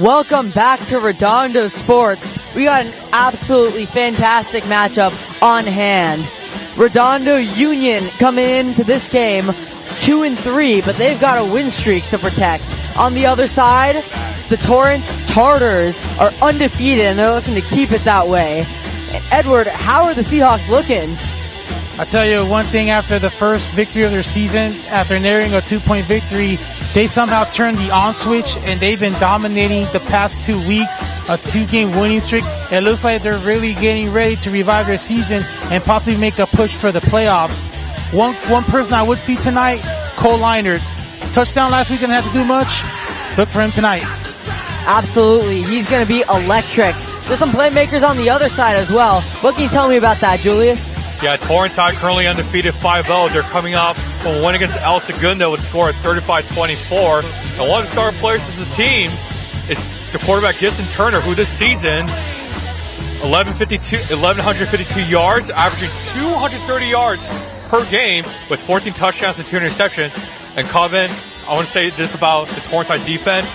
Welcome back to Redondo Sports. We got an absolutely fantastic matchup on hand. Redondo Union coming into this game 2-3, but they've got a win streak to protect. On the other side, the Torrance Tartars are undefeated and they're looking to keep it that way. Edward, how are the Seahawks looking? I'll tell you one thing, after the first victory of their season, after nearing a 2-point victory, they somehow turned the on switch and they've been dominating the past 2 weeks, a 2-game winning streak. It looks like they're really getting ready to revive their season and possibly make a push for the playoffs. One person I would see tonight, Cole Leinert. Touchdown last week, didn't have to do much. Look for him tonight. Absolutely. He's going to be electric. There's some playmakers on the other side as well. What can you tell me about that, Julius? Yeah, Torrance currently undefeated 5-0. They're coming up from a win against El Segundo with a score of 35-24. And one of the star players of the team is the quarterback Gibson Turner, who this season 1,152 yards, averaging 230 yards per game with 14 touchdowns and 2 interceptions. And Coven, I want to say this about the Torrance High defense.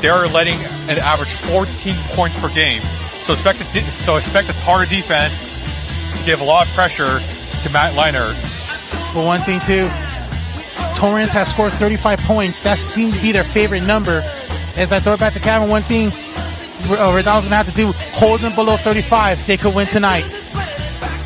They're letting an average 14 points per game. So expect the Tar defense to give a lot of pressure to Matt Leinert. But one thing too, Torrance has scored 35 points. That seems to be their favorite number. As I throw it back to Kevin, one thing Redondo's going to have to do, hold them below 35. They could win tonight.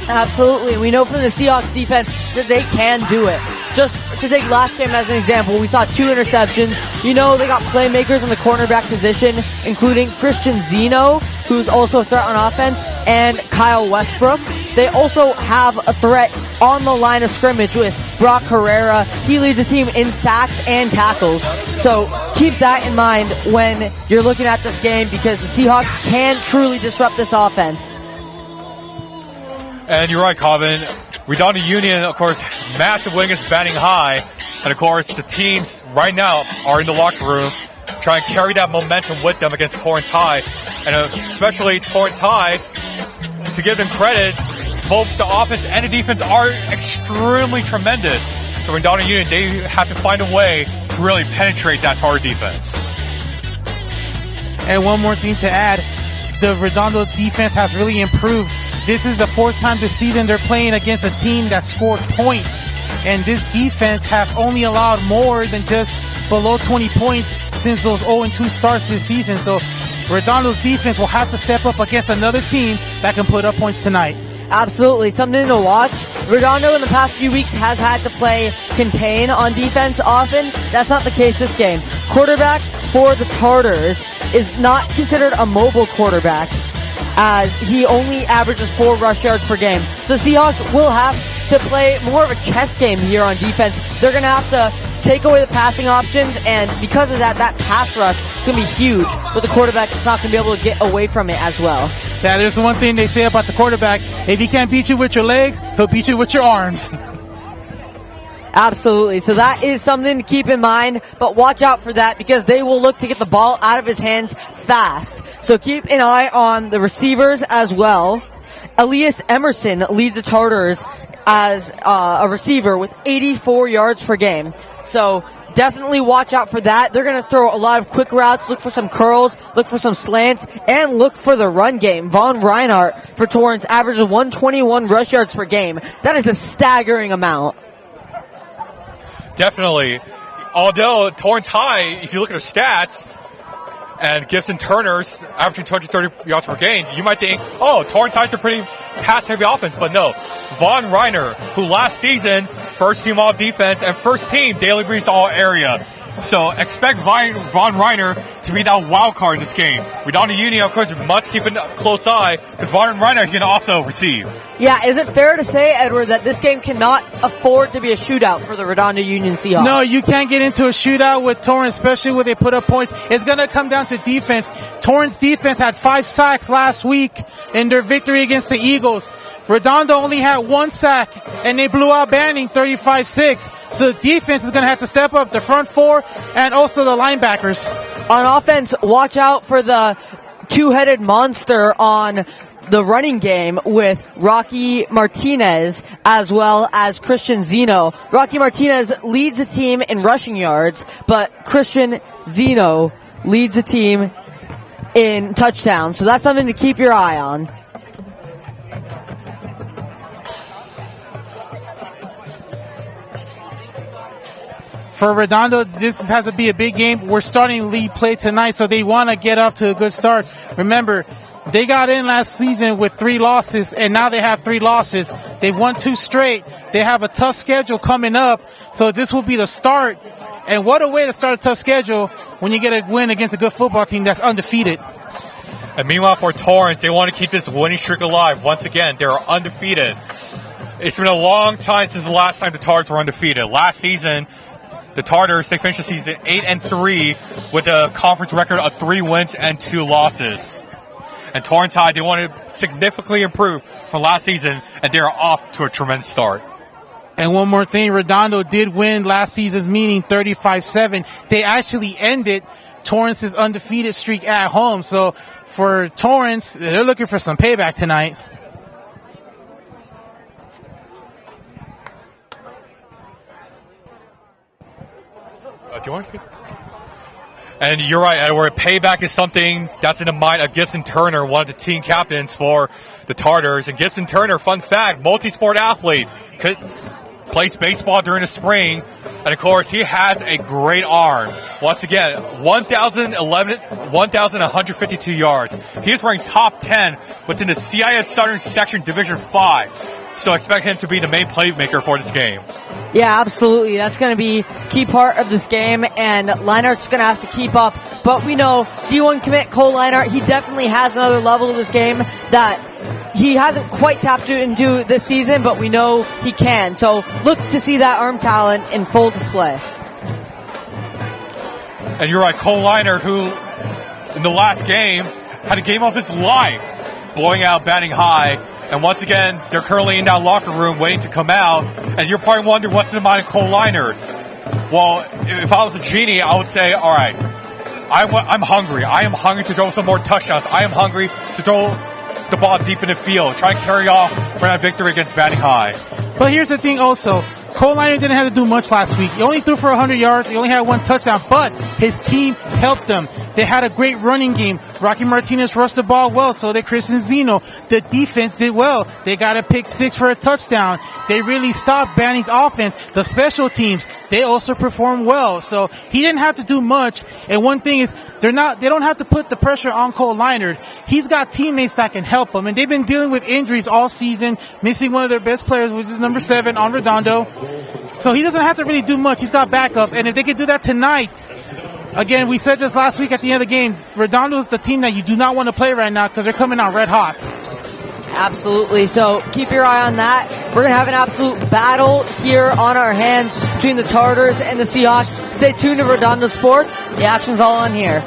Absolutely. We know from the Seahawks defense that they can do it. Just to take last game as an example, we saw 2 interceptions. You know, they got playmakers in the cornerback position, including Christian Zeno, who's also a threat on offense, and Kyle Westbrook. They also have a threat on the line of scrimmage with Brock Herrera. He leads the team in sacks and tackles. So keep that in mind when you're looking at this game, because the Seahawks can truly disrupt this offense. And you're right, Coven. Redondo Union, of course, massive win against Banning High. And, of course, the teams right now are in the locker room trying to carry that momentum with them against Torrance High. And especially Torrance High, to give them credit, both the offense and the defense are extremely tremendous. So Redondo Union, they have to find a way to really penetrate that Tar defense. And one more thing to add, the Redondo defense has really improved. This is the 4th time this season they're playing against a team that scored points. And this defense have only allowed more than just below 20 points since those 0-2 starts this season. So Redondo's defense will have to step up against another team that can put up points tonight. Absolutely. Something to watch. Redondo in the past few weeks has had to play contain on defense often. That's not the case this game. Quarterback for the Tartars is not considered a mobile quarterback, as he only averages 4 rush yards per game. So Seahawks will have to play more of a chess game here on defense. They're going to have to take away the passing options, and because of that, that pass rush is going to be huge. But the quarterback is not going to be able to get away from it as well. Yeah, there's one thing they say about the quarterback. If he can't beat you with your legs, he'll beat you with your arms. Absolutely. So that is something to keep in mind, but watch out for that because they will look to get the ball out of his hands fast. So keep an eye on the receivers as well. Elias Emerson leads the Tartars as a receiver with 84 yards per game. So definitely watch out for that. They're going to throw a lot of quick routes, look for some curls, look for some slants, and look for the run game. Von Reinhardt for Torrance averages 121 rush yards per game. That is a staggering amount. Definitely. Although Torrance High, if you look at their stats, and Gibson Turner's averaging 230 yards per game, you might think, oh, Torrance High's a pretty pass-heavy offense, but no. Von Reiner, who last season, first team all-defense and first team Daily Breeze all-area. So expect Von Reiner to be that wild card in this game. Redondo Union, of course, must keep a close eye because Von Reiner can also receive. Yeah, is it fair to say, Edward, that this game cannot afford to be a shootout for the Redondo Union Seahawks? No, you can't get into a shootout with Torrance, especially when they put up points. It's going to come down to defense. Torrance defense had 5 sacks last week in their victory against the Eagles. Redondo only had 1 sack, and they blew out Banning 35-6. So the defense is going to have to step up, the front 4 and also the linebackers. On offense, watch out for the two-headed monster on the running game with Rocky Martinez as well as Christian Zeno. Rocky Martinez leads the team in rushing yards, but Christian Zeno leads the team in touchdowns. So that's something to keep your eye on. For Redondo, this has to be a big game. We're starting lead play tonight, so they want to get off to a good start. Remember, they got in last season with 3 losses, and now they have 3 losses. They've won 2 straight. They have a tough schedule coming up, so this will be the start. And what a way to start a tough schedule when you get a win against a good football team that's undefeated. And meanwhile, for Torrance, they want to keep this winning streak alive. Once again, they're undefeated. It's been a long time since the last time the Tars were undefeated. Last season, the Tartars, they finished the season 8-3 with a conference record of 3 wins and 2 losses. And Torrance High, they want to significantly improve from last season, and they're off to a tremendous start. And one more thing, Redondo did win last season's meeting 35-7. They actually ended Torrance's undefeated streak at home. So for Torrance, they're looking for some payback tonight. Do you want to speak? And you're right, Edward. Payback is something that's in the mind of Gibson Turner, one of the team captains for the Tartars. And Gibson Turner, fun fact, multi-sport athlete, plays baseball during the spring. And, of course, he has a great arm. Once again, 1,152 yards. He is ranked top 10 within the CIS Southern Section Division 5. So expect him to be the main playmaker for this game. Yeah, absolutely. That's going to be a key part of this game, and Leinart's going to have to keep up. But we know D1 commit Cole Leinart, he definitely has another level to this game that he hasn't quite tapped into this season, but we know he can. So look to see that arm talent in full display. And you're right, Cole Leinart, who in the last game had a game of his life, blowing out batting high. And once again, they're currently in that locker room waiting to come out. And you're probably wondering what's in the mind of Cole Leinart. Well, if I was a genie, I would say, all right, I'm hungry. I am hungry to throw some more touchdowns. I am hungry to throw the ball deep in the field, try and carry off for that victory against batting high. But here's the thing also. Cole Leinart didn't have to do much last week. He only threw for 100 yards. He only had 1 touchdown, but his team helped him. They had a great running game. Rocky Martinez rushed the ball well, so did Christian Zeno. The defense did well. They got a pick 6 for a touchdown. They really stopped Banning's offense. The special teams, they also performed well. So he didn't have to do much. And one thing is, they don't have to put the pressure on Cole Leinart. He's got teammates that can help him. And they've been dealing with injuries all season, missing one of their best players, which is number 7 on Redondo. So he doesn't have to really do much. He's got backups. And if they could do that tonight, again, we said this last week at the end of the game, Redondo is the team that you do not want to play right now because they're coming out red hot. Absolutely. So keep your eye on that. We're going to have an absolute battle here on our hands between the Tartars and the Seahawks. Stay tuned to Redondo Sports. The action's all on here.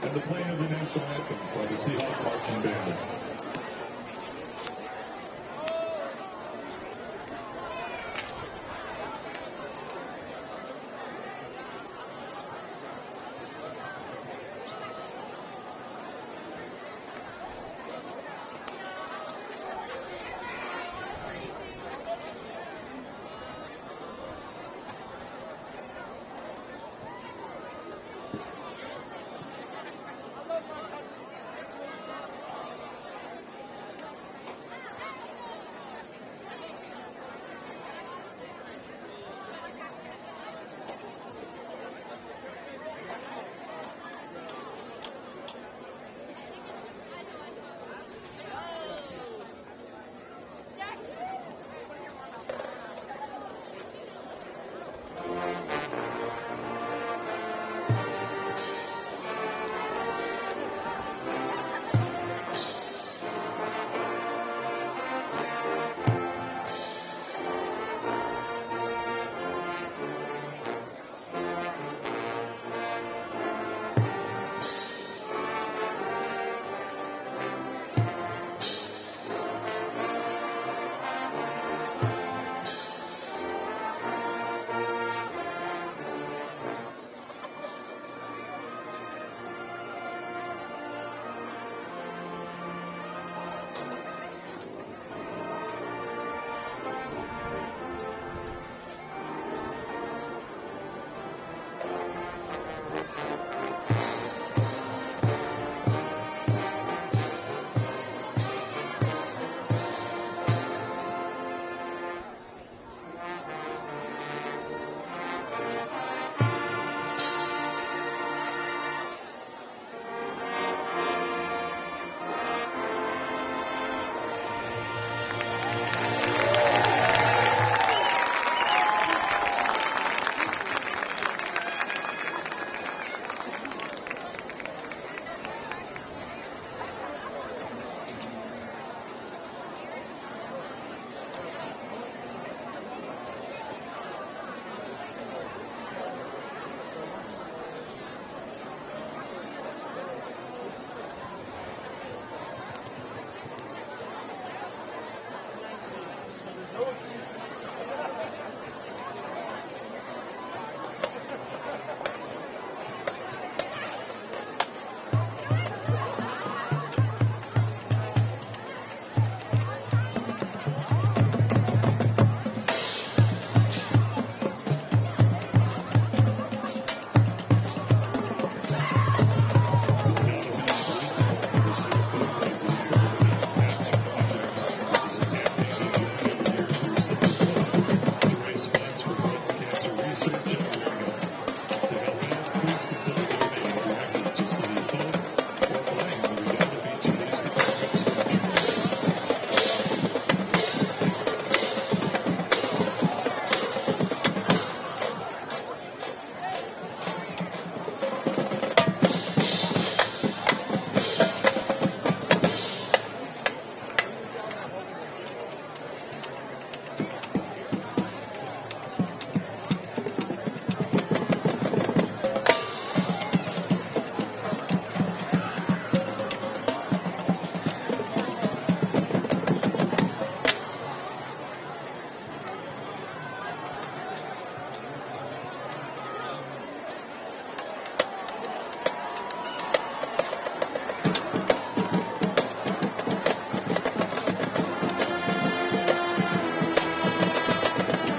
and the playing of the national anthem by the Seahawks Marching Band.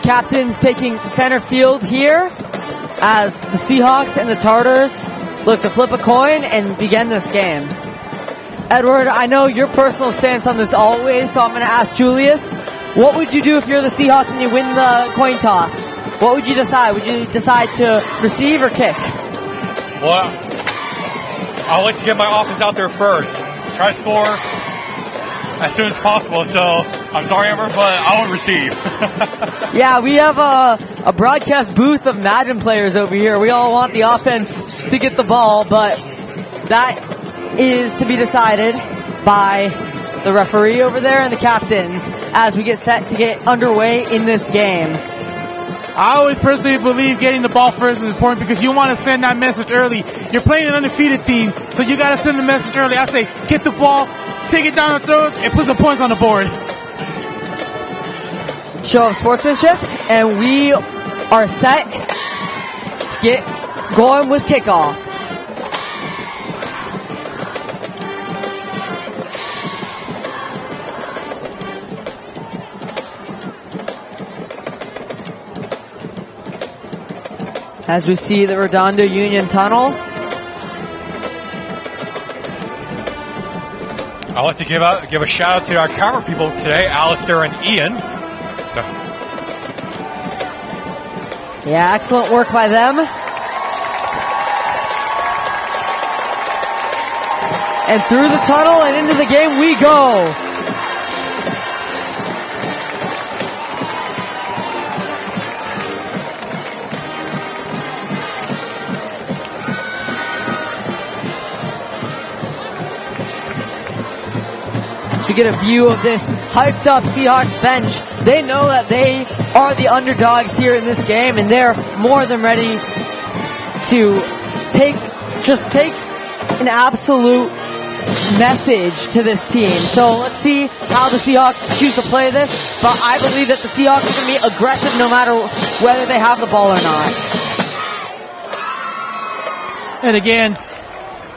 captains taking center field here as the Seahawks and the Tartars look to flip a coin and begin this game. Edward, I know your personal stance on this always, so I'm going to ask Julius, what would you do if you're the Seahawks and you win the coin toss? What would you decide? Would you decide to receive or kick? Well, I would like to get my offense out there first. Try to score as soon as possible, so I'm sorry, Amber, but I won't receive. Yeah, we have a broadcast booth of Madden players over here. We all want the offense to get the ball, but that is to be decided by the referee over there and the captains as we get set to get underway in this game. I always personally believe getting the ball first is important because you want to send that message early. You're playing an undefeated team, so you got to send the message early. I say get the ball, take it down the throws, and put some points on the board. Show of sportsmanship, and we are set to get going with kickoff. As we see the Redondo Union tunnel. I'd like to give a shout out to our camera people today, Alistair and Ian. Yeah, excellent work by them. And through the tunnel and into the game we go. To get a view of this hyped up Seahawks bench, they know that they are the underdogs here in this game, and they're more than ready to take an absolute message to this team. So let's see how the Seahawks choose to play this, but I believe that the Seahawks are going to be aggressive no matter whether they have the ball or not. And again,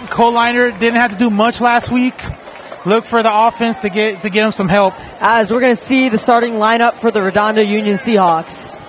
Cole Liner didn't have to do much last week. Look for the offense to get him some help. As we're going to see the starting lineup for the Redondo Union Seahawks.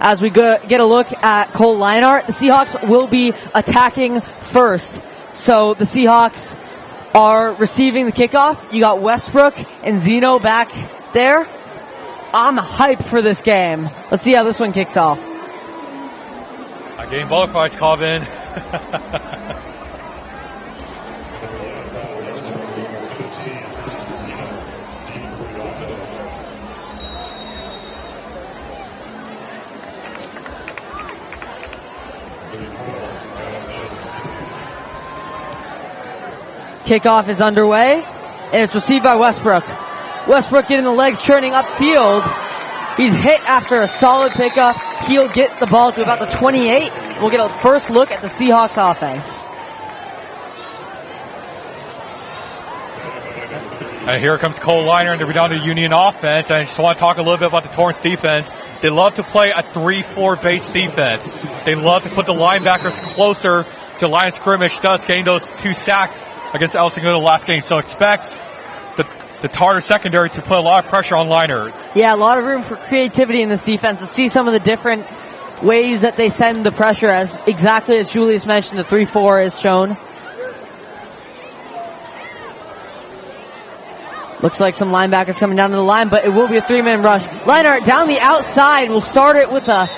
As we get a look at Cole Leinart, the Seahawks will be attacking first. So the Seahawks are receiving the kickoff. You got Westbrook and Zeno back there. I'm hyped for this game. Let's see how this one kicks off. A game butterflies called in. Kickoff is underway, and it's received by Westbrook. Westbrook getting the legs churning upfield. He's hit after a solid pickup. He'll get the ball to about the 28. We'll get a first look at the Seahawks offense. And here comes Cole Liner in the Redondo Union offense. And I just want to talk a little bit about the Torrance defense. They love to play a 3-4 base defense. They love to put the linebackers closer to line of scrimmage, thus getting those 2 sacks against El Segundo last game. So expect the Tartar secondary to put a lot of pressure on Liner. Yeah, a lot of room for creativity in this defense. To see some of the different ways that they send the pressure, as exactly as Julius mentioned, the 3-4 is shown. Looks like some linebackers coming down to the line, but it will be a 3-man rush. Leinart down the outside will start it with a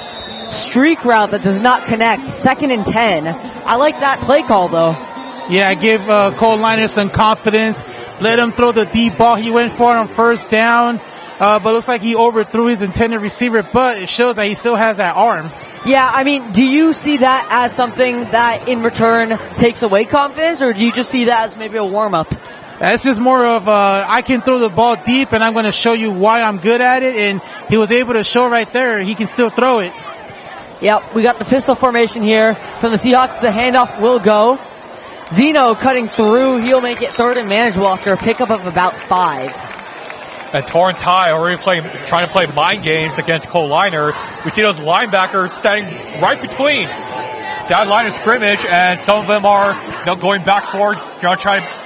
streak route that does not connect. 2nd and 10. I like that play call, though. Yeah, give Cole Leinart some confidence. Let him throw the deep ball. He went for it on 1st down, but looks like he overthrew his intended receiver, but it shows that he still has that arm. Yeah, I mean, do you see that as something that in return takes away confidence, or do you just see that as maybe a warm-up? That's just more of I can throw the ball deep, and I'm going to show you why I'm good at it, and he was able to show right there he can still throw it. Yep, we got the pistol formation here from the Seahawks. The handoff will go. Zeno cutting through. He'll make it 3rd and manageable after a pickup of about 5. And Torrance High already trying to play mind games against Cole Leinart. We see those linebackers standing right between that line of scrimmage, and some of them are going back forward, trying to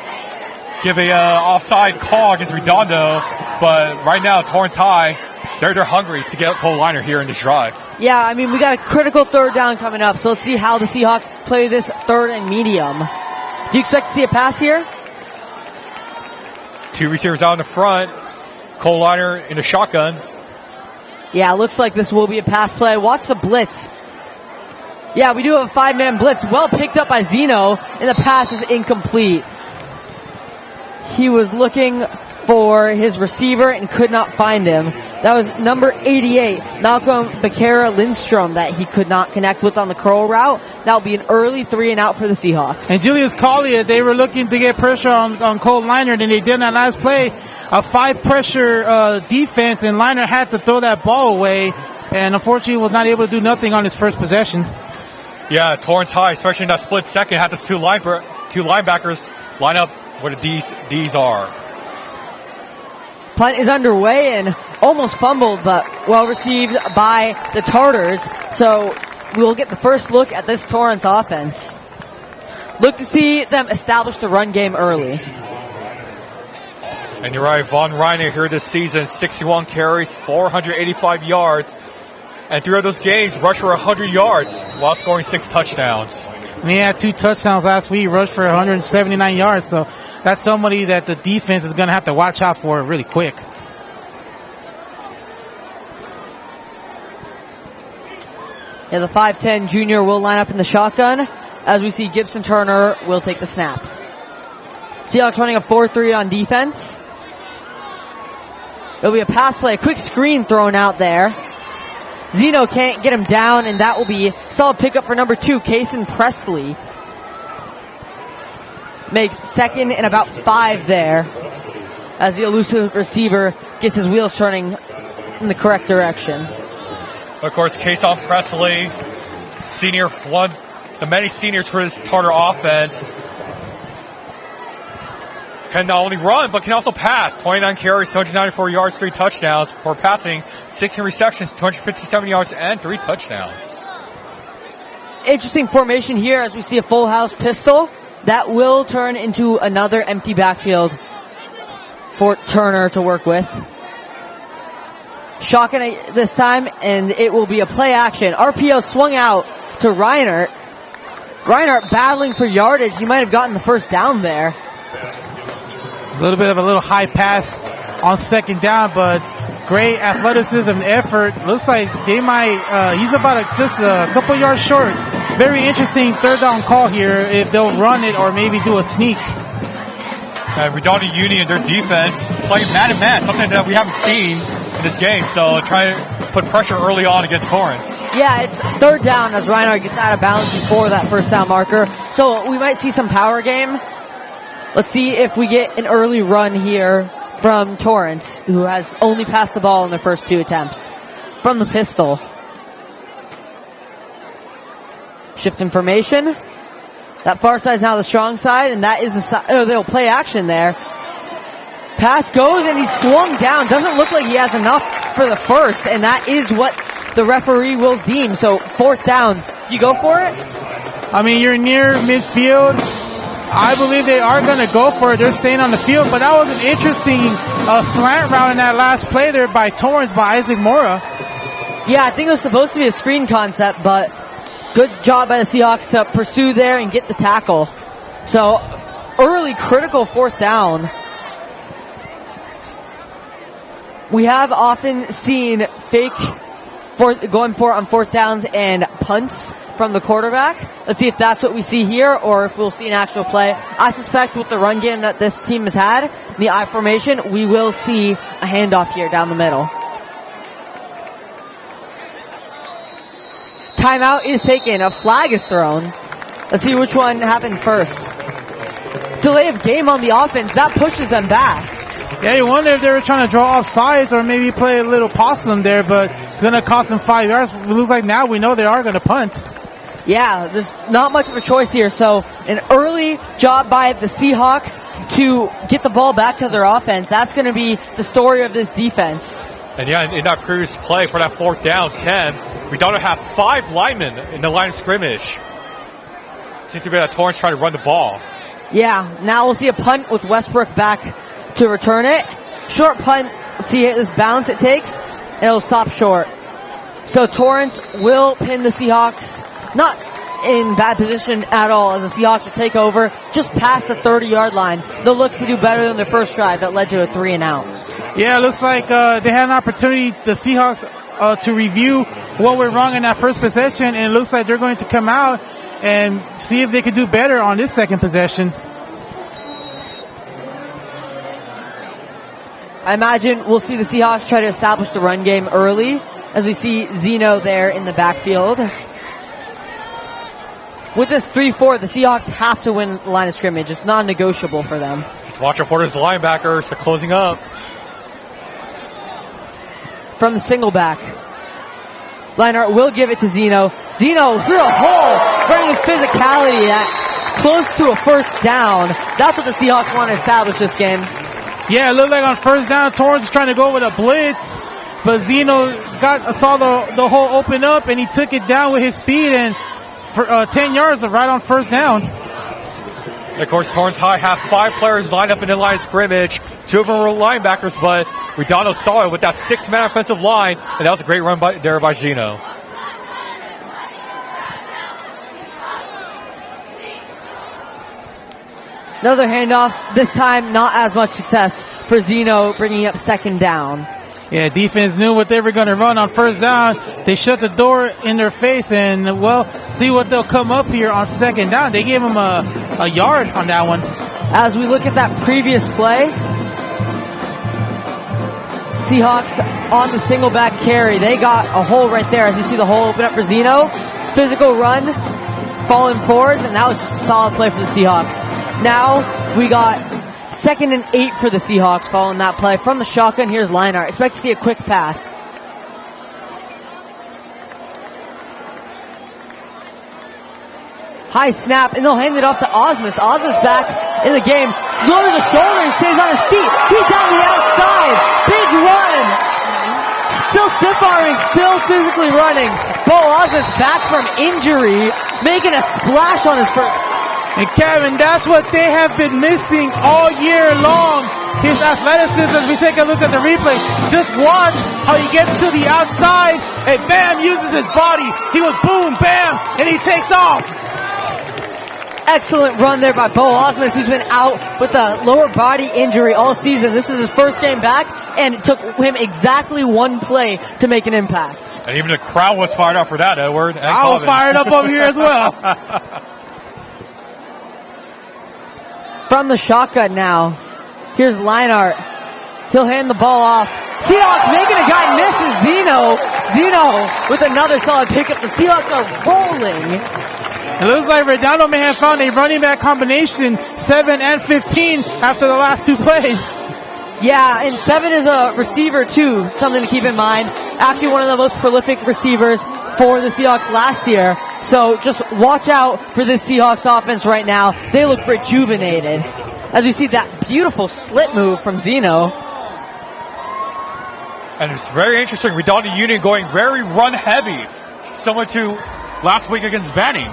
give a offside call against Redondo. But right now, Torrance High, they're hungry to get Cole Leinart here in this drive. Yeah, I mean, we got a critical 3rd down coming up, so let's see how the Seahawks play this 3rd and medium. Do you expect to see a pass here? 2 receivers out in the front. Cole Leinart in the shotgun. Yeah, it looks like this will be a pass play. Watch the blitz. Yeah, we do have a 5-man blitz. Well picked up by Zeno, and the pass is incomplete. He was looking for his receiver and could not find him. That was number 88, Malcolm Becerra Lindstrom, that he could not connect with on the curl route. That'll be an early 3-and-out for the Seahawks. And Julius Collier, they were looking to get pressure on Cole Leinart, and they did that last play. A 5-pressure defense, and Leinart had to throw that ball away, and unfortunately was not able to do nothing on his first possession. Yeah, Torrance High, especially in that split second, had those two linebackers line up where the D's are. Punt is underway and almost fumbled, but well received by the Tartars. So we'll get the first look at this Torrance offense. Look to see them establish the run game early. And you're right, Von Reiner here this season, 61 carries, 485 yards. And throughout those games, rushed for 100 yards while scoring 6 touchdowns. And he had 2 touchdowns last week, rushed for 179 yards. So that's somebody that the defense is going to have to watch out for really quick. Yeah, the 5'10 junior will line up in the shotgun as we see Gibson Turner will take the snap. Seahawks running a 4-3 on defense. It'll be a pass play, a quick screen thrown out there. Zeno can't get him down, and that will be solid pickup for number 2, Kason Presley. Makes 2nd and about 5 there as the elusive receiver gets his wheels turning in the correct direction. Of course, Kason Presley, senior, one the many seniors for this Tartar offense, can not only run, but can also pass. 29 carries, 294 yards, 3 touchdowns. For passing, 16 receptions, 257 yards, and 3 touchdowns. Interesting formation here as we see a full house pistol. That will turn into another empty backfield for Turner to work with. Shotgun this time, and it will be a play action. RPO swung out to Reinart. Reinart battling for yardage. He might have gotten the first down there. A little bit of a little high pass on 2nd down, but great athleticism and effort. Looks like they might, he's about just a couple yards short. Very interesting 3rd down call here if they'll run it or maybe do a sneak. Redondo Union, their defense, playing man-to-man, something that we haven't seen in this game. So try to put pressure early on against Torrance. Yeah, it's 3rd down as Reinart gets out of bounds before that 1st down marker. So we might see some power game. Let's see if we get an early run here from Torrance, who has only passed the ball in their first 2 attempts. From the pistol. Shift information. That far side is now the strong side, and that is the side. Oh, they'll play action there. Pass goes, and he's swung down. Doesn't look like he has enough for the first, and that is what the referee will deem. So 4th down. Do you go for it? I mean, you're near midfield. I believe they are going to go for it. They're staying on the field, but that was an interesting slant route in that last play there by Torrance, by Isaac Mora. Yeah, I think it was supposed to be a screen concept, but good job by the Seahawks to pursue there and get the tackle. So, early critical 4th down. We have often seen fake going for it on 4th downs and punts from the quarterback. Let's see if that's what we see here or if we'll see an actual play. I suspect with the run game that this team has had, the I formation, we will see a handoff here down the middle. Timeout is taken. A flag is thrown. Let's see which one happened first. Delay of game on the offense. That pushes them back. Yeah, you wonder if they were trying to draw off sides or maybe play a little possum there, but it's going to cost them 5 yards. It looks like now we know they are going to punt. Yeah, there's not much of a choice here. So an early job by the Seahawks to get the ball back to their offense. That's going to be the story of this defense. And yeah, in that previous play for that 4th down, 10, we don't have 5 linemen in the line of scrimmage. Seems to be that Torrance trying to run the ball. Yeah, now we'll see a punt with Westbrook back to return it. Short punt, see this bounce it takes, and it'll stop short. So Torrance will pin the Seahawks, not in bad position at all, as the Seahawks will take over just past the 30-yard line. They'll look to do better than their first drive that led to a 3-and-out. Yeah, it looks like they had an opportunity, the Seahawks, to review what went wrong in that first possession, and it looks like they're going to come out and see if they could do better on this second possession. I imagine we'll see the Seahawks try to establish the run game early, as we see Zeno there in the backfield. With this 3-4, the Seahawks have to win the line of scrimmage. It's non-negotiable for them. Just watch out for those linebackers. They're closing up. From the single back. Leinart will give it to Zeno. Zeno through a hole, bringing physicality that close to a first down. That's what the Seahawks want to establish this game. Yeah, it looked like on first down, Torrance was trying to go with a blitz, but Zeno saw the hole open up, and he took it down with his speed, and for 10 yards right on first down. And of course, Torrance High have 5 players lined up in the line of scrimmage. 2 of them were linebackers, but Redondo saw it with that 6-man offensive line, and that was a great run by Zeno. Another handoff, this time not as much success for Zeno, bringing up 2nd down. Yeah, defense knew what they were going to run on first down. They shut the door in their face, and, well, see what they'll come up here on 2nd down. They gave them a yard on that one. As we look at that previous play, Seahawks on the single back carry. They got a hole right there. As you see the hole open up for Zeno. Physical run, falling forwards, and that was just a solid play for the Seahawks. Now we got 2nd and 8 for the Seahawks following that play. From the shotgun, here's Leinart. Expect to see a quick pass. High snap, and they'll hand it off to Osmus. Osmus back in the game. Lowers the shoulder and stays on his feet. He's down the outside. Big run. Still stiff-arming, still physically running. Bo Osmus back from injury, making a splash on his first. And Kevin, that's what they have been missing all year long. His athleticism, as we take a look at the replay. Just watch how he gets to the outside and bam, uses his body. He was boom, bam, and he takes off. Excellent run there by Bo Osmus, who's been out with a lower body injury all season. This is his first game back, and it took him exactly 1 play to make an impact. And even the crowd was fired up for that, Edward. I was fired up over here as well. From the shotgun now, here's Leinart. He'll hand the ball off. Seahawks making a guy misses. Zeno with another solid pickup. The Seahawks are rolling. It looks like Redondo may have found a running back combination, 7 and 15, after the last 2 plays. Yeah, and 7 is a receiver too, something to keep in mind. Actually one of the most prolific receivers for the Seahawks last year. So just watch out for this Seahawks offense right now. They look rejuvenated. As we see that beautiful slit move from Zeno. And it's very interesting. Redondo Union going very run heavy, similar to last week against Banning.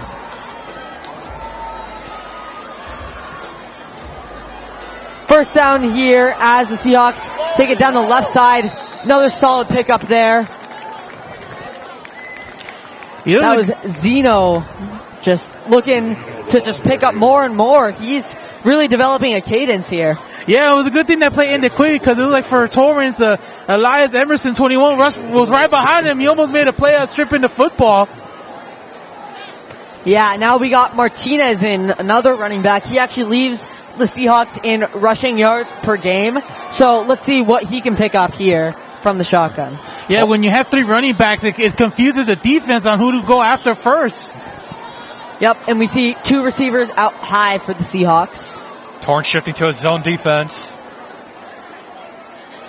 First down here as the Seahawks take it down the left side. Another solid pickup there. That was Zeno just looking to just pick up more and more. He's really developing a cadence here. Yeah, it was a good thing that play ended quickly because it was like for Torrance, Elias Emerson, 21, was right behind him. He almost made a play of stripping the football. Yeah, now we got Martinez in, another running back. He actually leaves the Seahawks in rushing yards per game. So let's see what he can pick up here from the shotgun. Yeah, when you have 3 running backs, it confuses the defense on who to go after first. Yep, and we see 2 receivers out high for the Seahawks. Torrance shifting to a zone defense.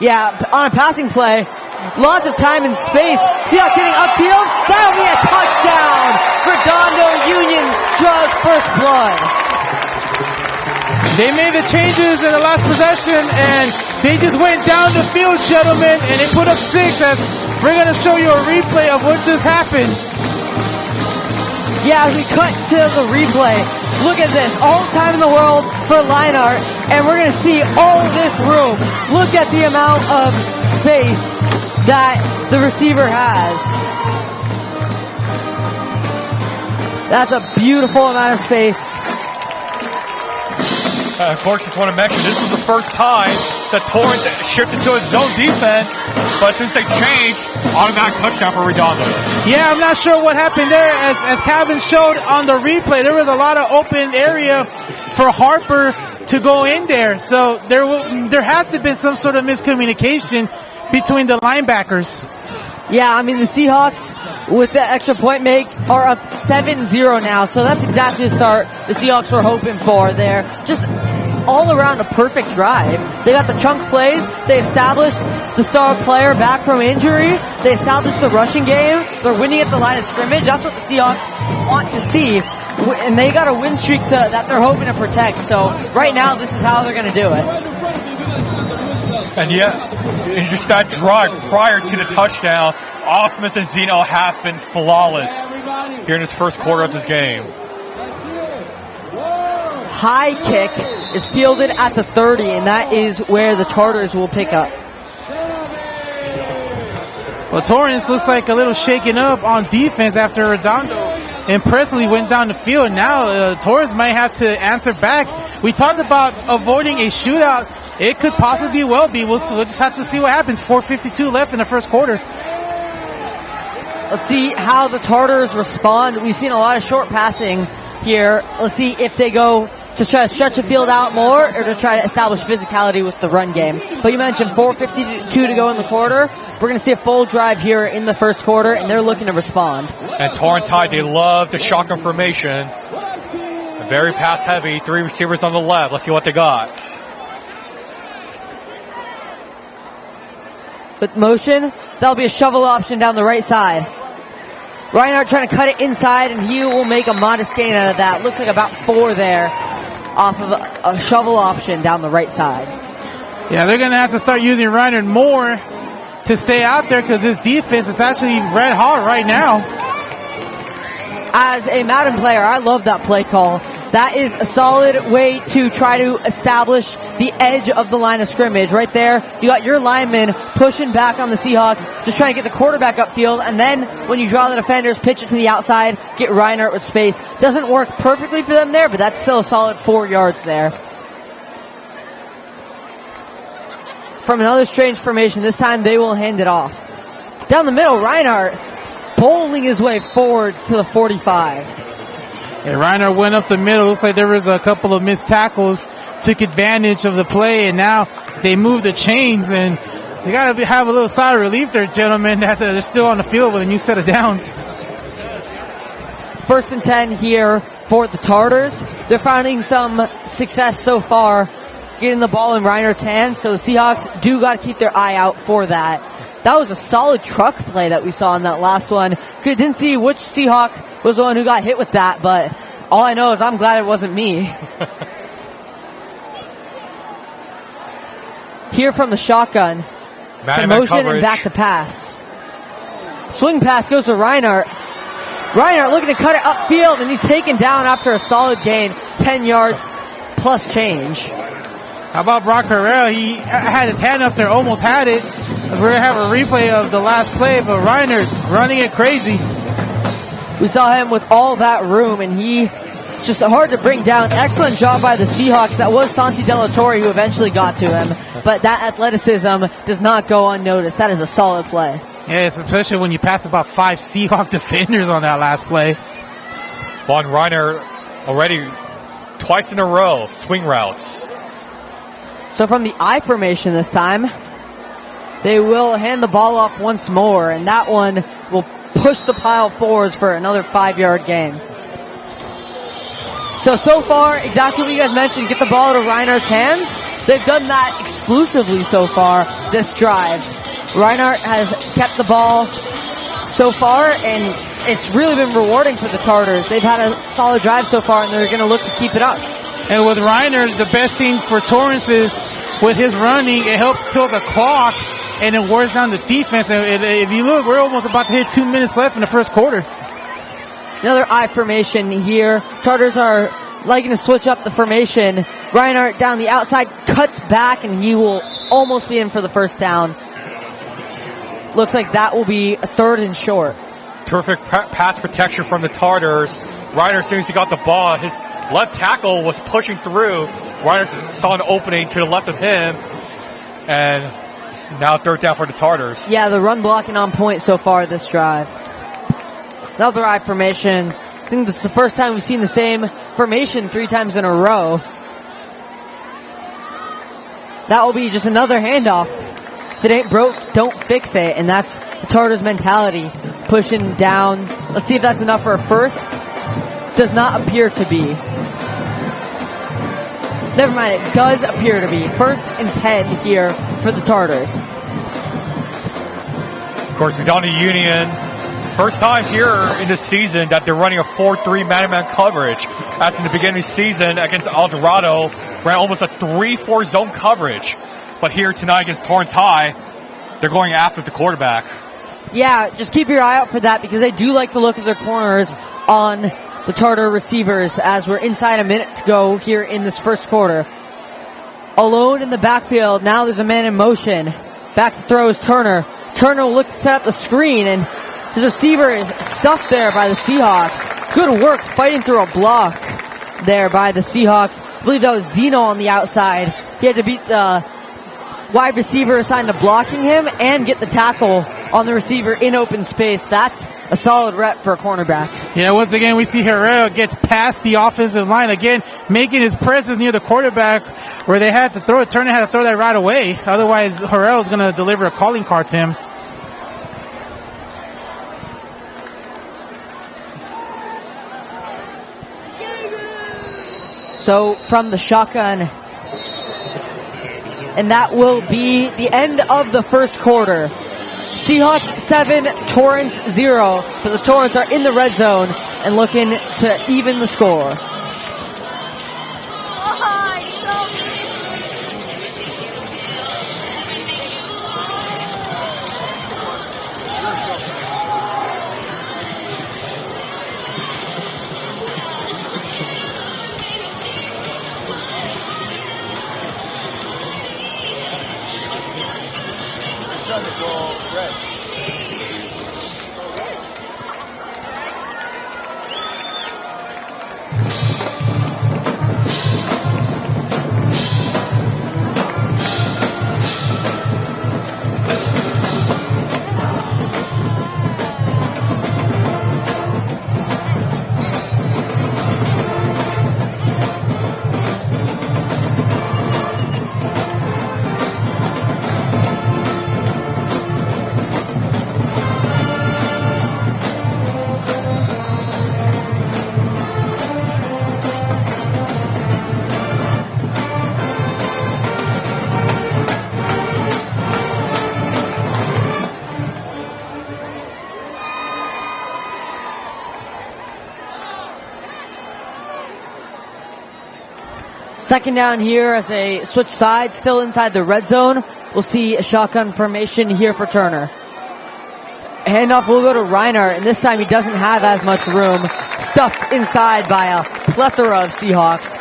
Yeah, on a passing play, lots of time and space. Seahawks hitting upfield. That'll be a touchdown. Redondo Union draws first blood. They made the changes in the last possession, and they just went down the field, gentlemen, and they put up 6. As we're going to show you a replay of what just happened. Yeah, as we cut to the replay, look at this. All the time in the world for line art, and we're going to see all of this room. Look at the amount of space that the receiver has. That's a beautiful amount of space. Of course, just want to mention, this was the first time that Torrance shifted to a zone defense, but since they changed, automatic touchdown for Redondo. Yeah, I'm not sure what happened there. As Calvin showed on the replay, there was a lot of open area for Harper to go in there. So there has to be some sort of miscommunication between the linebackers. Yeah, I mean, the Seahawks, with the extra point make, are up 7-0 now. So that's exactly the start the Seahawks were hoping for there. Just all around a perfect drive. They got the chunk plays. They established the star player back from injury. They established the rushing game. They're winning at the line of scrimmage. That's what the Seahawks want to see. And they got a win streak that they're hoping to protect. So right now, this is how they're going to do it. And yeah, it's just that drive prior to the touchdown, Osmus and Zeno have been flawless here in this first quarter of this game. High kick is fielded at the 30, and that is where the Tartars will pick up. Well, Torrance looks like a little shaken up on defense after Redondo and Presley went down the field. Now Torrance might have to answer back. We talked about avoiding a shootout. It could possibly well be. We'll just have to see what happens. 4:52 left in the first quarter. Let's see how the Tartars respond. We've seen a lot of short passing here. Let's see if they go to try to stretch the field out more or to try to establish physicality with the run game. But you mentioned 4:52 to go in the quarter. We're going to see a full drive here in the first quarter, and they're looking to respond. And Torrance High, they love the shotgun formation. Very pass heavy. 3 receivers on the left. Let's see what they got. With motion, that'll be a shovel option down the right side. Reinhardt trying to cut it inside, and he will make a modest gain out of that. Looks like about 4 there off of a shovel option down the right side. Yeah, they're going to have to start using Reinhardt more to stay out there because this defense is actually red hot right now. As a Madden player, I love that play call. That is a solid way to try to establish the edge of the line of scrimmage. Right there, you got your linemen pushing back on the Seahawks, just trying to get the quarterback upfield, and then when you draw the defenders, pitch it to the outside, get Reinhardt with space. Doesn't work perfectly for them there, but that's still a solid 4 yards there. From another strange formation, this time they will hand it off. Down the middle, Reinhardt bowling his way forwards to the 45. Yeah, Reinhardt went up the middle. Looks like there was a couple of missed tackles. Took advantage of the play, and now they moved the chains. And you got to have a little sigh of relief there, gentlemen, that they're still on the field with a new set of downs. 1st and 10 here for the Tartars. They're finding some success so far getting the ball in Reinhardt's hands, so the Seahawks do got to keep their eye out for that. That was a solid truck play that we saw in that last one. Didn't see which Seahawk was the one who got hit with that, but all I know is I'm glad it wasn't me. Here from the shotgun. Some motion and back to pass. Swing pass goes to Reinhardt. Reinhardt looking to cut it upfield, and he's taken down after a solid gain, 10 yards plus change. How about Brock Herrera? He had his hand up there, almost had it. We're going to have a replay of the last play, but Reinhardt running it crazy. We saw him with all that room, and it's just hard to bring down. Excellent job by the Seahawks. That was Santi Delatorre who eventually got to him, but that athleticism does not go unnoticed. That is a solid play. Yeah, especially when you pass about 5 Seahawk defenders on that last play. Von Reiner already twice in a row, swing routes. So from the I formation this time, they will hand the ball off once more, and that one will push the pile forwards for another 5-yard gain. So far, exactly what you guys mentioned, get the ball to Reinert's hands. They've done that exclusively so far this drive. Reinhardt has kept the ball so far, and it's really been rewarding for the Tartars. They've had a solid drive so far, and they're going to look to keep it up. And with Reiner, the best thing for Torrance is with his running, it helps kill the clock, and it wears down the defense. And if you look, we're almost about to hit 2 minutes left in the first quarter. Another I formation here. Tartars are liking to switch up the formation. Reinhardt down the outside, cuts back, and he will almost be in for the first down. Looks like that will be a 3rd and short. Terrific pass protection from the Tartars. Reiner, as soon as he got the ball, his left tackle was pushing through. Reiner saw an opening to the left of him, and now 3rd down for the Tartars. Yeah, the run blocking on point so far this drive. Another I formation. I think this is the first time we've seen the same formation 3 times in a row. That will be just another handoff. If it ain't broke, don't fix it. And that's the Tartars' mentality. Pushing down. Let's see if that's enough for a first. Does not appear to be. Never mind, it does appear to be. 1st and 10 here for the Tartars. Of course, Redondo Union, first time here in this season that they're running a 4-3 man-to-man coverage. As in the beginning of the season against El Dorado, ran almost a 3-4 zone coverage. But here tonight against Torrance High, they're going after the quarterback. Yeah, just keep your eye out for that because they do like to look at their corners on the Tartar receivers as we're inside a minute to go here in this first quarter. Alone in the backfield, now there's a man in motion. Back to throw is Turner. Turner will look to set up the screen, and his receiver is stuffed there by the Seahawks. Good work fighting through a block there by the Seahawks. I believe that was Zeno on the outside. He had to beat the wide receiver assigned to blocking him and get the tackle on the receiver in open space. That's a solid rep for a cornerback. Yeah, once again, we see Herrera gets past the offensive line again, making his presence near the quarterback where they had to throw it. Turner had to throw that right away. Otherwise, Herrera is going to deliver a calling card to him. So from the shotgun, and that will be the end of the first quarter. Seahawks 7, Torrance 0, but the Torrance are in the red zone and looking to even the score. Second down here as they switch sides, still inside the red zone. We'll see a shotgun formation here for Turner. Handoff will go to Reiner, and this time he doesn't have as much room. Stuffed inside by a plethora of Seahawks.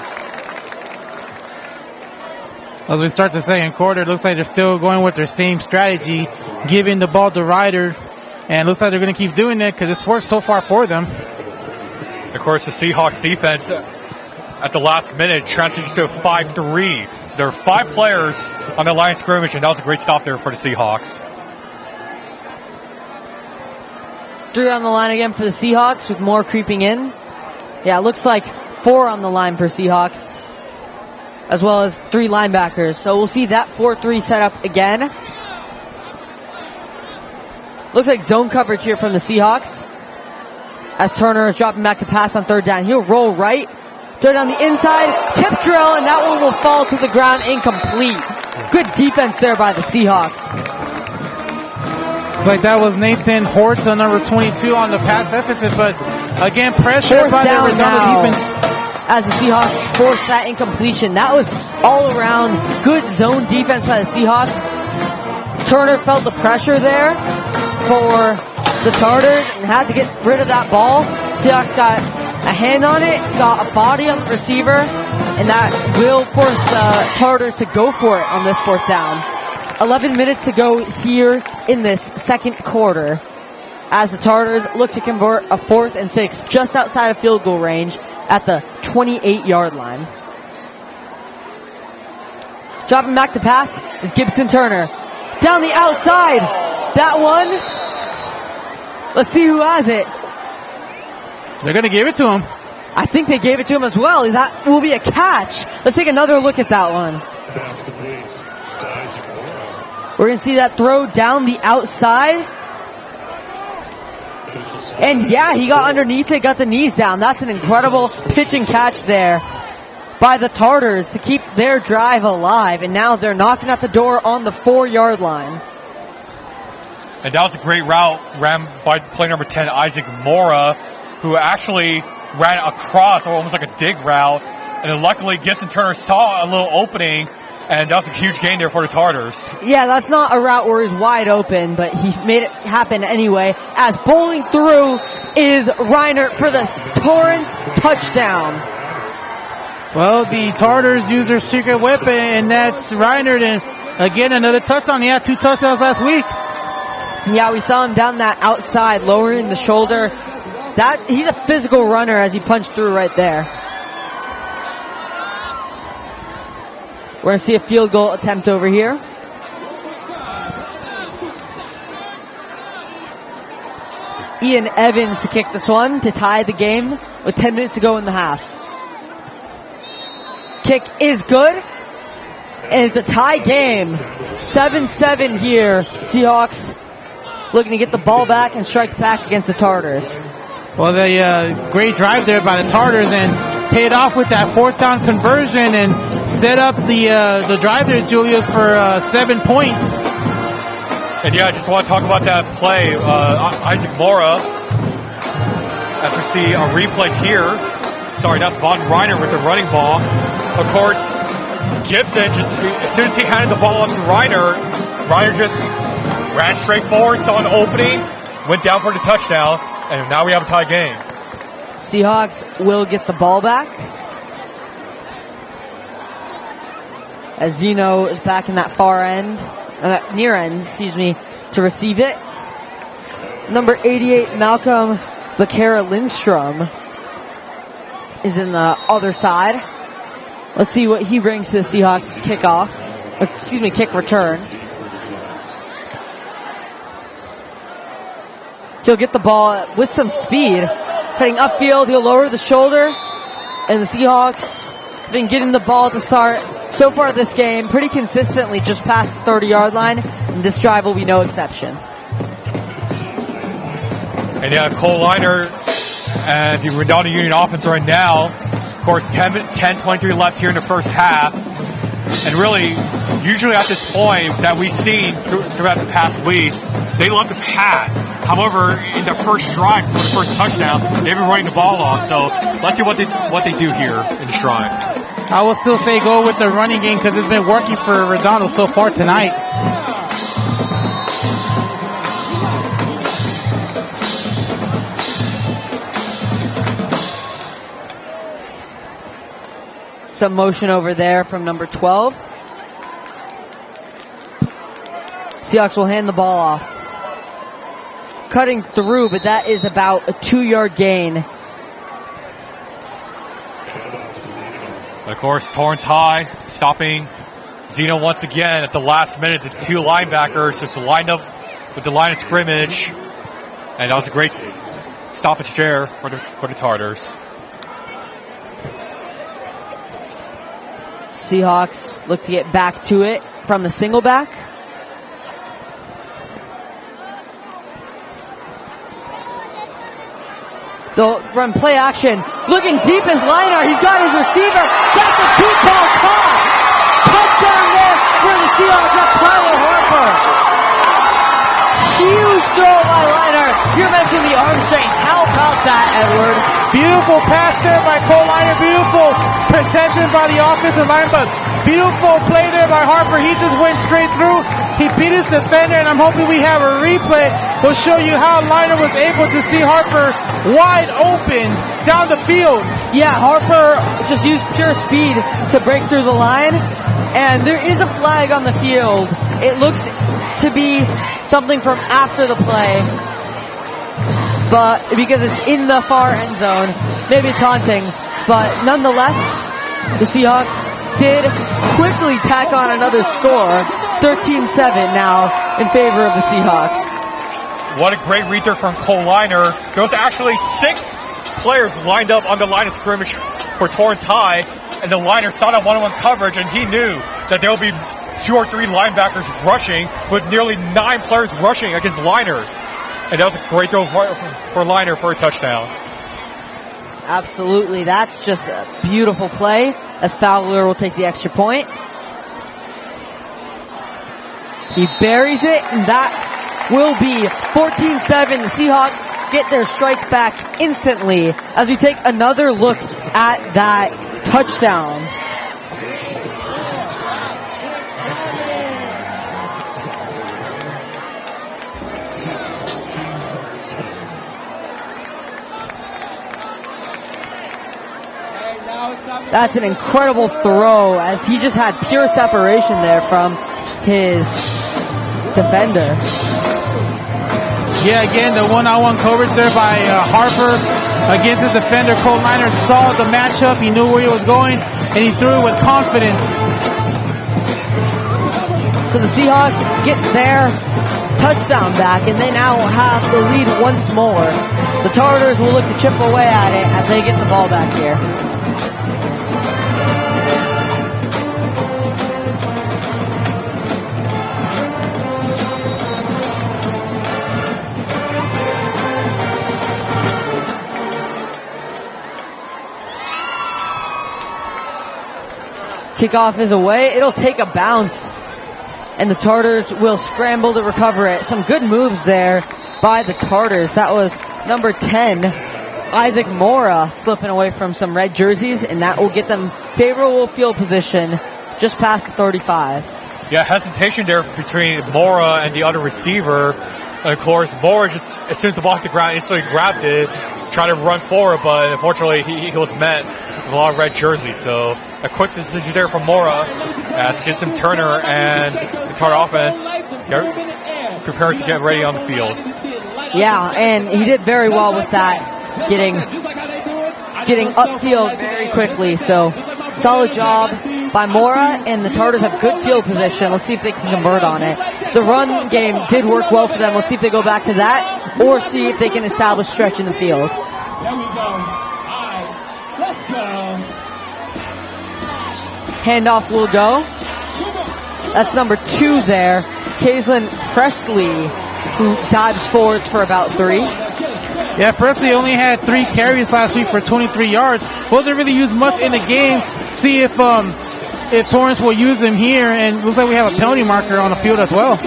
As we start the second quarter, it looks like they're still going with their same strategy, giving the ball to Ryder And it looks like they're going to keep doing it because it's worked so far for them. Of course, the Seahawks defense at the last minute transitions to a 5-3. So there are 5 players on the line of scrimmage, and that was a great stop there for the Seahawks. 3 on the line again for the Seahawks with more creeping in. Yeah, it looks like 4 on the line for Seahawks, as well as 3 linebackers. So we'll see that 4-3 set up again. Looks like zone coverage here from the Seahawks, as Turner is dropping back to pass on 3rd down. He'll roll right, throw down the inside, tip drill, and that one will fall to the ground incomplete. Good defense there by the Seahawks. Looks like that was Nathan Hortz on number 22 on the pass deficit, but again, pressure 4th by the down Redondo now, defense. as the Seahawks forced that incompletion. That was all around good zone defense by the Seahawks. Turner felt the pressure there for the Tartars and had to get rid of that ball. Seahawks got a hand on it, got a body on the receiver, and that will force the Tartars to go for it on this 4th down. 11 minutes to go here in this 2nd quarter, as the Tartars look to convert a 4th and 6 just outside of field goal range at the 28-yard line. Dropping back to pass is Gibson Turner. Down the outside. That one. Let's see who has it. They're going to give it to him. I think they gave it to him as well. That will be a catch. Let's take another look at that one. We're going to see that throw down the outside. And yeah, he got underneath it, got the knees down. That's an incredible pitch and catch there by the Tartars to keep their drive alive. And now they're knocking at the door on the 4-yard line. And that was a great route ran by player number 10, Isaac Mora, who actually ran across, or almost like a dig route. And then luckily Gibson Turner saw a little opening, and that was a huge gain there for the Tartars. Yeah, that's not a route where he's wide open, but he made it happen anyway. As bowling through is Reinert for the Torrance touchdown. Well, the Tartars use their secret weapon, and that's Reinert. And again, another touchdown. He had 2 touchdowns last week. Yeah, we saw him down that outside, lowering the shoulder. He's a physical runner as he punched through right there. We're going to see a field goal attempt over here. Ian Evans to kick this one to tie the game with 10 minutes to go in the half. Kick is good, and it's a tie game. 7-7 here. Seahawks looking to get the ball back and strike back against the Tartars. Well, the great drive there by the Tartars, and paid off with that 4th down conversion and set up the drive there, Julius, for 7 points. And yeah, I just want to talk about that play. Isaac Mora, as we see a replay here. Sorry, that's Von Reiner with the running ball. Of course, Gibson, just as soon as he handed the ball up to Reiner just ran straight forward, saw an opening, went down for the touchdown, and now we have a tie game. Seahawks will get the ball back, as Zeno is back in that far end, near end, to receive it. Number 88, Malcolm Becerra Lindstrom, is in the other side. Let's see what he brings to the Seahawks kick return. He'll get the ball with some speed. Heading upfield, he'll lower the shoulder. And the Seahawks have been getting the ball to start so far this game pretty consistently just past the 30-yard line. And this drive will be no exception. And yeah, Cole Liner and the Redondo Union offense right now. Of course, 10-23 left here in the first half. And really, usually at this point that we've seen throughout the past weeks, they love to pass. However, in the first drive for the first touchdown, they've been running the ball off. So let's see what they do here in this drive. I will still say go with the running game because it's been working for Redondo so far tonight. Some motion over there from number 12. Seahawks will hand the ball off. cutting through, but that is about a 2-yard gain. Of course, Torrance High stopping Zeno once again at the last minute. The two linebackers just lined up with the line of scrimmage, and that was a great stoppage there for the Tartars. Seahawks look to get back to it from the single back. They'll run play action. Looking deep as Liner. He's got his receiver. That's a deep ball caught. Touchdown there for the Seahawks. That's Tyler Harper. Huge throw by Liner. You mentioned the arm strength. How about that, Edward? Beautiful pass there by Cole Liner. Beautiful protection by the offensive line, but beautiful play there by Harper. He just went straight through. He beat his defender, and I'm hoping we have a replay. We'll show you how Liner was able to see Harper wide open down the field. Yeah, Harper just used pure speed to break through the line, and there is a flag on the field. It looks to be something from after the play, but because it's in the far end zone, maybe taunting, but nonetheless, the Seahawks did quickly tack on another score, 13-7 now in favor of the Seahawks. What a great read there from Cole Liner. There was actually 6 players lined up on the line of scrimmage for Torrance High, and the Liner saw that one-on-one coverage, and he knew that there would be 2 or 3 linebackers rushing, with nearly 9 players rushing against Liner. And that was a great throw for Liner for a touchdown. Absolutely. That's just a beautiful play, as Fowler will take the extra point. He buries it, and that will be 14-7. The Seahawks get their strike back instantly as we take another look at that touchdown. That's an incredible throw, as he just had pure separation there from his defender. Yeah, again, the one-on-one coverage there by Harper against the defender. Cole Liner saw the matchup. He knew where he was going, and he threw it with confidence. So the Seahawks get their touchdown back, and they now have the lead once more. The Tartars will look to chip away at it as they get the ball back here. Kickoff is away. It'll take a bounce, and the Tartars will scramble to recover it. Some good moves there by the Tartars. That was number 10, Isaac Mora, slipping away from some red jerseys, and that will get them favorable field position just past the 35. Yeah, hesitation there between Mora and the other receiver. And of course, Mora just, as soon as the ball hit the ground, instantly grabbed it, tried to run forward, but unfortunately he was met with a lot of red jerseys. So a quick decision there from Mora as Gibson Turner and the Tartar offense prepared to get ready on the field. Yeah, and he did very well with that, getting upfield very quickly. So solid job by Mora, and the Tartars have good field position. Let's see if they can convert on it. The run game did work well for them. Let's see if they go back to that, or see if they can establish stretch in the field. There we go. All right, let's go. Handoff will go. That's number 2 there, Kaislyn Presley, who dives forwards for about 3. Yeah, Presley only had 3 carries last week for 23 yards. Wasn't really used much in the game. See if Torrance will use him here, and looks like we have a penalty marker on the field as well.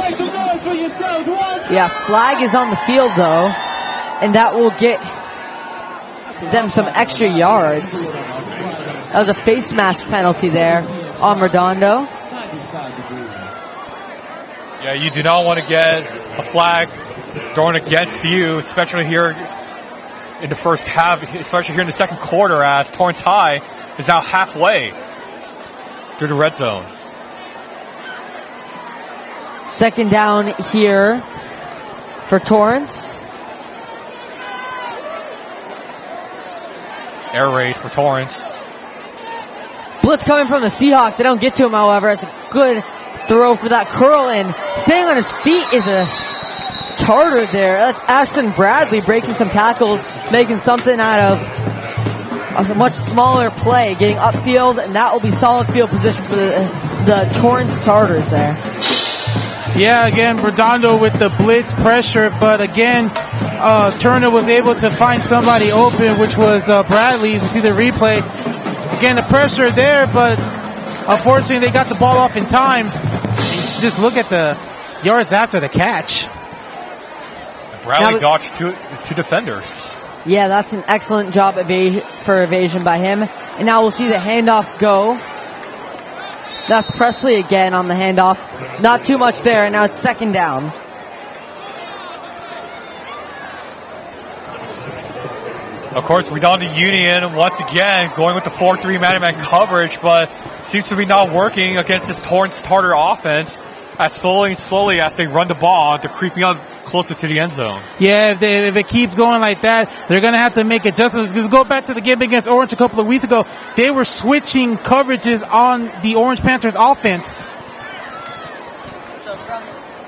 Yeah, flag is on the field though, and that will get them some extra yards. That was a face mask penalty there on Redondo. Yeah, you do not want to get a flag thrown against you, especially here in the first half, especially here in the second quarter, as Torrance High is now halfway through the red zone. Second down here for Torrance. Air raid for Torrance. Blitz coming from the Seahawks. They don't get to him, however. It's a good throw for that curl, and staying on his feet is a Tartar there. That's Ashton Bradley breaking some tackles, making something out of a much smaller play, getting upfield, and that will be solid field position for the Torrance Tartars there. Yeah, again, Redondo with the blitz pressure, but again, Turner was able to find somebody open, which was Bradley. You see the replay. Again, the pressure there, but unfortunately they got the ball off in time. Just look at the yards after the catch. Bradley dodged two defenders. Yeah, that's an excellent job for evasion by him. And now we'll see the handoff go. That's Presley again on the handoff. Not too much there, and now it's second down. Of course, Redondo Union once again going with the 4-3 man-to-man coverage, but seems to be not working against this Torrance Tartar offense. As slowly as they run the ball, they're creeping up closer to the end zone. Yeah, if it keeps going like that, they're going to have to make adjustments. Just go back to the game against Orange a couple of weeks ago. They were switching coverages on the Orange Panthers offense. So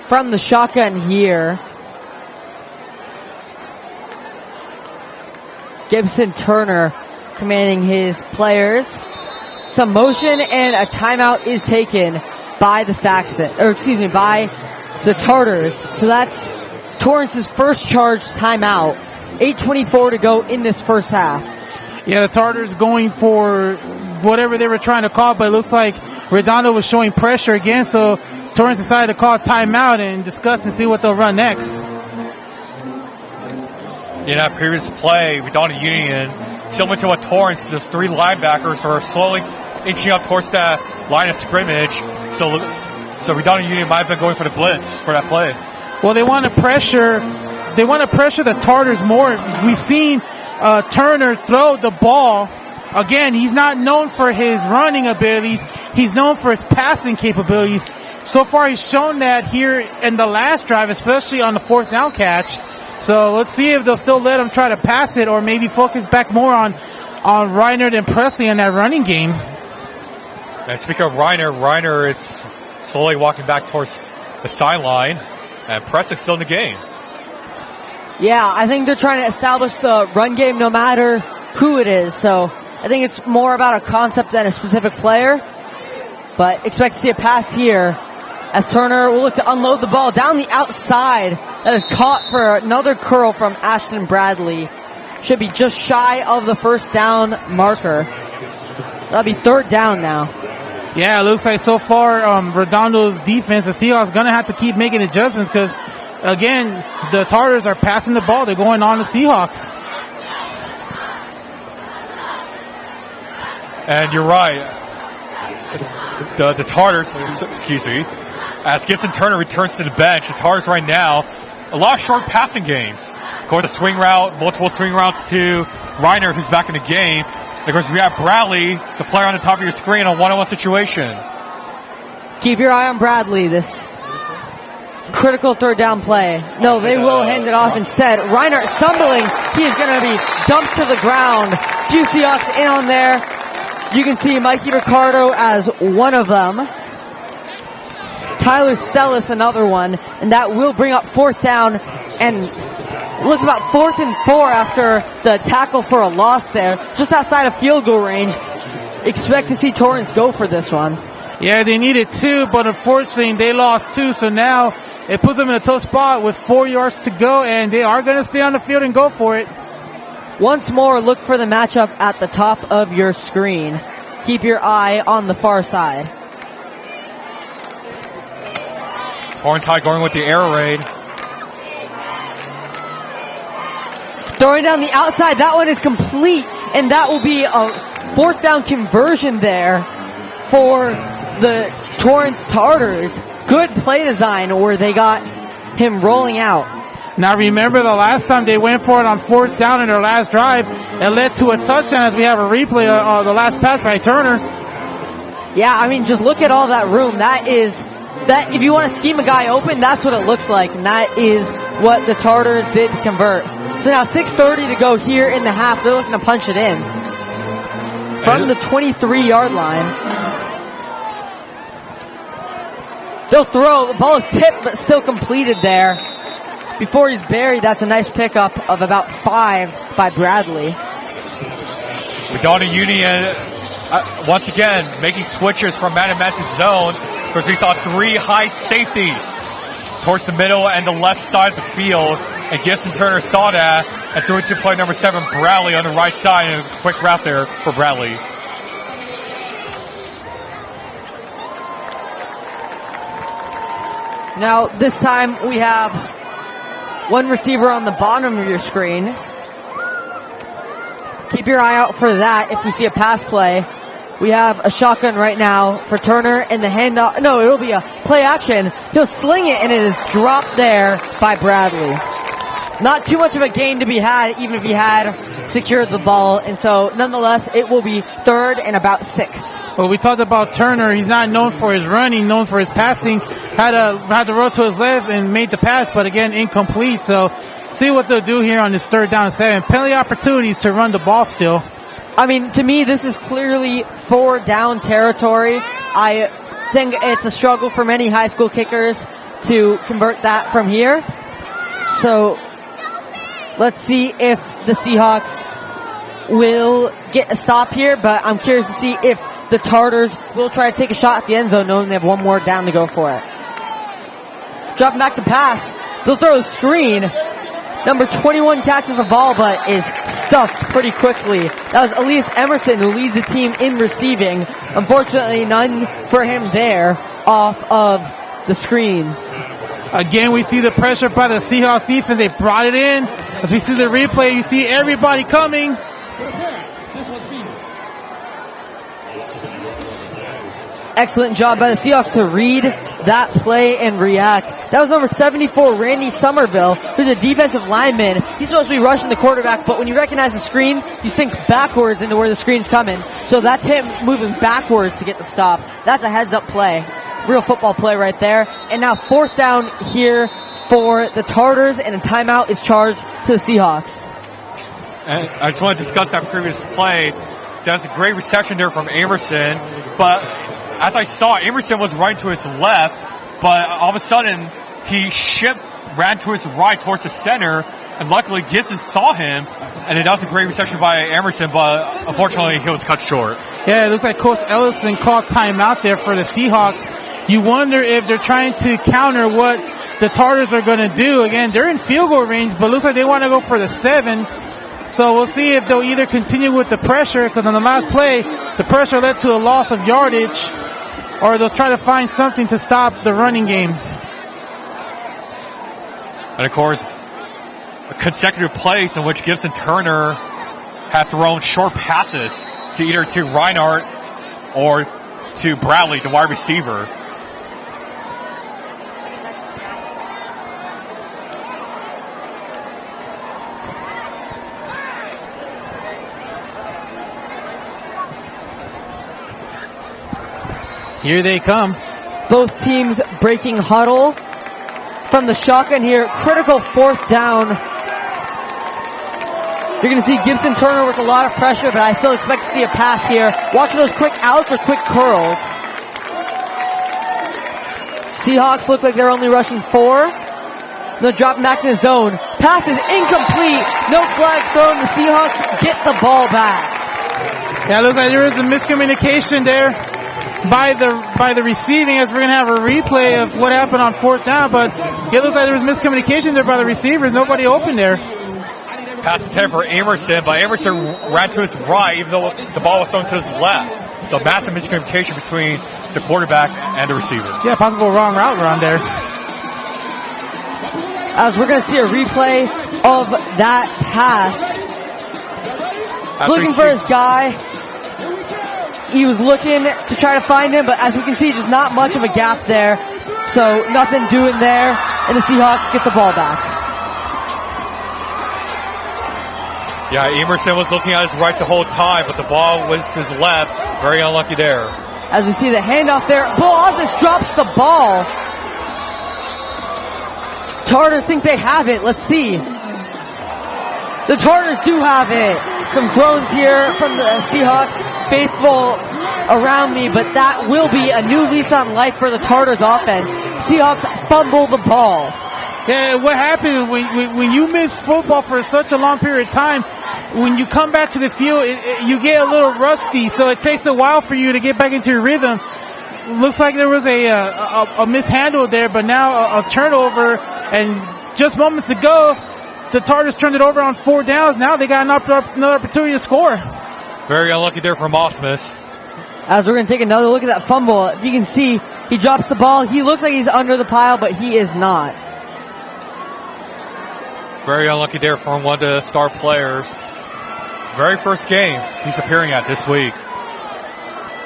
from the shotgun here, Gibson Turner commanding his players. Some motion and a timeout is taken by the by the Tartars. So that's Torrance's first charge timeout. 8:24 to go in this first half. Yeah, the Tartars going for whatever they were trying to call, but it looks like Redondo was showing pressure again, so Torrance decided to call a timeout and discuss and see what they'll run next. In that previous play, Redondo Union, similar to what Torrance, just three linebackers are slowly inching up towards that line of scrimmage. So Redondo Union might have been going for the blitz for that play. Well, they want to pressure the Tartars more. We've seen Turner throw the ball. Again, he's not known for his running abilities. He's known for his passing capabilities. So far, he's shown that here in the last drive, especially on the fourth down catch. So let's see if they'll still let him try to pass it or maybe focus back more on Reinert and Presley in that running game. And speaking of Reiner, it's slowly walking back towards the sideline, and Presley's still in the game. Yeah, I think they're trying to establish the run game no matter who it is. So I think it's more about a concept than a specific player. But expect to see a pass here as Turner will look to unload the ball down the outside. That is caught for another curl from Ashton Bradley. Should be just shy of the first down marker. That'll be third down now. Yeah, it looks like so far Redondo's defense, the Seahawks, going to have to keep making adjustments because, again, the Tartars are passing the ball. They're going on the Seahawks. And you're right. The Tartars, excuse me, as Gibson Turner returns to the bench, the Tartars right now, a lot of short passing games. Of course, a swing route, multiple swing routes to Reiner, who's back in the game. And of course, we have Bradley, the player on the top of your screen, a one-on-one situation. Keep your eye on Bradley, this critical third down play. No, they will hand it off instead. Reiner stumbling. He is going to be dumped to the ground. Few Seahawks in on there. You can see Mikey Ricardo as one of them. Tyler Sellis another one, and that will bring up fourth down, and it looks about 4th and 4 after the tackle for a loss there, just outside of field goal range. Expect to see Torrance go for this one. Yeah, they needed 2, but unfortunately they lost 2, so now it puts them in a tough spot with 4 yards to go, and they are going to stay on the field and go for it. Once more, look for the matchup at the top of your screen. Keep your eye on the far side. Torrance High going with the air raid. Throwing down the outside, that one is complete, and that will be a fourth down conversion there for the Torrance Tartars. Good play design where they got him rolling out. Now remember the last time they went for it on fourth down in their last drive, it led to a touchdown as we have a replay of the last pass by Turner. Yeah, I mean, just look at all that room. That if you want to scheme a guy open, that's what it looks like, and that is what the Tartars did to convert. So now 6:30 to go here in the half. They're looking to punch it in. from the 23-yard line. They'll throw. The ball is tipped, but still completed there. Before he's buried, that's a nice pickup of about 5 by Bradley. Redondo Union, once again, making switches from man-to-man to zone, because we saw 3 high safeties towards the middle and the left side of the field. And Gibson Turner saw that and threw it to play number 7, Bradley, on the right side. And a quick route there for Bradley. Now, this time we have one receiver on the bottom of your screen. Keep your eye out for that if we see a pass play. We have a shotgun right now for Turner, and the handoff. No, it'll be a play action. He'll sling it, and it is dropped there by Bradley. Not too much of a gain to be had, even if he had secured the ball. And so, nonetheless, it will be 3rd and about 6. Well, we talked about Turner. He's not known for his running, known for his passing. Had to roll to his left and made the pass, but again, incomplete. So, see what they'll do here on this 3rd down and 7. Plenty of opportunities to run the ball still. I mean, to me, this is clearly 4 down territory. I think it's a struggle for many high school kickers to convert that from here. So, let's see if the Seahawks will get a stop here, but I'm curious to see if the Tartars will try to take a shot at the end zone, knowing they have one more down to go for it. Dropping back to pass. They'll throw a screen. Number 21 catches the ball, but is stuffed pretty quickly. That was Elias Emerson, who leads the team in receiving. Unfortunately, none for him there off of the screen. Again, we see the pressure by the Seahawks defense. They brought it in. As we see the replay, you see everybody coming. Excellent job by the Seahawks to read that play and react. That was number 74, Randy Somerville, who's a defensive lineman. He's supposed to be rushing the quarterback, but when you recognize the screen, you sink backwards into where the screen's coming. So that's him moving backwards to get the stop. That's a heads-up play. Real football play right there. And now 4th down here for the Tartars, and a timeout is charged to the Seahawks. And I just want to discuss that previous play. That's a great reception there from Emerson, but as I saw, Emerson was running to his left, but all of a sudden he ran to his right towards the center, and luckily Gibson saw him, and that was a great reception by Emerson, but unfortunately he was cut short. Yeah, it looks like Coach Ellison called timeout there for the Seahawks. You wonder if they're trying to counter what the Tartars are going to do. Again, they're in field goal range, but it looks like they want to go for the 7. So we'll see if they'll either continue with the pressure, because on the last play, the pressure led to a loss of yardage, or they'll try to find something to stop the running game. And of course, consecutive plays in which Gibson Turner had thrown short passes to either to Reinhardt or to Bradley, the wide receiver. Here they come. Both teams breaking huddle from the shotgun here. Critical 4th down. You're going to see Gibson Turner with a lot of pressure, but I still expect to see a pass here. Watch for those quick outs or quick curls. Seahawks look like they're only rushing 4. They're dropping back in the zone. Pass is incomplete. No flags thrown. The Seahawks get the ball back. Yeah, it looks like there is a miscommunication there by the receiving, as we're going to have a replay of what happened on 4th down, but it looks like there was miscommunication there by the receivers. Nobody open there. Pass attempt for Emerson, but Emerson ran to his right even though the ball was thrown to his left. So massive miscommunication between the quarterback and the receiver. Yeah, possible wrong route run there. As we're going to see a replay of that pass. Looking for his guy. He was looking to try to find him, but as we can see, just not much of a gap there. So nothing doing there, and the Seahawks get the ball back. Yeah, Emerson was looking at his right the whole time, but the ball went to his left. Very unlucky there. As we see the handoff there, Bull Osmus drops the ball. Tartars think they have it. Let's see. The Tartars do have it. some drones here from the Seahawks faithful around me, but that will be a new lease on life for the Tartars offense. Seahawks fumble the ball. Yeah, what happens when you miss football for such a long period of time, when you come back to the field, you get a little rusty, so it takes a while for you to get back into your rhythm. Looks like there was a mishandle there, but now a turnover, and just moments ago, the Tartars turned it over on 4 downs. Now they got another opportunity to score. Very unlucky there for Mossmas. As we're going to take another look at that fumble, if you can see, he drops the ball. He looks like he's under the pile, but he is not. Very unlucky there from one of the star players. Very first game he's appearing at this week.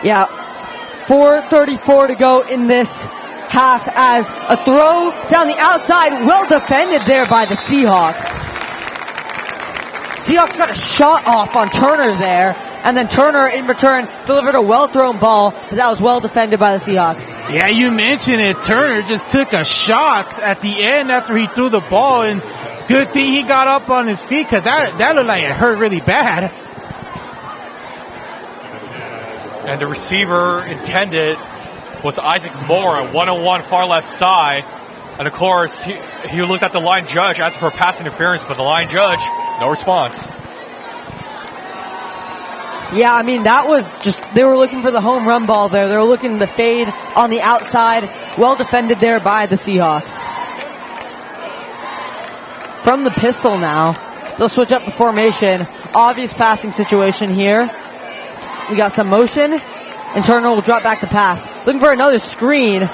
Yeah, 4:34 to go in this half as a throw down the outside, well defended there by the Seahawks. Seahawks got a shot off on Turner there, and then Turner in return delivered a well-thrown ball, but that was well defended by the Seahawks. Yeah, you mentioned it. Turner just took a shot at the end after he threw the ball, and good thing he got up on his feet, because that looked like it hurt really bad. And the receiver intended was Isaac Moore at 101 far left side. And of course, he looked at the line judge, asked for pass interference, but the line judge, no response. Yeah, I mean, that was just, they were looking for the home run ball there. They were looking the fade on the outside. Well defended there by the Seahawks. From the pistol now, they'll switch up the formation. Obvious passing situation here. We got some motion, and Turner will drop back to pass. Looking for another screen.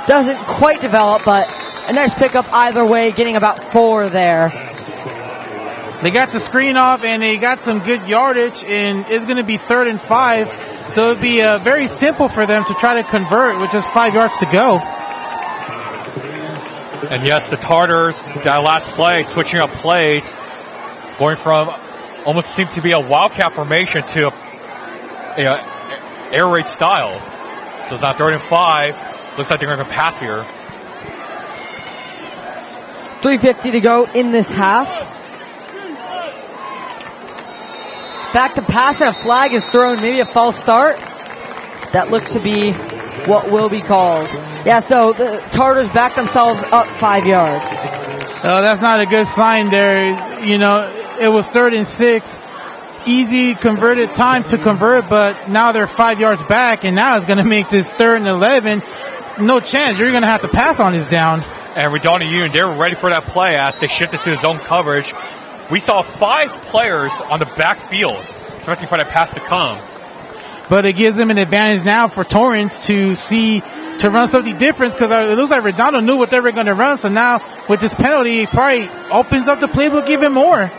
Doesn't quite develop, but a nice pickup either way, getting about 4 there. They got the screen off, and they got some good yardage, and it's going to be 3rd and 5. So it'll be very simple for them to try to convert with just 5 yards to go. And yes, the Tartars, that last play, switching up plays, going from almost seemed to be a wildcat formation to air raid style. So it's now 3rd and 5. Looks like they're going to pass here. 3:50 to go in this half. Back to pass, and a flag is thrown, maybe a false start. That looks to be what will be called. Yeah, so the Tartars back themselves up 5 yards. Oh, that's not a good sign there. You know, it was 3rd and 6. Easy converted time to convert, but now they're 5 yards back, and now it's going to make this 3rd and 11. No chance. You're going to have to pass on this down. And Redondo Union, they were ready for that play as they shifted to zone coverage. We saw 5 players on the backfield expecting for that pass to come. But it gives them an advantage now for Torrance to run something different, because it looks like Redondo knew what they were going to run. So now with this penalty, it probably opens up the playbook even more.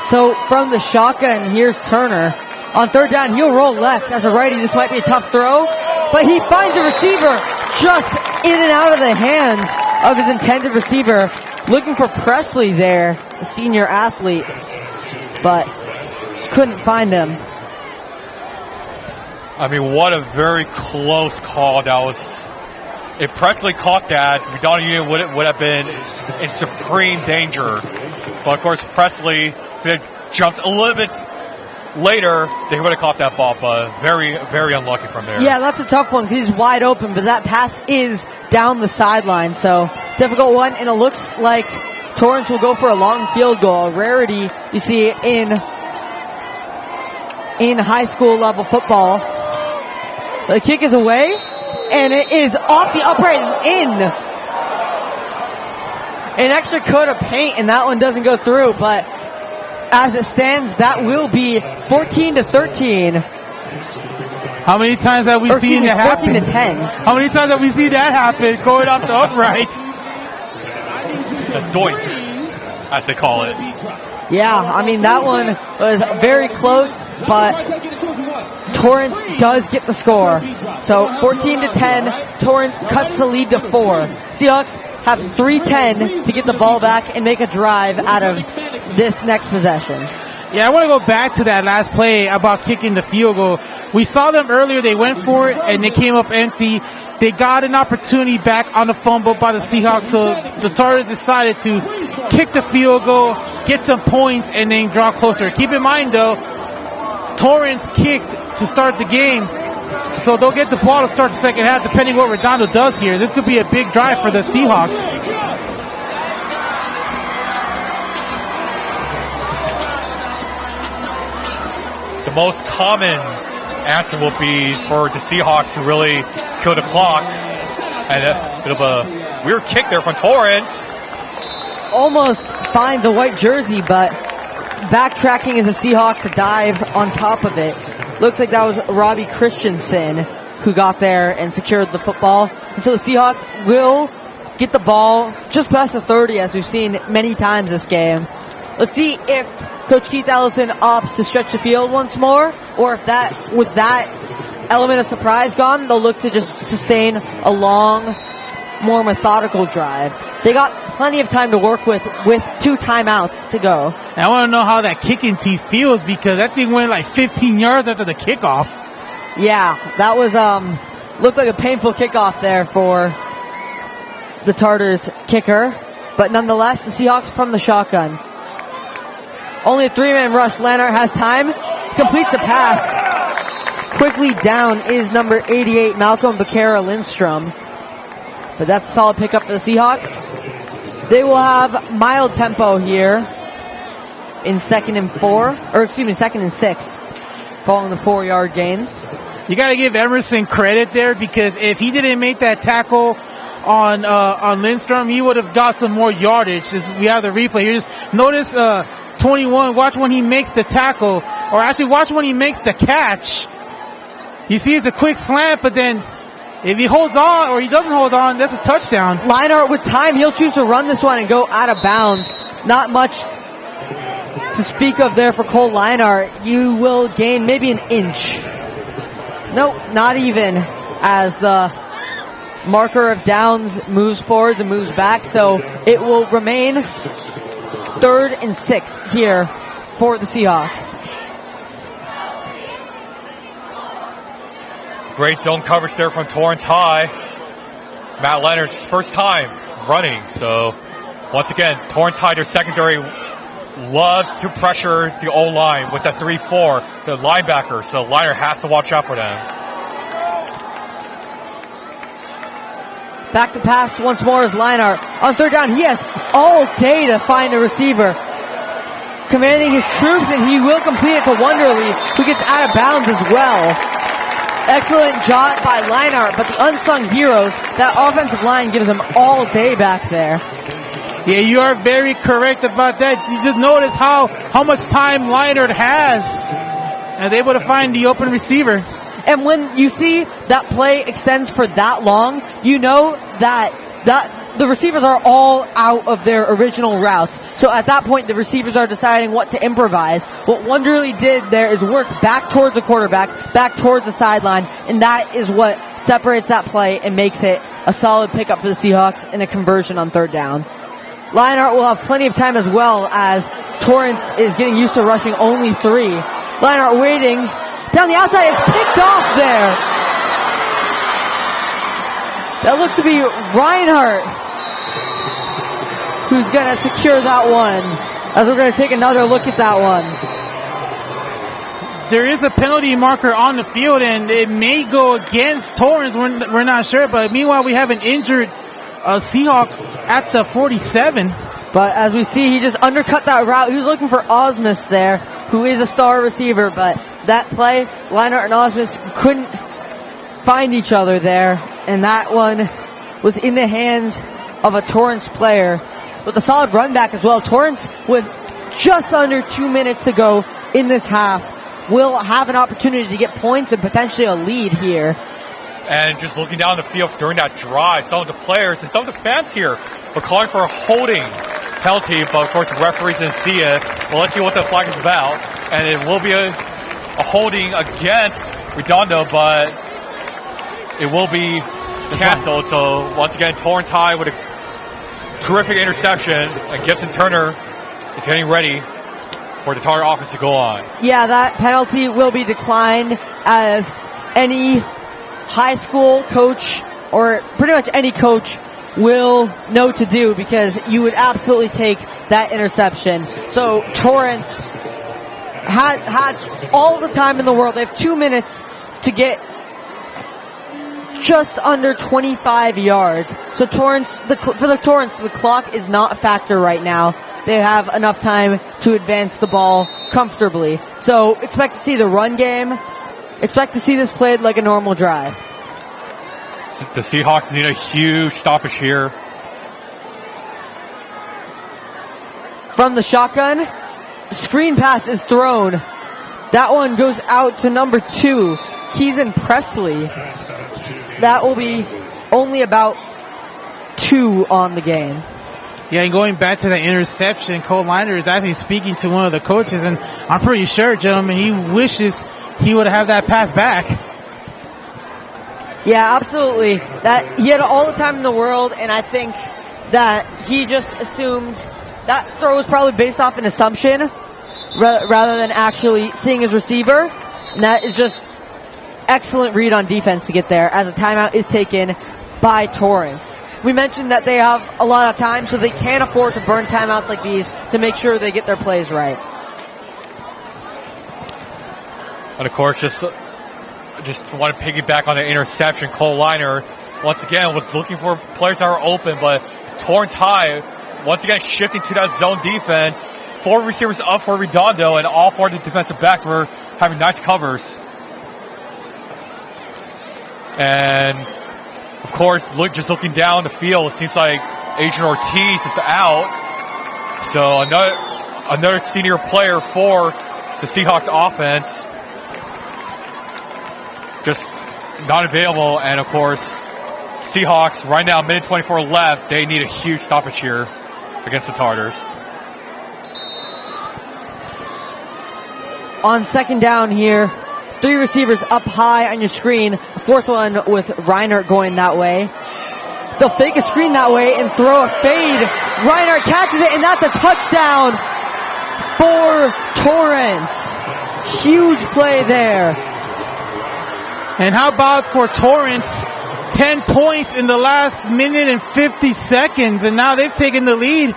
So from the shotgun, here's Turner. On 3rd down, he'll roll left. As a righty, this might be a tough throw, but he finds a receiver just in and out of the hands of his intended receiver. Looking for Presley there, a senior athlete, but just couldn't find him. I mean, what a very close call that was. If Presley caught that, Redondo Union would have been in supreme danger. But of course, Presley, if he had jumped a little bit later, they would have caught that ball, but very, very unlucky from there. Yeah, that's a tough one because he's wide open, but that pass is down the sideline, so difficult one, and it looks like Torrance will go for a long field goal, a rarity you see in high school level football. The kick is away, and it is off the upright and in. An extra coat of paint, and that one doesn't go through, but as it stands, that will be 14-13. How many times have we seen that happen? 14-10. How many times have we seen that happen, going off the upright? The doink, as they call it. Yeah, I mean, that one was very close, but Torrance does get the score. So 14-10, Torrance cuts the lead to 4. Seahawks have 3:10 to get the ball back and make a drive out of this next possession. Yeah, I want to go back to that last play about kicking the field goal. We saw them earlier. They went for it, and they came up empty. they got an opportunity back on the fumble by the Seahawks, so the Tartars decided to kick the field goal, get some points, and then draw closer. Keep in mind, though, Torrance kicked to start the game, so they'll get the ball to start the second half, depending what Redondo does here. This could be a big drive for the Seahawks. The most common answer will be for the Seahawks to really kill the clock. And a bit of a weird kick there from Torrance. Almost finds a white jersey, but backtracking as a Seahawk to dive on top of it. Looks like that was Robbie Christensen who got there and secured the football. And so the Seahawks will get the ball just past the 30, as we've seen many times this game. Let's see if Coach Keith Ellison opts to stretch the field once more, or if that, with that element of surprise gone, they'll look to just sustain a long, more methodical drive. They got plenty of time to work with 2 timeouts to go. And I want to know how that kicking tee feels, because that thing went like 15 yards after the kickoff. Yeah, that was looked like a painful kickoff there for the Tartars kicker, but nonetheless, the Seahawks from the shotgun. Only a 3-man rush. Lanart has time, completes the pass. Quickly down is number 88, Malcolm Becerra Lindstrom. But that's a solid pickup for the Seahawks. They will have mild tempo here in 2nd and 6, following the 4-yard gain. You got to give Emerson credit there, because if he didn't make that tackle on Lindstrom, he would have got some more yardage. We have the replay here. Just notice 21. Watch when he makes the tackle, or actually watch when he makes the catch. You see it's a quick slant, but then if he holds on or he doesn't hold on, that's a touchdown. Lanart with time, he'll choose to run this one and go out of bounds. Not much to speak of there for Cole Lanart. You will gain maybe an inch. Nope, not even, as the marker of downs moves forwards and moves back. So it will remain 3rd and 6 here for the Seahawks. Great zone coverage there from Torrance High. Matt Leonard's first time running. So once again, Torrance High, their secondary, loves to pressure the O-line with that 3-4, the linebacker. So Leonard has to watch out for them. Back to pass once more is Lanart. On 3rd down, he has all day to find a receiver. Commanding his troops, and he will complete it to Wonderly, who gets out of bounds as well. Excellent job by Lanart, but the unsung heroes, that offensive line gives him all day back there. Yeah, you are very correct about that. You just notice how much time Lanart has, and able to find the open receiver. And when you see that play extends for that long, you know that the receivers are all out of their original routes. So at that point, the receivers are deciding what to improvise. What Wonderly did there is work back towards the quarterback, back towards the sideline, and that is what separates that play and makes it a solid pickup for the Seahawks and a conversion on 3rd down. Lanart will have plenty of time as well, as Torrance is getting used to rushing only 3. Lanart waiting down the outside. It's picked off there. That looks to be Reinhardt who's going to secure that one, as we're going to take another look at that one. There is a penalty marker on the field, and it may go against Torrance. We're not sure, but meanwhile we have an injured Seahawk at the 47. But as we see, he just undercut that route. He was looking for Osmus there, who is a star receiver, but that play, Lanart and Osmus couldn't find each other there, and that one was in the hands of a Torrance player with a solid run back as well. Torrance, with just under 2 minutes to go in this half, will have an opportunity to get points and potentially a lead here. And just looking down the field during that drive, some of the players and some of the fans here were calling for a holding penalty, but of course the referees didn't see it. Well, let's see what the flag is about. And it will be a holding against Redondo, but it will be canceled. So once again, Torrance High with a terrific interception, and Gibson Turner is getting ready for the Tartar offense to go on. Yeah, that penalty will be declined, as any high school coach or pretty much any coach will know to do, because you would absolutely take that interception. So Torrance has all the time in the world. They have 2 minutes to get just under 25 yards. So Torrance, for the Torrance, the clock is not a factor right now. They have enough time to advance the ball comfortably. So expect to see the run game. Expect to see this played like a normal drive. The Seahawks need a huge stoppage here. From the shotgun, screen pass is thrown. That one goes out to number 2, Keeson Presley. That will be only about 2 on the game. Yeah, and going back to the interception, Cole Liner is actually speaking to one of the coaches, and I'm pretty sure, gentlemen, he wishes he would have that pass back. Yeah, absolutely. That he had all the time in the world, and I think that he just assumed that throw was probably based off an assumption rather than actually seeing his receiver. And that is just excellent read on defense to get there, as a timeout is taken by Torrance. We mentioned that they have a lot of time, so they can't afford to burn timeouts like these to make sure they get their plays right. And of course, just want to piggyback on the interception. Cole Liner, once again, was looking for players that were open, but Torrance High, once again, shifting to that zone defense. 4 receivers up for Redondo, and all 4 of the defensive backs were having nice covers. And of course, just looking down the field, it seems like Adrian Ortiz is out. So another senior player for the Seahawks offense just not available. And of course, Seahawks right now, minute 24 left. They need a huge stoppage here against the Tartars. On second down here, 3 receivers up high on your screen. The 4th one with Reiner going that way. They'll fake a screen that way and throw a fade. Reiner catches it, and that's a touchdown for Torrance. Huge play there. And how about for Torrance, 10 points in the last minute and 50 seconds, and now they've taken the lead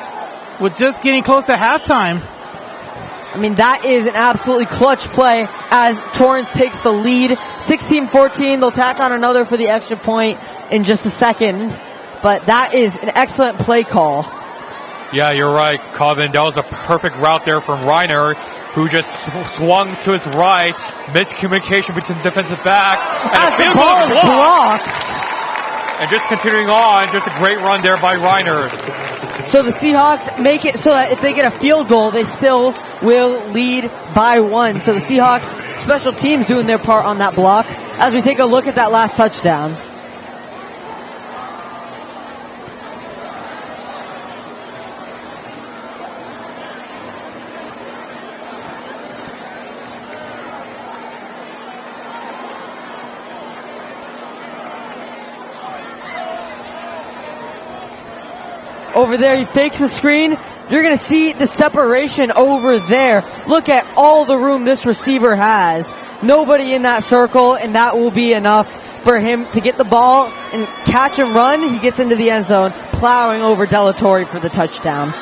with just getting close to halftime. I mean, that is an absolutely clutch play as Torrance takes the lead. 16-14, they'll tack on another for the extra point in just a second. But that is an excellent play call. Yeah, you're right, Coven. That was a perfect route there from Reiner, who just swung to his right. Miscommunication between defensive backs. And the ball blocked. And just continuing on, just a great run there by Reiner. So the Seahawks make it so that if they get a field goal, they still will lead by 1. So the Seahawks special teams doing their part on that block as we take a look at that last touchdown. Over there, he fakes the screen. You're going to see the separation over there. Look at all the room this receiver has. Nobody in that circle, and that will be enough for him to get the ball and catch and run. He gets into the end zone, plowing over Delatorre for the touchdown.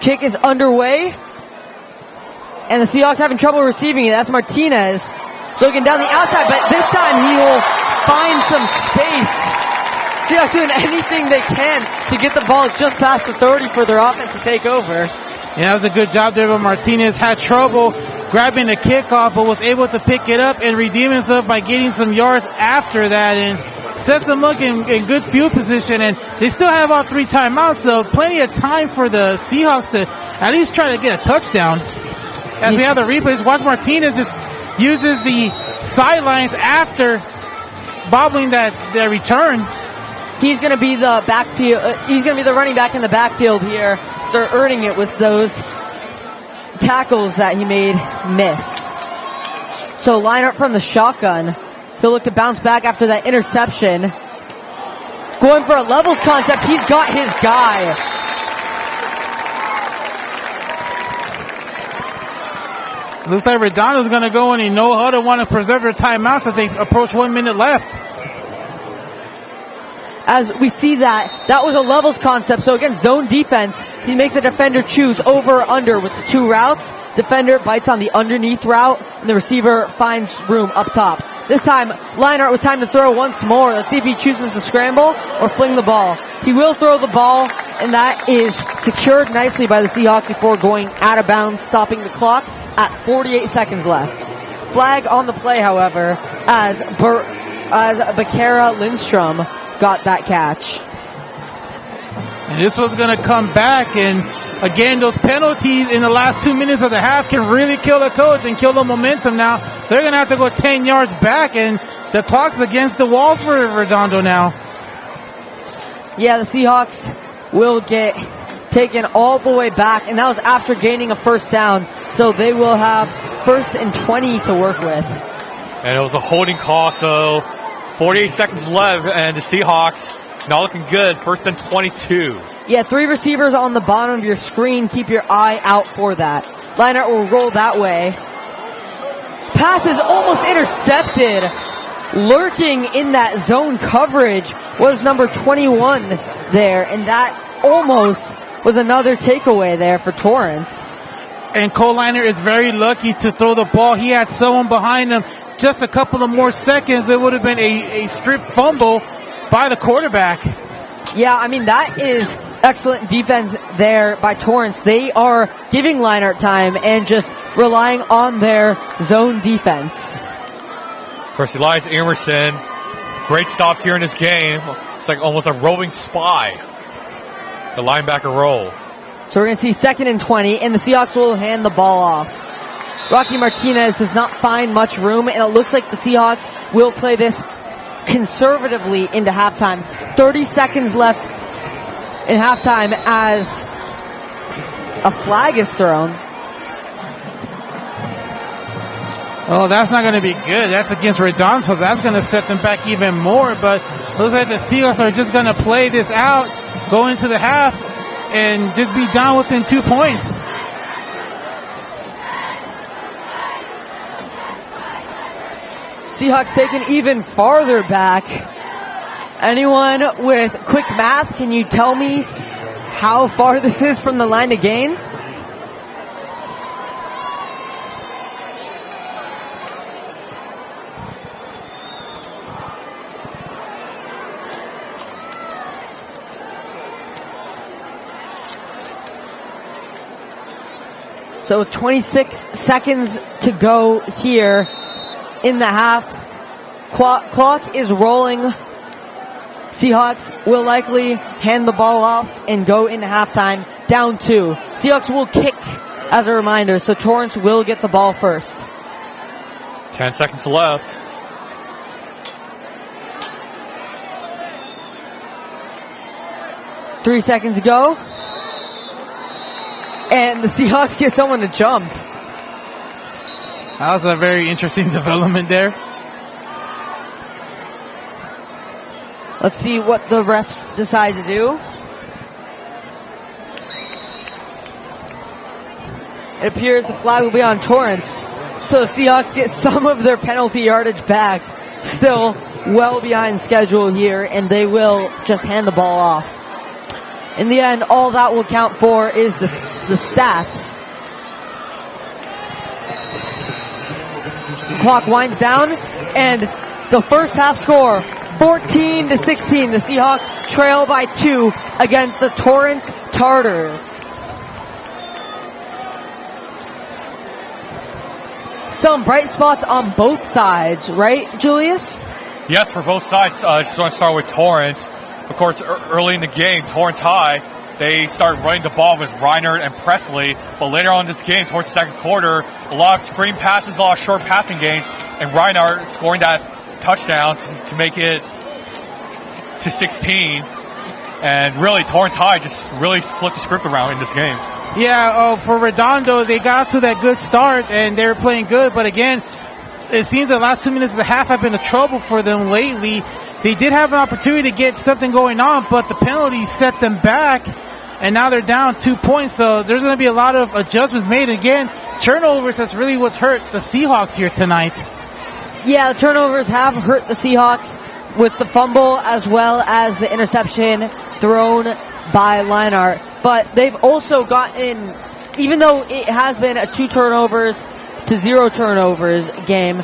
Kick is underway, and the Seahawks having trouble receiving it. That's Martinez. So looking down the outside, but this time he will find some space. Seahawks doing anything they can to get the ball just past the 30 for their offense to take over. Yeah, that was a good job there, but Martinez had trouble grabbing the kickoff, but was able to pick it up and redeem himself by getting some yards after that, and sets them up in good field position. And they still have all 3 timeouts, so plenty of time for the Seahawks to at least try to get a touchdown. As we have the replays, watch Martinez just uses the sidelines after bobbling that return. He's going to be the backfield. He's going to be the running back in the backfield here. Start earning it with those tackles that he made miss. So line up from the shotgun. He'll look to bounce back after that interception. going for a levels concept. He's got his guy. Looks like Redondo's going to go in and know how to want to preserve their timeouts as they approach 1 minute left. As we see that was a levels concept. So again, zone defense, he makes a defender choose over or under with the 2 routes. Defender bites on the underneath route, and the receiver finds room up top. This time, Leinart with time to throw once more. Let's see if he chooses to scramble or fling the ball. He will throw the ball, and that is secured nicely by the Seahawks before going out of bounds, stopping the clock at 48 seconds left. Flag on the play, however, as Bakera Lindstrom got that catch. And this was going to come back, and again, those penalties in the last 2 minutes of the half can really kill the coach and kill the momentum now. They're going to have to go 10 yards back, and the clock's against the wall for Redondo now. Yeah, the Seahawks will get taken all the way back, and that was after gaining a first down, so they will have 1st and 20 to work with. And it was a holding call, so 48 seconds left, and the Seahawks not looking good. 1st and 22. Yeah, 3 receivers on the bottom of your screen. Keep your eye out for that. Leinart will roll that way. Pass is almost intercepted. Lurking in that zone coverage was number 21 there, and that almost was another takeaway there for Torrance. And Cole Leinart is very lucky to throw the ball. He had someone behind him. Just a couple of more seconds, there would have been a strip fumble by the quarterback. Yeah, I mean, that is excellent defense there by Torrance. They are giving Leinart time and just relying on their zone defense. Of course, Elias Emerson, great stops here in this game. It's like almost a roving spy. The linebacker roll. So we're going to see 2nd and 20, and the Seahawks will hand the ball off. Rocky Martinez does not find much room, and it looks like the Seahawks will play this conservatively into halftime. 30 seconds left in halftime as a flag is thrown. Oh, that's not going to be good. That's against Redondo, so that's going to set them back even more. But looks like the Seahawks are just going to play this out, go into the half, and just be down within 2 points. Seahawks taken even farther back. Anyone with quick math, can you tell me how far this is from the line to gain? So 26 seconds to go here in the half. Clock is rolling. Seahawks will likely hand the ball off and go into halftime down 2. Seahawks will kick as a reminder, so Torrance will get the ball first. 10 seconds left. Three seconds to go. And the Seahawks get someone to jump. That was a very interesting development there. Let's see what the refs decide to do. It appears the flag will be on Torrance. So the Seahawks get some of their penalty yardage back. Still well behind schedule here, and they will just hand the ball off. In the end, all that will count for is the stats. The clock winds down, and the first half score, 14-16. The Seahawks trail by 2 against the Torrance Tartars. Some bright spots on both sides, right, Julius? Yes, for both sides. I just want to start with Torrance. Of course, early in the game, Torrance High, they started running the ball with Reinert and Presley. But later on in this game, towards the second quarter, a lot of screen passes, a lot of short passing games, and Reinert scoring that touchdown to make it to 16. And really, Torrance High just really flipped the script around in this game. Yeah, for Redondo, they got to that good start, and they were playing good. But again, it seems the last 2 minutes of the half have been a trouble for them lately. they did have an opportunity to get something going on, but the penalty set them back, and now they're down 2 points. So there's going to be a lot of adjustments made. Again, turnovers, that's really what's hurt the Seahawks here tonight. Yeah, the turnovers have hurt the Seahawks with the fumble as well as the interception thrown by Leinart. But they've also gotten, even though it has been a 2 turnovers to 0 turnovers game,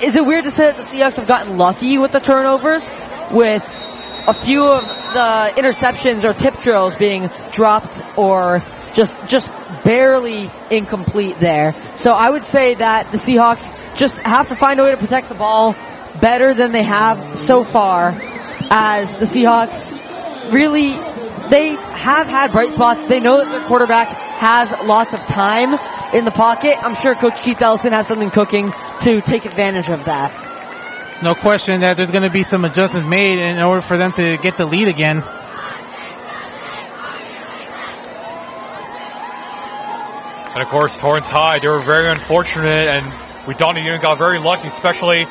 is it weird to say that the Seahawks have gotten lucky with the turnovers, with a few of the interceptions or tip drills being dropped or just barely incomplete there? So I would say that the Seahawks just have to find a way to protect the ball better than they have so far, as the Seahawks really, they have had bright spots. They know that their quarterback has lots of time in the pocket. I'm sure Coach Keith Ellison has something cooking to take advantage of that. No question that there's going to be some adjustments made in order for them to get the lead again. And of course, Torrance High, they were very unfortunate, and Redondo Union got very lucky, especially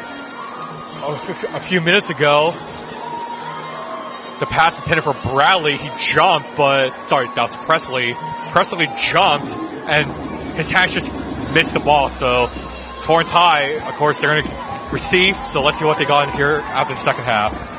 a few minutes ago. The pass intended for Bradley, he jumped, that was Presley. Presley jumped, and his hands just missed the ball. So Torrance High, of course, they're going to receive. So let's see what they got in here after the second half.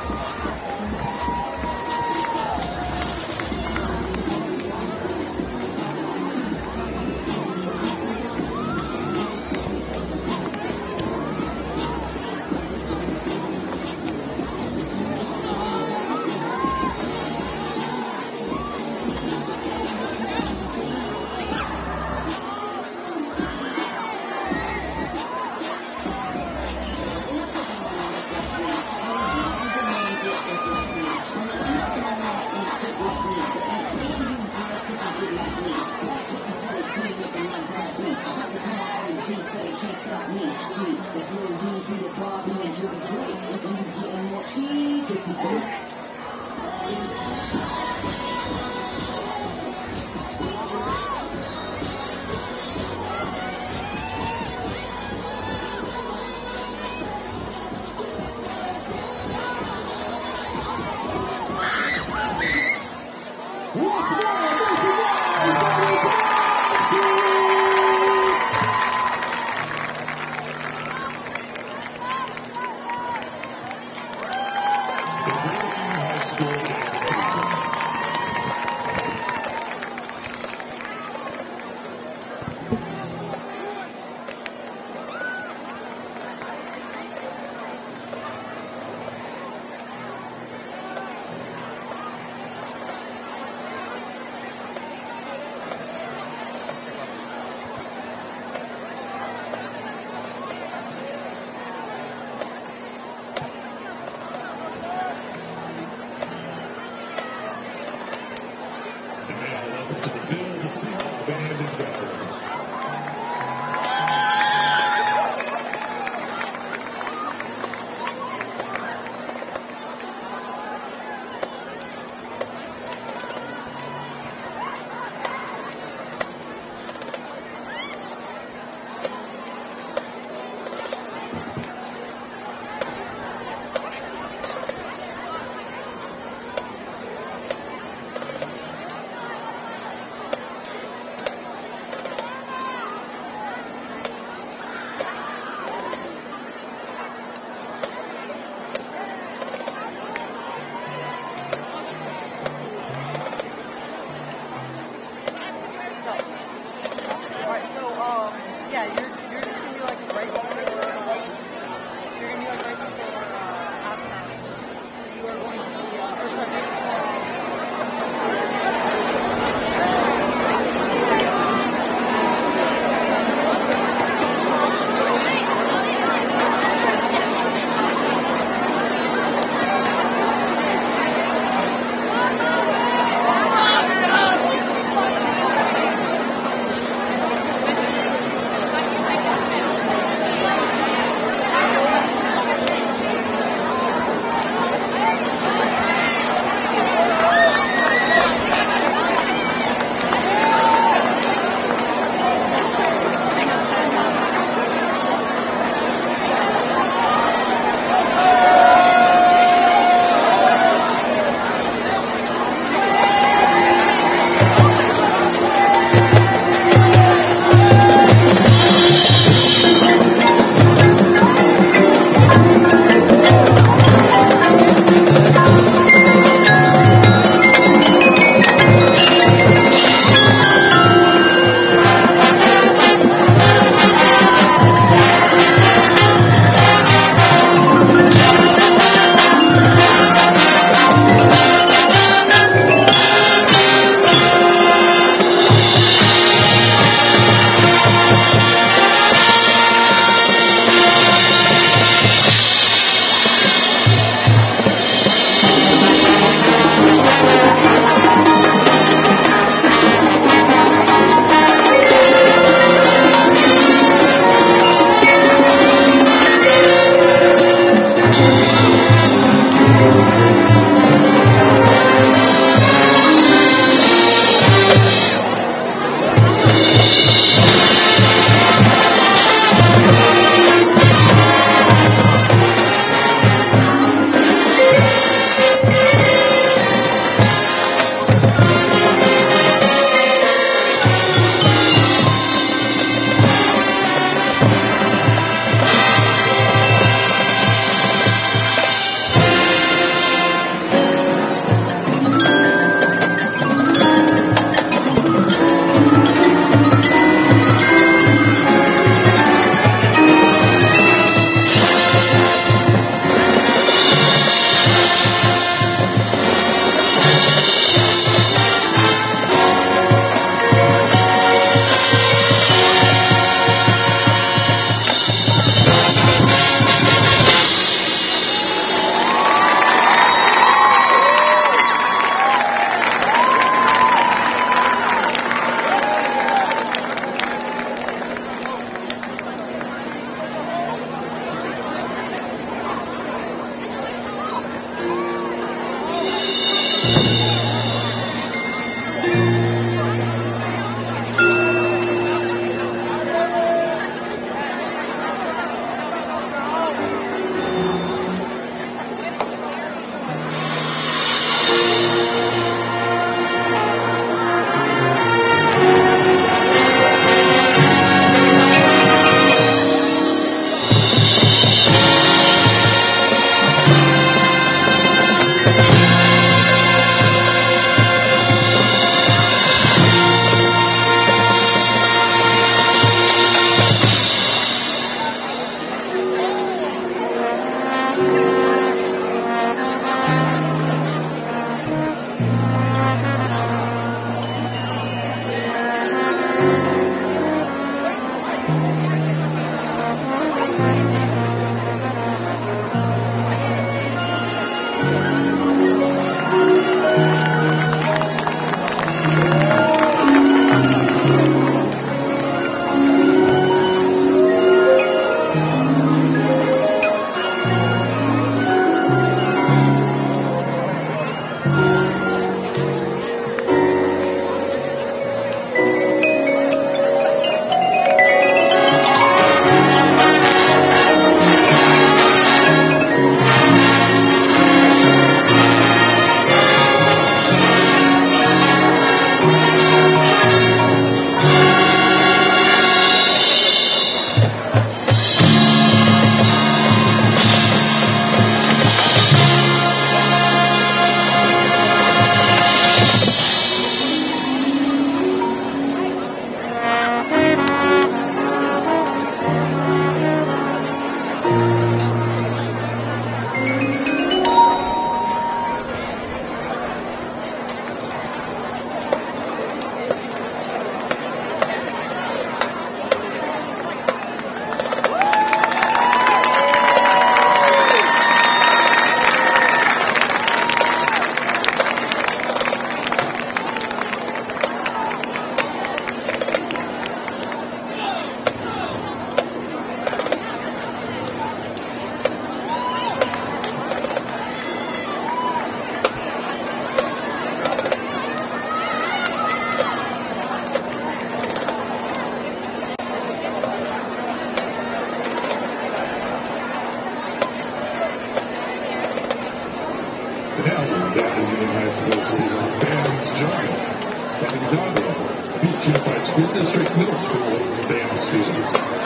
rest of those Seahawk fans joined by the Redondo Beach Unified School District Middle School band students.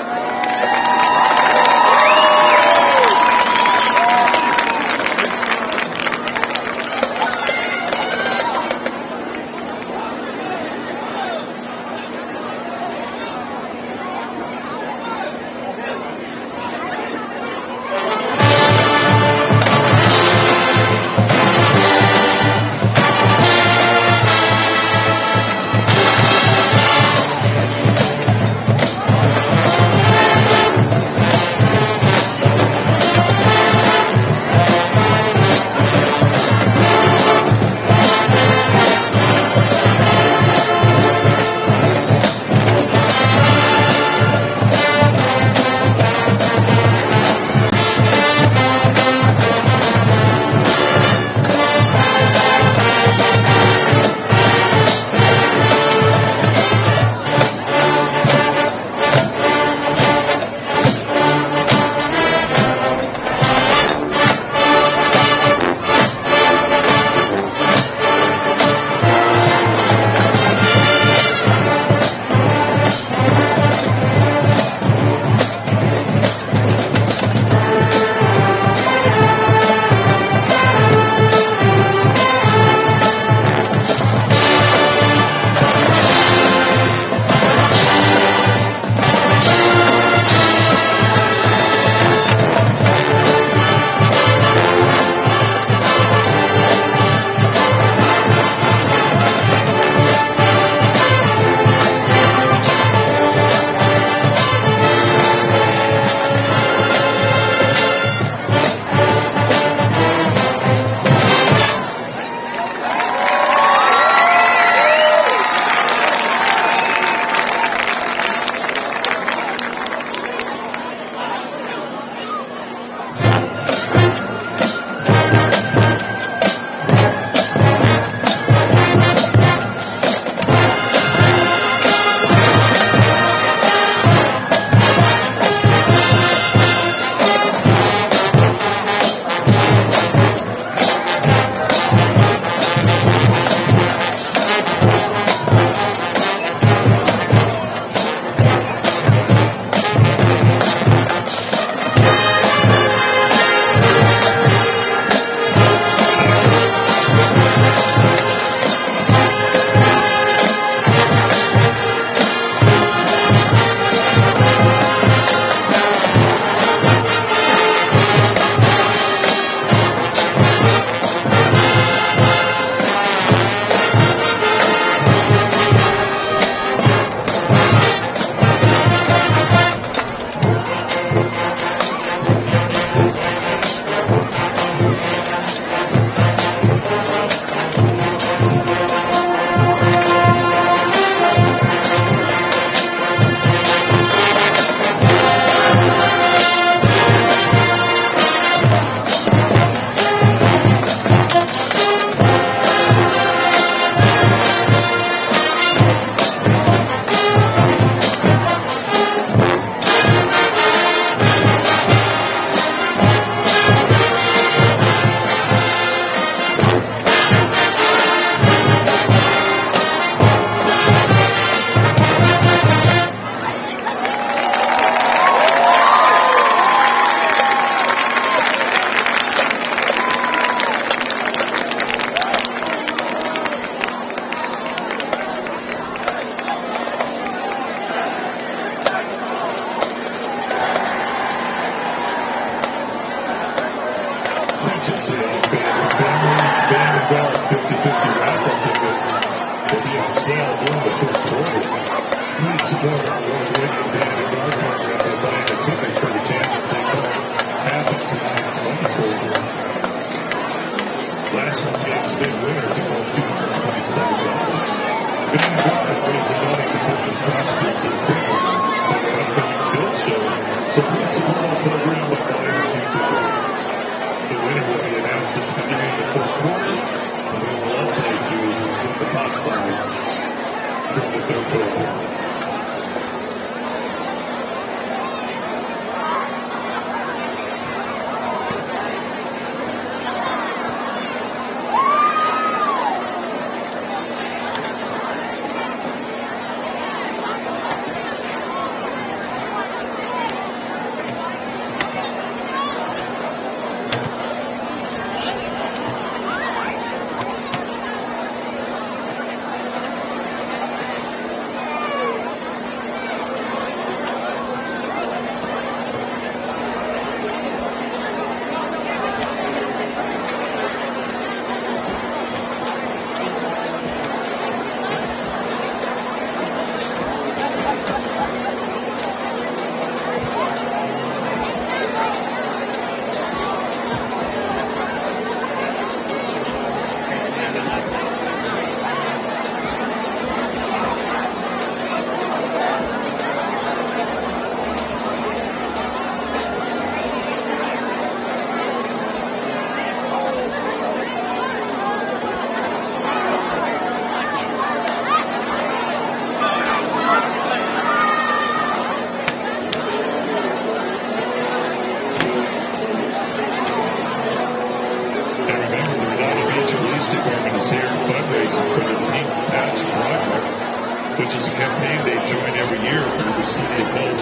here fundraising for the Pink Patch Project, which is a campaign they join every year through the City of Hope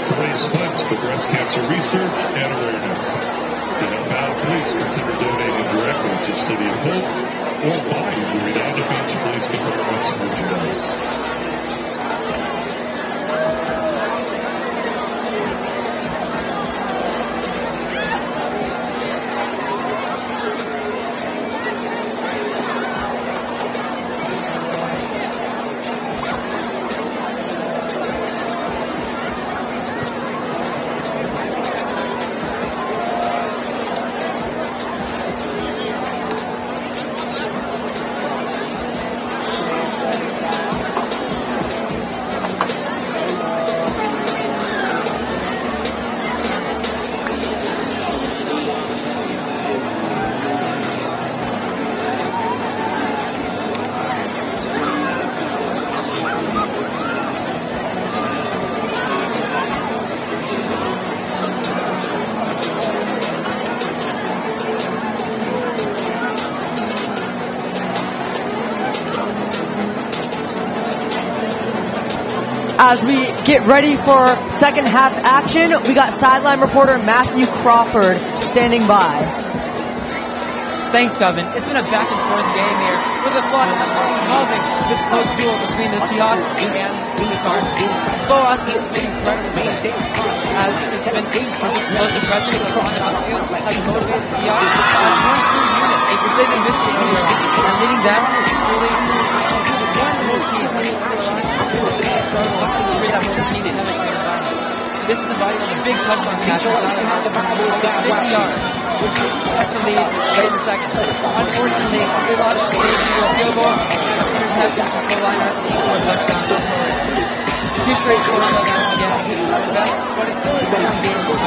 to raise funds for breast cancer research and awareness. To help out, please consider donating directly to City of Hope or buying the Redondo Beach Police Department's merchandise. As we get ready for second half action, we got sideline reporter Matthew Crawford standing by. Thanks, Govin. It's been a back and forth game here with a fun loving this close duel between the Seahawks and the Torrance. Bo Osmus has been incredible as it's been his explosive presence on the outfield has motivated the Seahawks as one true unit, which they've been missing earlier on. And leading them is truly one more key struggle to read that whole team. This is inviting on a big touchdown catch from Tyler 50 yards, which has the lead late in the second. Unfortunately, they lost the game to a field goal and an interception from the line that leads to a touchdown for Torrance. Two straight scores on them again, not the best, but it's still a good game for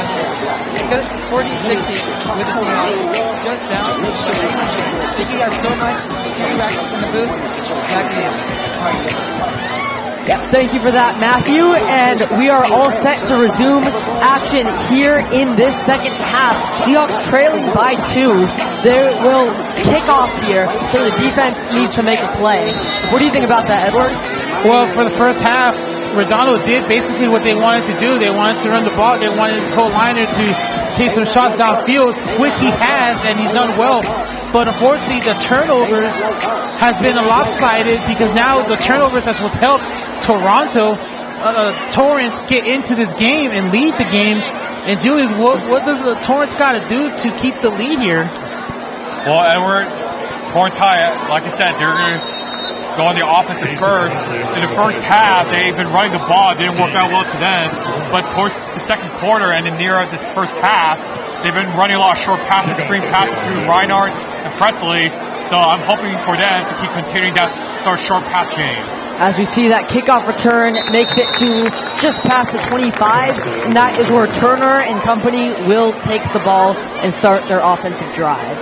because it's 14-16 with the Seahawks just down, but thank you guys so much. See you back from the booth. Back to you. Yeah, thank you for that, Matthew. And we are all set to resume action here in this second half. Seahawks trailing by 2. They will kick off here, so the defense needs to make a play. What do you think about that, Edward? Well, for the first half, Redondo did basically what they wanted to do. They wanted to run the ball. They wanted Cole Liner to take some shots downfield, which he has, and he's done well. But unfortunately, the turnovers has been lopsided because now the turnovers that's what's helped Torrance get into this game and lead the game. And Julius, what does the Torrance got to do to keep the lead here? Well, Edward, Torrance High, like I said, they're going to go on the offensive first. In the first half, they've been running the ball. It didn't work out well to them. But towards the second quarter and then near this first half, they've been running a lot of short passes, screen passes through Reinhardt and Presley. So I'm hoping for them to keep continuing that short pass game. As we see that kickoff return makes it to just past the 25, and that is where Turner and company will take the ball and start their offensive drive.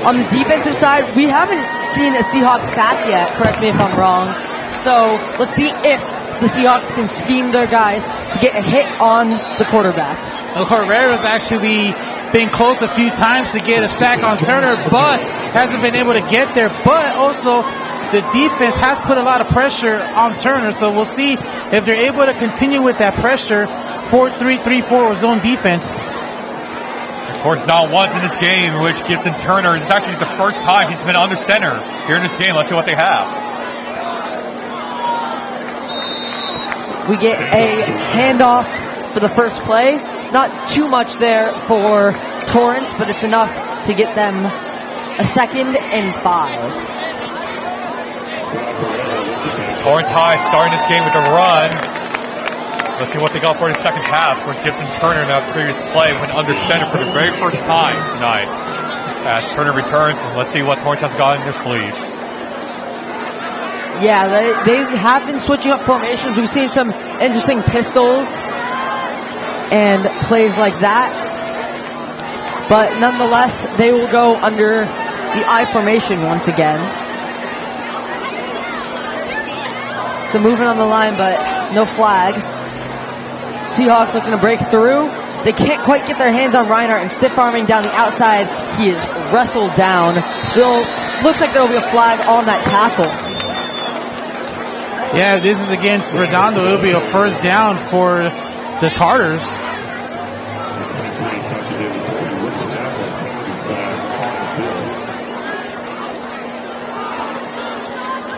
On the defensive side, we haven't seen a Seahawks sack yet, correct me if I'm wrong. So let's see if the Seahawks can scheme their guys to get a hit on the quarterback. Well, Herrera's actually been close a few times to get a sack on Turner, but hasn't been able to get there. But also, the defense has put a lot of pressure on Turner, so we'll see if they're able to continue with that pressure. 4-3-3-4 zone defense. Of course, not once in this game, which Gibson Turner, it's actually the first time he's been under center here in this game. Let's see what they have. We get a handoff for the first play. Not too much there for Torrance, but it's enough to get them a 2nd and 5. Torrance High starting this game with a run. Let's see what they got for the second half. Of course, Gibson Turner in that previous play went under center for the very first time tonight. As Turner returns, and let's see what Torrance has got in their sleeves. Yeah, they have been switching up formations. We've seen some interesting pistols and plays like that. But nonetheless, they will go under the I formation once again. So moving on the line, but no flag. Seahawks looking to break through. They can't quite get their hands on Reinhardt, and stiff arming down the outside. He is wrestled down. They'll looks like there will be a flag on that tackle. Yeah, this is against Redondo. It'll be a first down for the Tartars.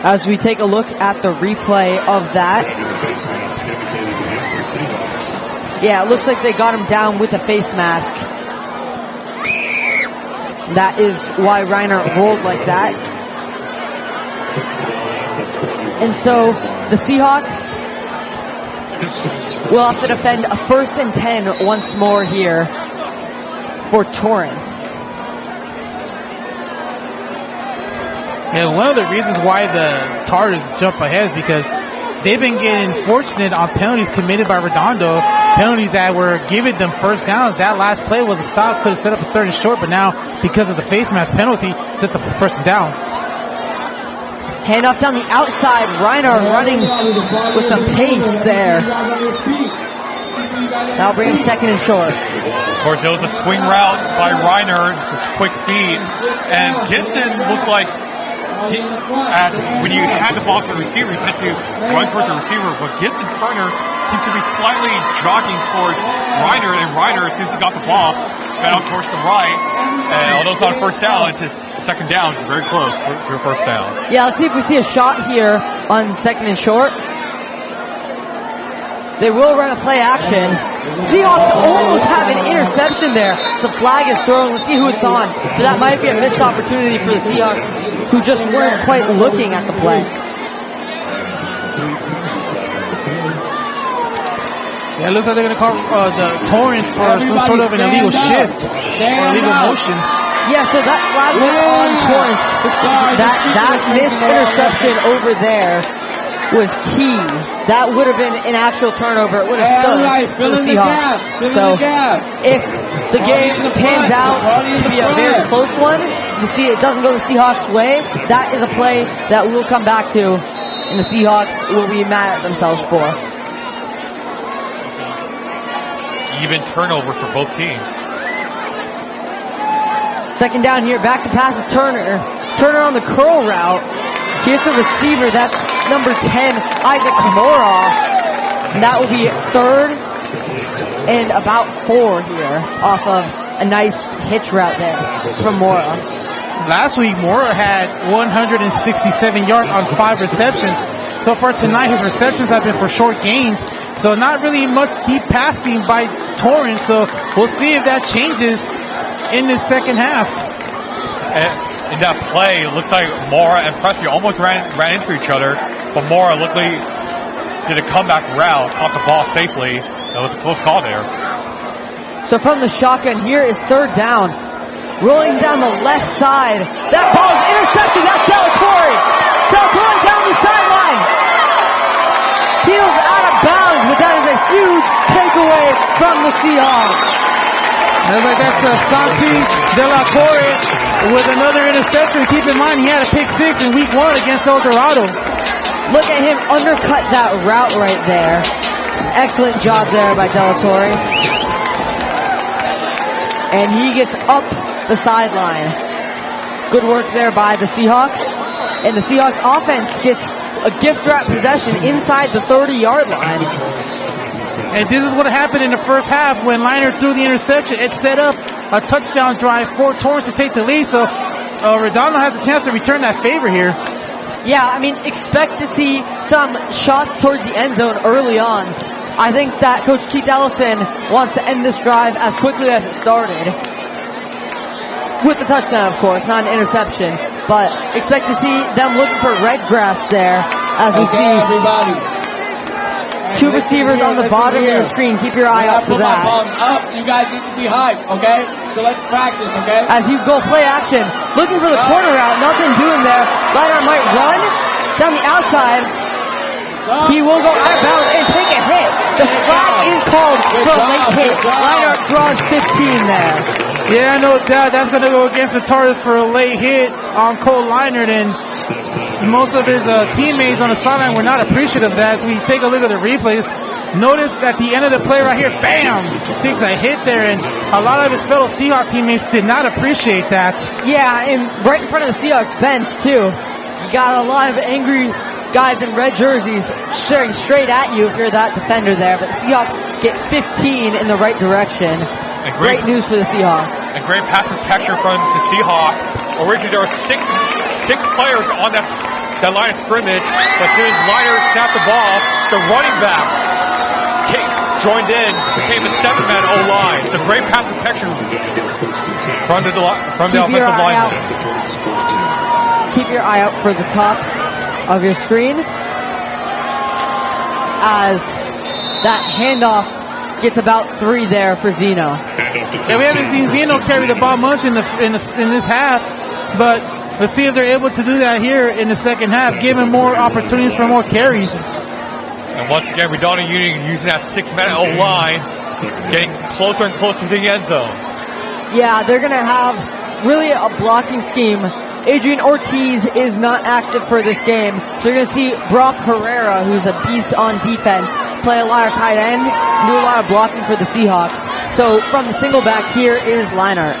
As we take a look at the replay of that. Yeah, it looks like they got him down with a face mask. That is why Reiner rolled like that. And so the Seahawks will have to defend a 1st and 10 once more here for Torrance. Yeah, one of the reasons why the Tartars jump ahead is because they've been getting fortunate on penalties committed by Redondo, penalties that were giving them first downs. That last play was a stop, could have set up a 3rd and short, but now because of the face mask penalty, sets up a 1st and down. Hand off down the outside, Reiner running with some pace there. That'll bring him 2nd and short. Of course, it was a swing route by Reiner, with quick feet, and Gibson looked like as when you hand the ball to the receiver, you tend to run towards the receiver, but Gibson Turner seemed to be slightly jogging towards Reiner, and Reiner, as soon as he got the ball, sped out towards the right, and although it's not a first down, it's his 2nd down, very close to a first down. Yeah, let's see if we see a shot here on 2nd and short. They will run a play action. Seahawks almost have an interception there. The flag is thrown. Let's see who it's on. But that might be a missed opportunity for the Seahawks, who just weren't quite looking at the play. Yeah, it looks like they're going to call the Torrance for some sort of an illegal shift or illegal motion. Yeah, so that flag was on Torrance. That missed interception over there was key. That would have been an actual turnover. It would have stood for the Seahawks. So if the game pans out to be a very close one, you see it doesn't go the Seahawks' way, that is a play that we'll come back to, and the Seahawks will be mad at themselves for. Even turnover for both teams. 2nd down here, back to pass is Turner. Turner on the curl route. Here's a receiver, that's number 10, Isaac Kamora. And that will be 3rd and about 4 here off of a nice hitch route there from Mora. Last week, Mora had 167 yards on 5 receptions. So far tonight, his receptions have been for short gains. So not really much deep passing by Torrance. So we'll see if that changes in the second half. In that play, it looks like Mora and Presley almost ran into each other, but Mora looked like did a comeback route, caught the ball safely. That was a close call there. So from the shotgun, here is 3rd down. Rolling down the left side. That ball is intercepted. That's Delatorre. Delatorre down the sideline. He was out of bounds, but that is a huge takeaway from the Seahawks. That's Santi De La Torre with another interception. Keep in mind, he had a pick 6 in week 1 against El Dorado. Look at him undercut that route right there. Excellent job there by De La Torre. And he gets up the sideline. Good work there by the Seahawks. And the Seahawks offense gets a gift wrap possession inside the 30-yard line. And this is what happened in the first half when Liner threw the interception. It set up a touchdown drive for Torrance to take the lead. So Redondo has a chance to return that favor here. Yeah, I mean, expect to see some shots towards the end zone early on. I think that Coach Keith Ellison wants to end this drive as quickly as it started. With the touchdown, of course, not an interception. But expect to see them looking for red grass there as we see everybody. 2 receivers on the bottom of the screen. Keep your eye out for that. Up. You guys need to be hyped, okay? So let's practice, okay? As you go play action, looking for the corner route, nothing doing there. Liner might run down the outside. He will go out of bounds and take a hit. The flag is called for a late hit. Liner draws 15 there. Yeah, no doubt. That's going to go against the Tartars for a late hit on Cole Leinert, and most of his teammates on the sideline were not appreciative of that. As we take a look at the replays, Notice at the end of the play right here, bam, takes a hit there, and a lot of his fellow Seahawks teammates did not appreciate that. Yeah, and right in front of the Seahawks bench, too. You got a lot of angry guys in red jerseys staring straight at you if you're that defender there, but the Seahawks get 15 in the right direction. And great news for the Seahawks. And great pass protection from the Seahawks. Originally, there were six players on that line of scrimmage, but as soon as Liner snapped the ball, the running back joined in, became a 7-man O-line. It's a great pass protection from the offensive lineman. Keep your eye out for the top of your screen as that handoff gets about 3 there for Zeno. Yeah, we haven't seen Zeno carry the ball much in this half, but let's see if they're able to do that here in the second half, giving more opportunities for more carries. And once again, Redondo Union using that 6-man O-line, getting closer and closer to the end zone. Yeah, they're going to have really a blocking scheme. Adrian Ortiz is not active for this game, so you're going to see Brock Herrera, who's a beast on defense, play a lot of tight end and do a lot of blocking for the Seahawks. So from the single back, here is Leinart.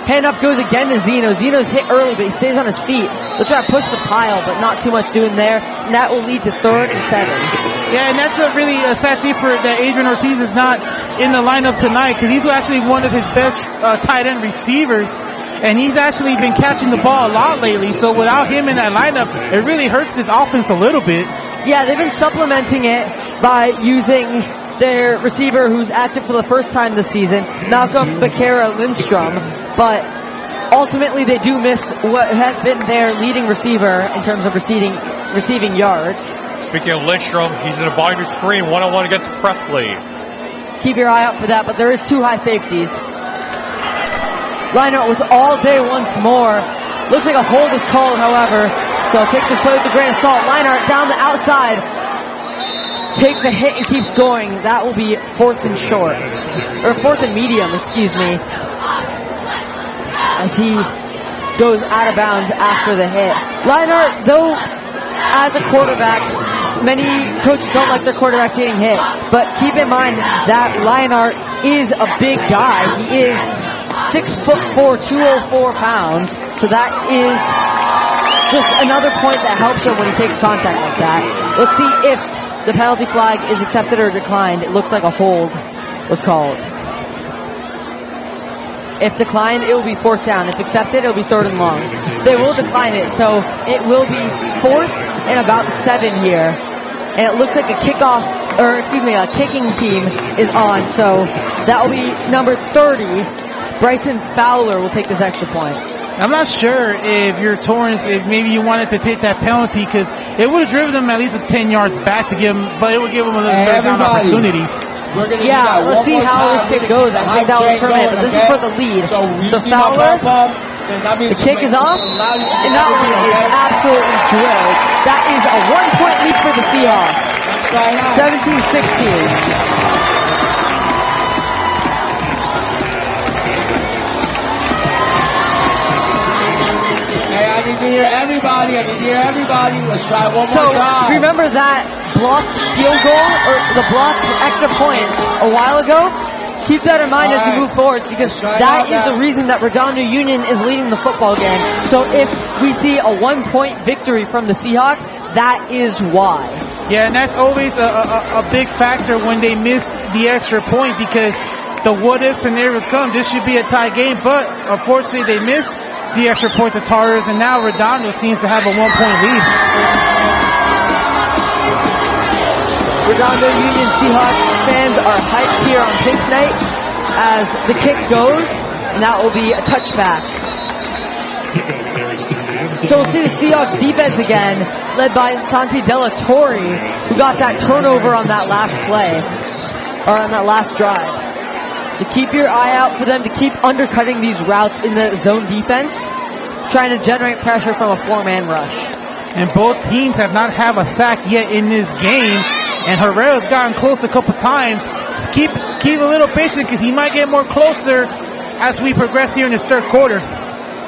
Handoff goes again to Zeno. Zeno's hit early, but he stays on his feet. They'll try to push the pile, but not too much doing there, and that will lead to 3rd and 7. Yeah, and that's a really sad thing for that Adrian Ortiz is not in the lineup tonight, because he's actually one of his best tight end receivers. And he's actually been catching the ball a lot lately, so without him in that lineup, it really hurts this offense a little bit. Yeah, they've been supplementing it by using their receiver who's active for the first time this season, Malcolm Becerra Lindstrom, but ultimately they do miss what has been their leading receiver in terms of receiving yards. Speaking of Lindstrom, he's in the bottom of your screen, one-on-one against Presley. Keep your eye out for that, but there is 2 high safeties. Leinart was all day once more. Looks like a hold is called, however. So take this play with a grain of salt. Leinart down the outside. Takes a hit and keeps going. That will be 4th and short. Or 4th and medium, excuse me. As he goes out of bounds after the hit. Leinart, though, as a quarterback, many coaches don't like their quarterbacks getting hit. But keep in mind that Leinart is a big guy. He is 6'4", 204 pounds. So that is just another point that helps him when he takes contact like that. Let's see if the penalty flag is accepted or declined. It looks like a hold was called. If declined, it will be 4th down. If accepted, it will be 3rd and long. They will decline it, so it will be 4th and about 7 here. And it looks like a kicking team is on, so that will be number 30. Bryson Fowler will take this extra point. I'm not sure if you're Torrance, if maybe you wanted to take that penalty, because it would have driven them at least 10 yards back to give him, but it would give him a 3rd down opportunity. Yeah, let's see how this kick goes. I think that will determine it, but this is for the lead. So Fowler, the kick is off, and that one is absolutely drilled. That is a 1-point lead for the Seahawks. 17-16. I need to hear everybody. Let's try one more time. So, remember that blocked field goal, or the blocked extra point a while ago? Keep that in mind as you move forward, because that is the reason that Redondo Union is leading the football game. So if we see a 1-point victory from the Seahawks, that is why. Yeah, and that's always a big factor when they miss the extra point, because the what-if scenarios come. This should be a tie game, but unfortunately they missed the extra point to Tigers, and now Redondo seems to have a 1-point lead. Redondo Union Seahawks fans are hyped here on Pink Night as the kick goes, and that will be a touchback. So we'll see the Seahawks defense again, led by Santi Della Torre, who got that turnover on that last play, or on that last drive. So keep your eye out for them to keep undercutting these routes in the zone defense, trying to generate pressure from a 4-man rush. And both teams have not had a sack yet in this game, and Herrera's gotten close a couple times. So keep a little patient, because he might get more closer as we progress here in this third quarter.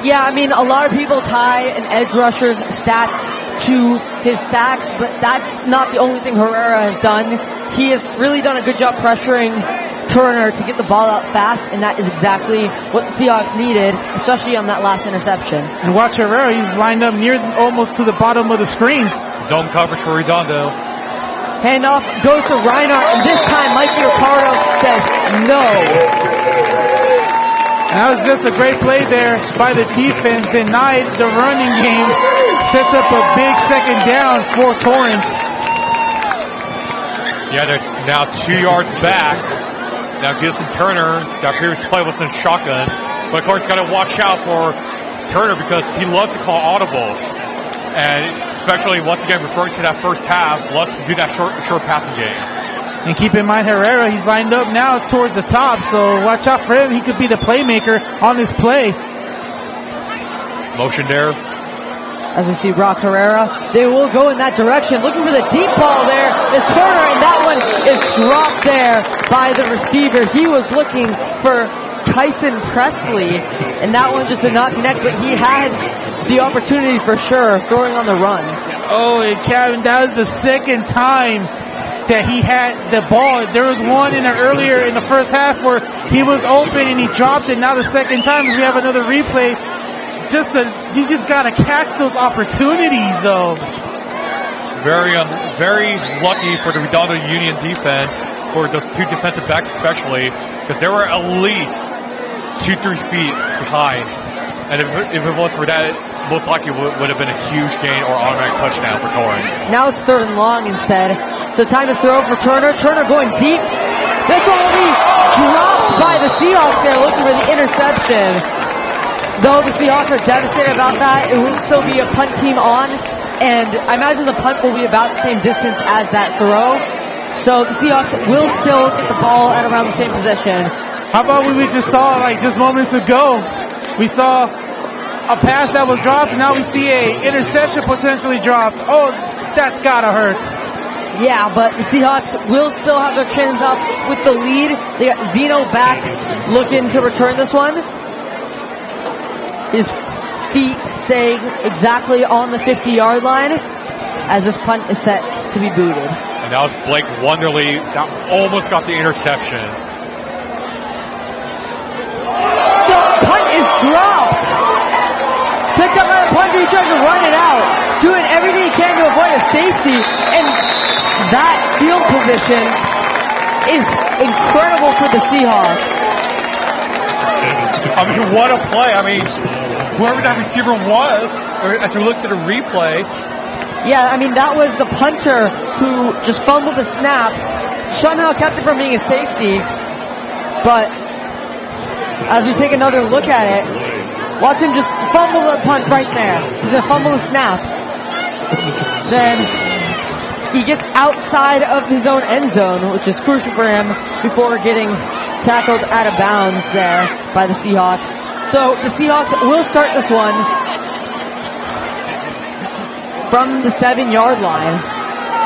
Yeah, I mean, a lot of people tie an edge rusher's stats to his sacks, but that's not the only thing Herrera has done. He has really done a good job pressuring Turner to get the ball out fast, and that is exactly what the Seahawks needed, especially on that last interception. And watch Herrera, he's lined up near almost to the bottom of the screen. Zone coverage for Redondo. Handoff goes to Reinhardt, and this time Mikey Ricardo says no. And that was just a great play there by the defense, denied the running game, sets up a big second down for Torrance. Yeah, they're now 2 yards back. Now Gibson Turner, that previous play was in shotgun. But of course, got to watch out for Turner because he loves to call audibles. And especially, once again, referring to that first half, loves to do that short passing game. And keep in mind, Herrera, he's lined up now towards the top, so watch out for him. He could be the playmaker on this play. Motion there. As we see Brock Herrera, they will go in that direction. Looking for the deep ball there is Turner, and that one is dropped there by the receiver. He was looking for Tyson Presley, and that one just did not connect, but he had the opportunity for sure, throwing on the run. Oh, and Kevin, that was the second time that he had the ball. There was one earlier in the first half where he was open and he dropped it. Now the second time, as we have another replay, you just gotta catch those opportunities, though. Very lucky for the Redondo Union defense, for those two defensive backs especially, because they were at least 2-3 feet behind. And if it was for that, most likely would have been a huge gain or automatic touchdown for Torrance. Now it's 3rd and long instead. So time to throw for Turner. Turner going deep. This one will be dropped by the Seahawks there, looking for the interception. Though the Seahawks are devastated about that, it will still be a punt team on. And I imagine the punt will be about the same distance as that throw. So the Seahawks will still get the ball at around the same position. How about what we just saw just moments ago? We saw a pass that was dropped, and now we see a interception potentially dropped. Oh, that's gotta hurt. Yeah, but the Seahawks will still have their chins up with the lead. They got Zeno back looking to return this one. His feet stay exactly on the 50-yard line as this punt is set to be booted. And that was Blake Wonderly that almost got the interception. The punt is dropped. Picked up by the punter, he tries to run it out, doing everything he can to avoid a safety, and that field position is incredible for the Seahawks. I mean, what a play. I mean, whoever that receiver was, or as we looked at the replay. Yeah, I mean, that was the punter who just fumbled the snap, somehow kept it from being a safety, but as we take another look at it, watch him just fumble the punt right there. He's going to fumble the snap. Then he gets outside of his own end zone, which is crucial for him, before getting tackled out of bounds there by the Seahawks. So the Seahawks will start this one from the 7-yard line.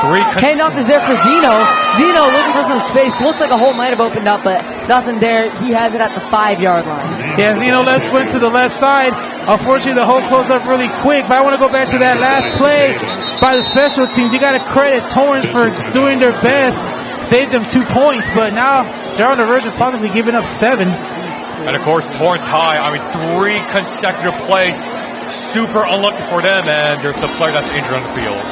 Handoff is there for Zeno. Zeno looking for some space. Looked like a hole might have opened up, but nothing there. He has it at the 5-yard line. Yeah, Zeno went to the left side. Unfortunately, the hole closed up really quick. But I want to go back to that last play by the special teams. You got to credit Torrance for doing their best. Saved them 2 points, but now they're on the verge of possibly giving up 7. And of course, Torrance High, I mean, 3 consecutive plays. Super unlucky for them, and there's a player that's injured on the field.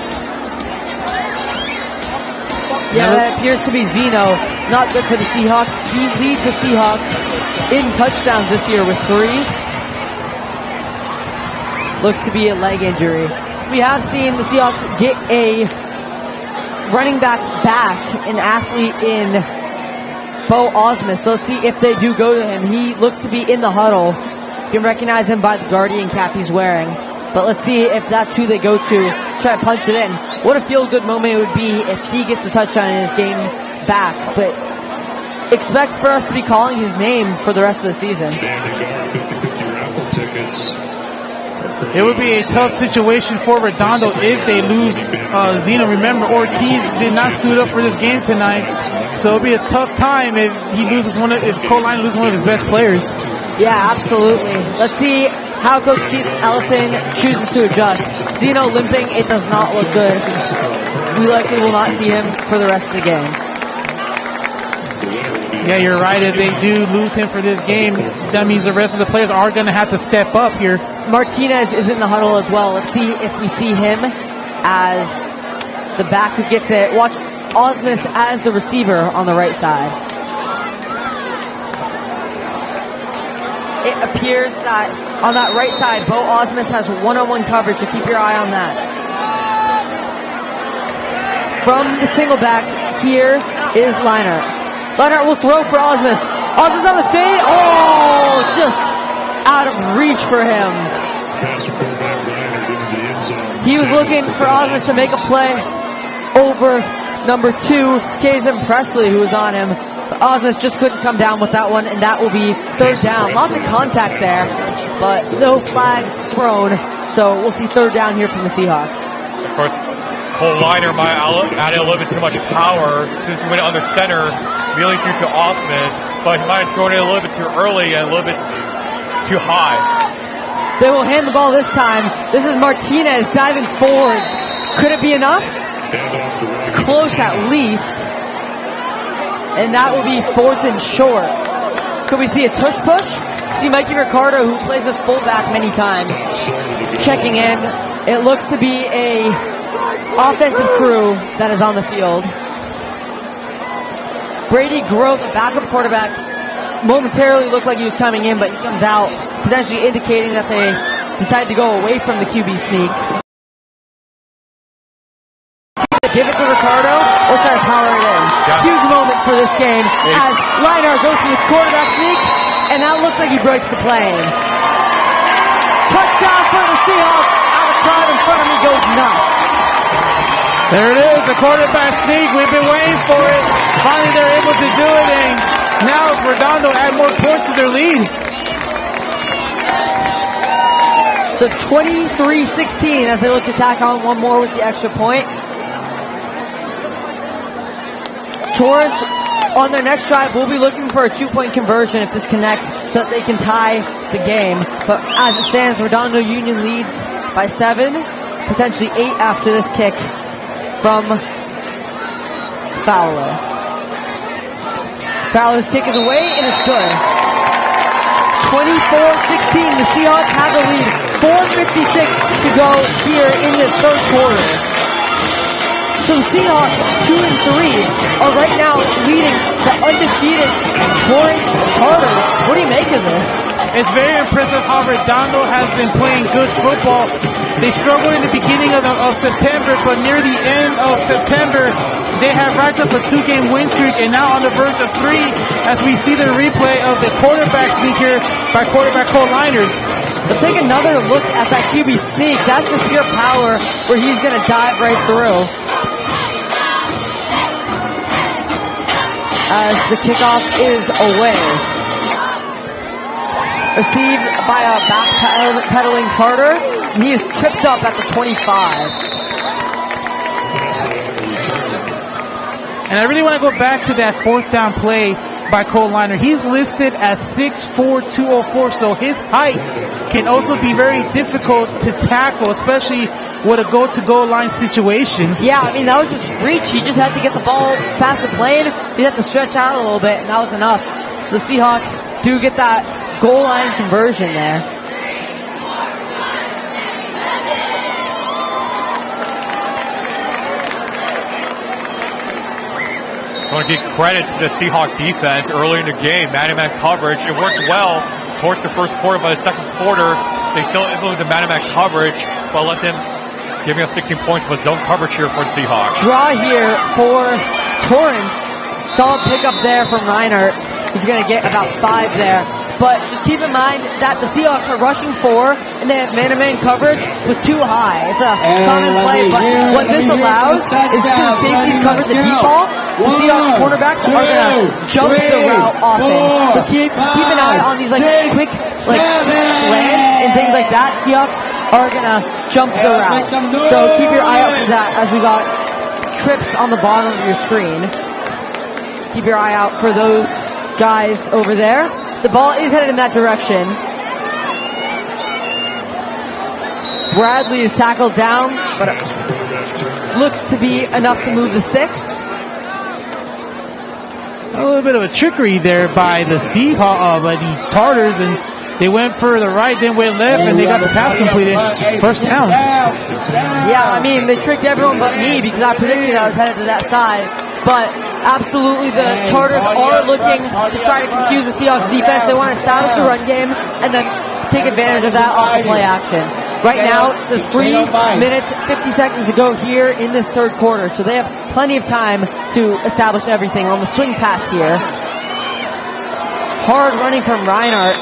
Yeah, that appears to be Zeno. Not good for the Seahawks. He leads the Seahawks in touchdowns this year with 3. Looks to be a leg injury. We have seen the Seahawks get a running back, an athlete in Bo Osmus. So let's see if they do go to him. He looks to be in the huddle. You can recognize him by the Guardian cap he's wearing. But let's see if that's who they go to try to punch it in. What a feel-good moment it would be if he gets a touchdown in his game back. But expect for us to be calling his name for the rest of the season. It would be a tough situation for Redondo if they lose Zeno. Remember, Ortiz did not suit up for this game tonight. So it would be a tough time if he loses if Cole Line loses one of his best players. Yeah, absolutely. Let's see how Coach Keith Ellison chooses to adjust. Zeno limping, it does not look good. We likely will not see him for the rest of the game. Yeah, you're right. If they do lose him for this game, that means the rest of the players are going to have to step up here. Martinez is in the huddle as well. Let's see if we see him as the back who gets it. Watch Osmus as the receiver on the right side. It appears that on that right side, Bo Osmus has one-on-one coverage, so keep your eye on that. From the single back, here is Leinart. Leinart will throw for Osmus. Osmus on the fade. Oh, just out of reach for him. He was looking for Osmus to make a play over number 2, Kazem Presley, who was on him. But Osmus just couldn't come down with that one, and that will be third down. Lots of contact there, but no flags thrown. So we'll see third down here from the Seahawks. Of course, Cole Liner might have added a little bit too much power since he went under center, really due to Osmus, but he might have thrown it a little bit too early and a little bit too high. They will hand the ball this time. This is Martinez diving forwards. Could it be enough? It's close at least. And that will be 4th and short. Could we see a tush push? See Mikey Ricardo, who plays as fullback many times, checking in. It looks to be a offensive crew that is on the field. Brady Grove, the backup quarterback, momentarily looked like he was coming in, but he comes out, potentially indicating that they decided to go away from the QB sneak. Give it to Ricardo, or try to power it in. Huge moment for this game as Leinart goes for the quarterback sneak, and that looks like he breaks the plane. Touchdown for the Seahawks, and the crowd in front of me goes nuts. There it is, the quarterback sneak. We've been waiting for it. Finally, they're able to do it, and now Redondo add more points to their lead. So 23-16 as they look to tack on one more with the extra point. Torrance, on their next drive, will be looking for a 2-point conversion if this connects so that they can tie the game. But as it stands, Redondo Union leads by 7, potentially 8 after this kick from Fowler. Fowler's kick is away, and it's good. 24-16, the Seahawks have the lead. 4:56 to go here in this third quarter. So the Seahawks, 2-3, are right now leading the undefeated Torrance Tartars. What do you make of this? It's very impressive how Redondo has been playing good football. They struggled in the beginning of September, but near the end of September, they have racked up a 2-game win streak and now on the verge of 3 as we see the replay of the quarterback sneak here by quarterback Cole Leinart. Let's take another look at that QB sneak. That's just pure power where he's going to dive right through. As the kickoff is away. Received by a back-pedaling Tartar. He is tripped up at the 25. And I really want to go back to that 4th down play by Cole Leinart. He's listed as 6'4", 204, so his height can also be very difficult to tackle, especially with a go-to-goal line situation. Yeah, I mean, that was just reach. He just had to get the ball past the plane. He had to stretch out a little bit, and that was enough. So the Seahawks do get that goal line conversion there. I want to give credit to the Seahawk defense early in the game. Man-to-man coverage. It worked well towards the first quarter. By the second quarter, they still implemented man-to-man coverage, but let them giving up 16 points with zone coverage here for the Seahawks. Draw here for Torrance. Solid pickup there from Leinart. He's going to get about 5 there. But just keep in mind that the Seahawks are rushing 4, and they have man-to-man coverage with 2 high. It's a common play, but what this allows is because the safeties covered the deep ball, the Seahawks cornerbacks are going to jump the route often. So keep an eye on these quick slants and things like that. Seahawks are going to jump the route. So keep your eye out for that as we got trips on the bottom of your screen. Keep your eye out for those guys over there. The ball is headed in that direction. Bradley is tackled down, but it looks to be enough to move the sticks. A little bit of a trickery there by the by the Tartars, and they went for the right, then went left, and they got the pass completed. First down. Yeah, I mean, they tricked everyone but me because I predicted I was headed to that side. But absolutely, the Tartars are looking to try to confuse the Seahawks defense. They want to establish the run game and then take advantage of that off the play action. Right now, there's 3 minutes, 50 seconds to go here in this third quarter, so they have plenty of time to establish everything on the swing pass here. Hard running from Reinhardt.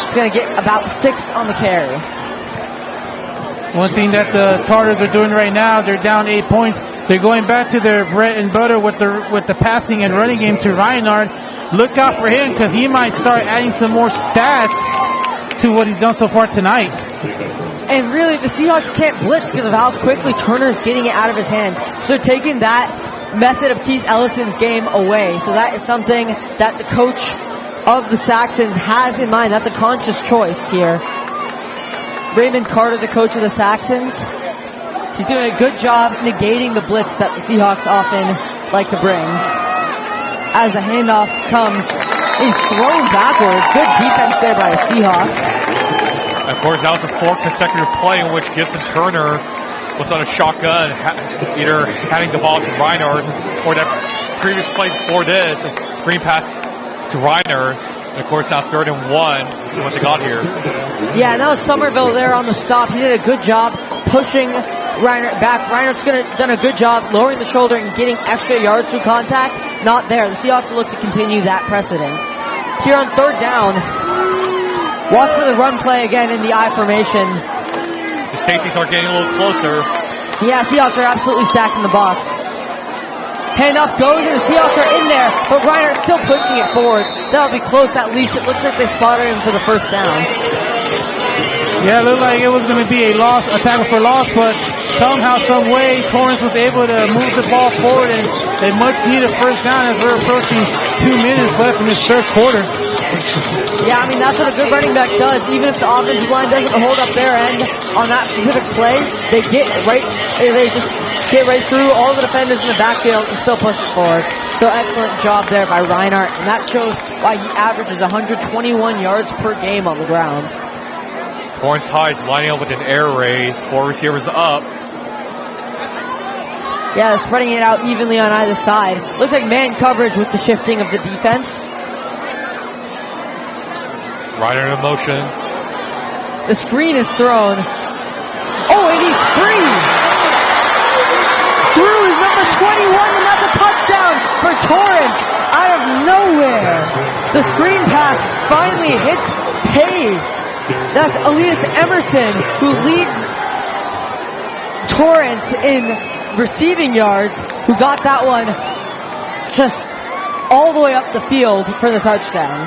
He's going to get about 6 on the carry. One thing that the Tartars are doing right now, they're down 8 points. They're going back to their bread and butter with the passing and running game to Reinhardt. Look out for him because he might start adding some more stats to what he's done so far tonight. And really, the Seahawks can't blitz because of how quickly Turner's getting it out of his hands. So they're taking that method of Keith Ellison's game away. So that is something that the coach of the Saxons has in mind. That's a conscious choice here. Raymond Carter, the coach of the Saxons, he's doing a good job negating the blitz that the Seahawks often like to bring. As the handoff comes, he's thrown backwards. Good defense there by the Seahawks. Of course, that was the 4th consecutive play in which Gibson Turner was on a shotgun, either handing the ball to Reinhardt or that previous play before this, a screen pass to Reinhardt. And of course, now 3rd and 1. Let's see what they got here. Yeah, and that was Somerville there on the stop. He did a good job pushing Reinhardt back. Reinhardt's done a good job lowering the shoulder and getting extra yards through contact. Not there. The Seahawks will look to continue that precedent. Here on 3rd down, watch for the run play again in the I formation. The safeties are getting a little closer. Yeah, Seahawks are absolutely stacked in the box. Handoff goes and the Seahawks are in there, but Reinhardt's still pushing it forwards. That'll be close at least. It looks like they spotted him for the first down. Yeah, it looked like it was going to be a tackle for loss, but somehow, some way, Torrance was able to move the ball forward and a much needed first down as we're approaching 2 minutes left in this third quarter. Yeah, I mean, that's what a good running back does. Even if the offensive line doesn't hold up their end on that specific play, they just get right through all the defenders in the backfield and still push it forward. So excellent job there by Reinhardt, and that shows why he averages 121 yards per game on the ground. Torrance High is lining up with an air raid. 4 receivers up. Yeah, they're spreading it out evenly on either side. Looks like man coverage with the shifting of the defense. Reinhardt in motion. The screen is thrown. Oh, and he's free! Through his number 21, and that's a touchdown for Torrance out of nowhere. The screen pass finally hits pay. That's Elias Emerson who leads Torrance in receiving yards, who got that one just all the way up the field for the touchdown.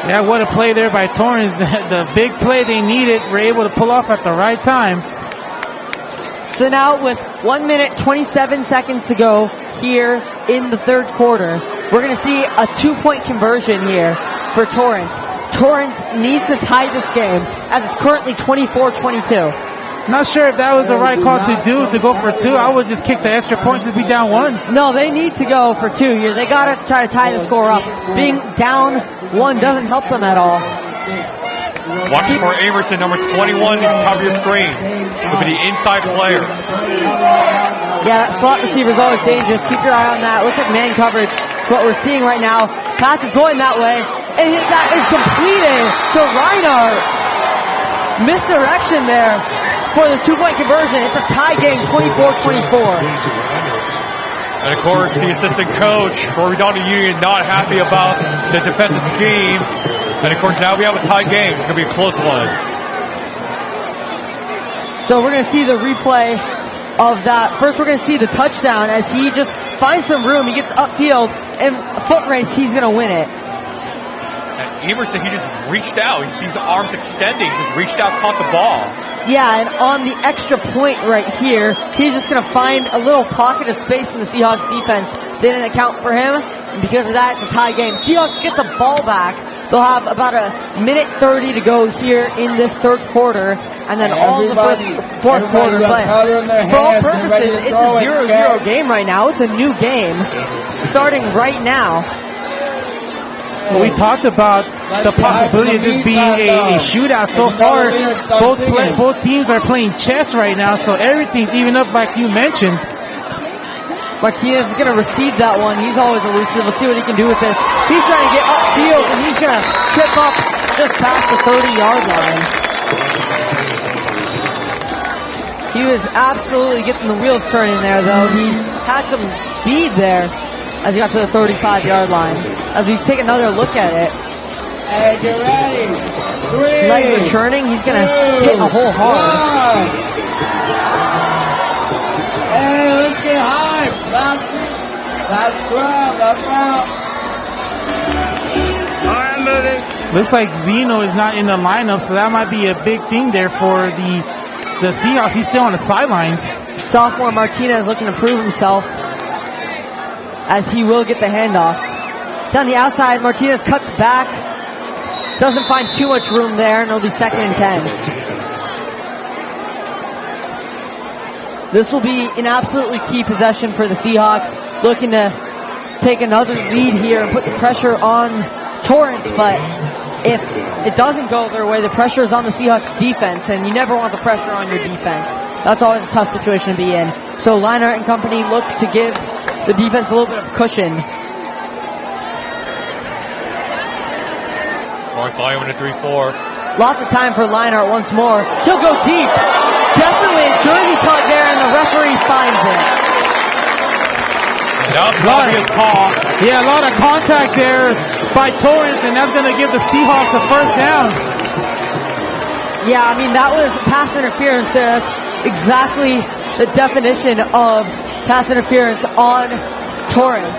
Yeah, what a play there by Torrance. The big play they needed, were able to pull off at the right time. So now with 1 minute, 27 seconds to go here in the third quarter, we're going to see a 2-point conversion here for Torrance. Torrance needs to tie this game as it's currently 24-22. Not sure if that was the right call to do, to go for 2. I would just kick the extra point, just be down 1. No, they need to go for 2 here. They got to try to tie the score up. Being down 1 doesn't help them at all. Watch for Emerson, number 21, at the top of your screen. Will be the inside player. Yeah, that slot receiver is always dangerous. Keep your eye on that. Looks like man coverage. That's what we're seeing right now. Pass is going that way. And that is completed to Reinhardt. Misdirection there for the 2-point conversion. It's a tie game, 24-24. And of course, the assistant coach for Redondo Union not happy about the defensive scheme. And of course, now we have a tie game. It's going to be a close one. So we're going to see the replay of that. First, we're going to see the touchdown as he just finds some room. He gets upfield, and foot race, he's going to win it. And Emerson, he just reached out. He sees the arms extending. He just reached out, caught the ball. Yeah, and on the extra point right here, he's just going to find a little pocket of space in the Seahawks defense. They didn't account for him, and because of that, it's a tie game. Seahawks get the ball back They'll have about a minute 30 to go here in this third quarter, and then all the fourth quarter. But for all purposes, it's a 0-0 game right now. It's a new game starting right now. Well, we talked about the possibility of this being a shootout. So far, both teams are playing chess right now, so everything's even up like you mentioned. Martinez is going to receive that one. He's always elusive. Let's see what he can do with this. He's trying to get upfield, and he's going to trip up just past the 30-yard line. He was absolutely getting the wheels turning there, though. He had some speed there as he got to the 35-yard line. As we take another look at it. Hey, get ready. 3, legs are churning. He's going to hit a hole hard. Hey, let's get high. That's grab. That's out. Looks like Zeno is not in the lineup, so that might be a big thing there for the Seahawks. He's still on the sidelines. Sophomore Martinez looking to prove himself, as he will get the handoff. Down the outside, Martinez cuts back. Doesn't find too much room there, and it'll be 2nd and 10. This will be an absolutely key possession for the Seahawks, looking to take another lead here and put the pressure on Torrance, but if it doesn't go their way, the pressure is on the Seahawks defense, and you never want the pressure on your defense. That's always a tough situation to be in. So Leinart and company look to give the defense a little bit of cushion. Torrance Lion with a 3-4. Lots of time for Leinart once more. He'll go deep. Definitely a jersey tug there, and the referee finds it. That was probably a call. Yeah, a lot of contact there by Torrance, and that's going to give the Seahawks a first down. Yeah, I mean, that was pass interference. That's exactly the definition of pass interference on Torrance.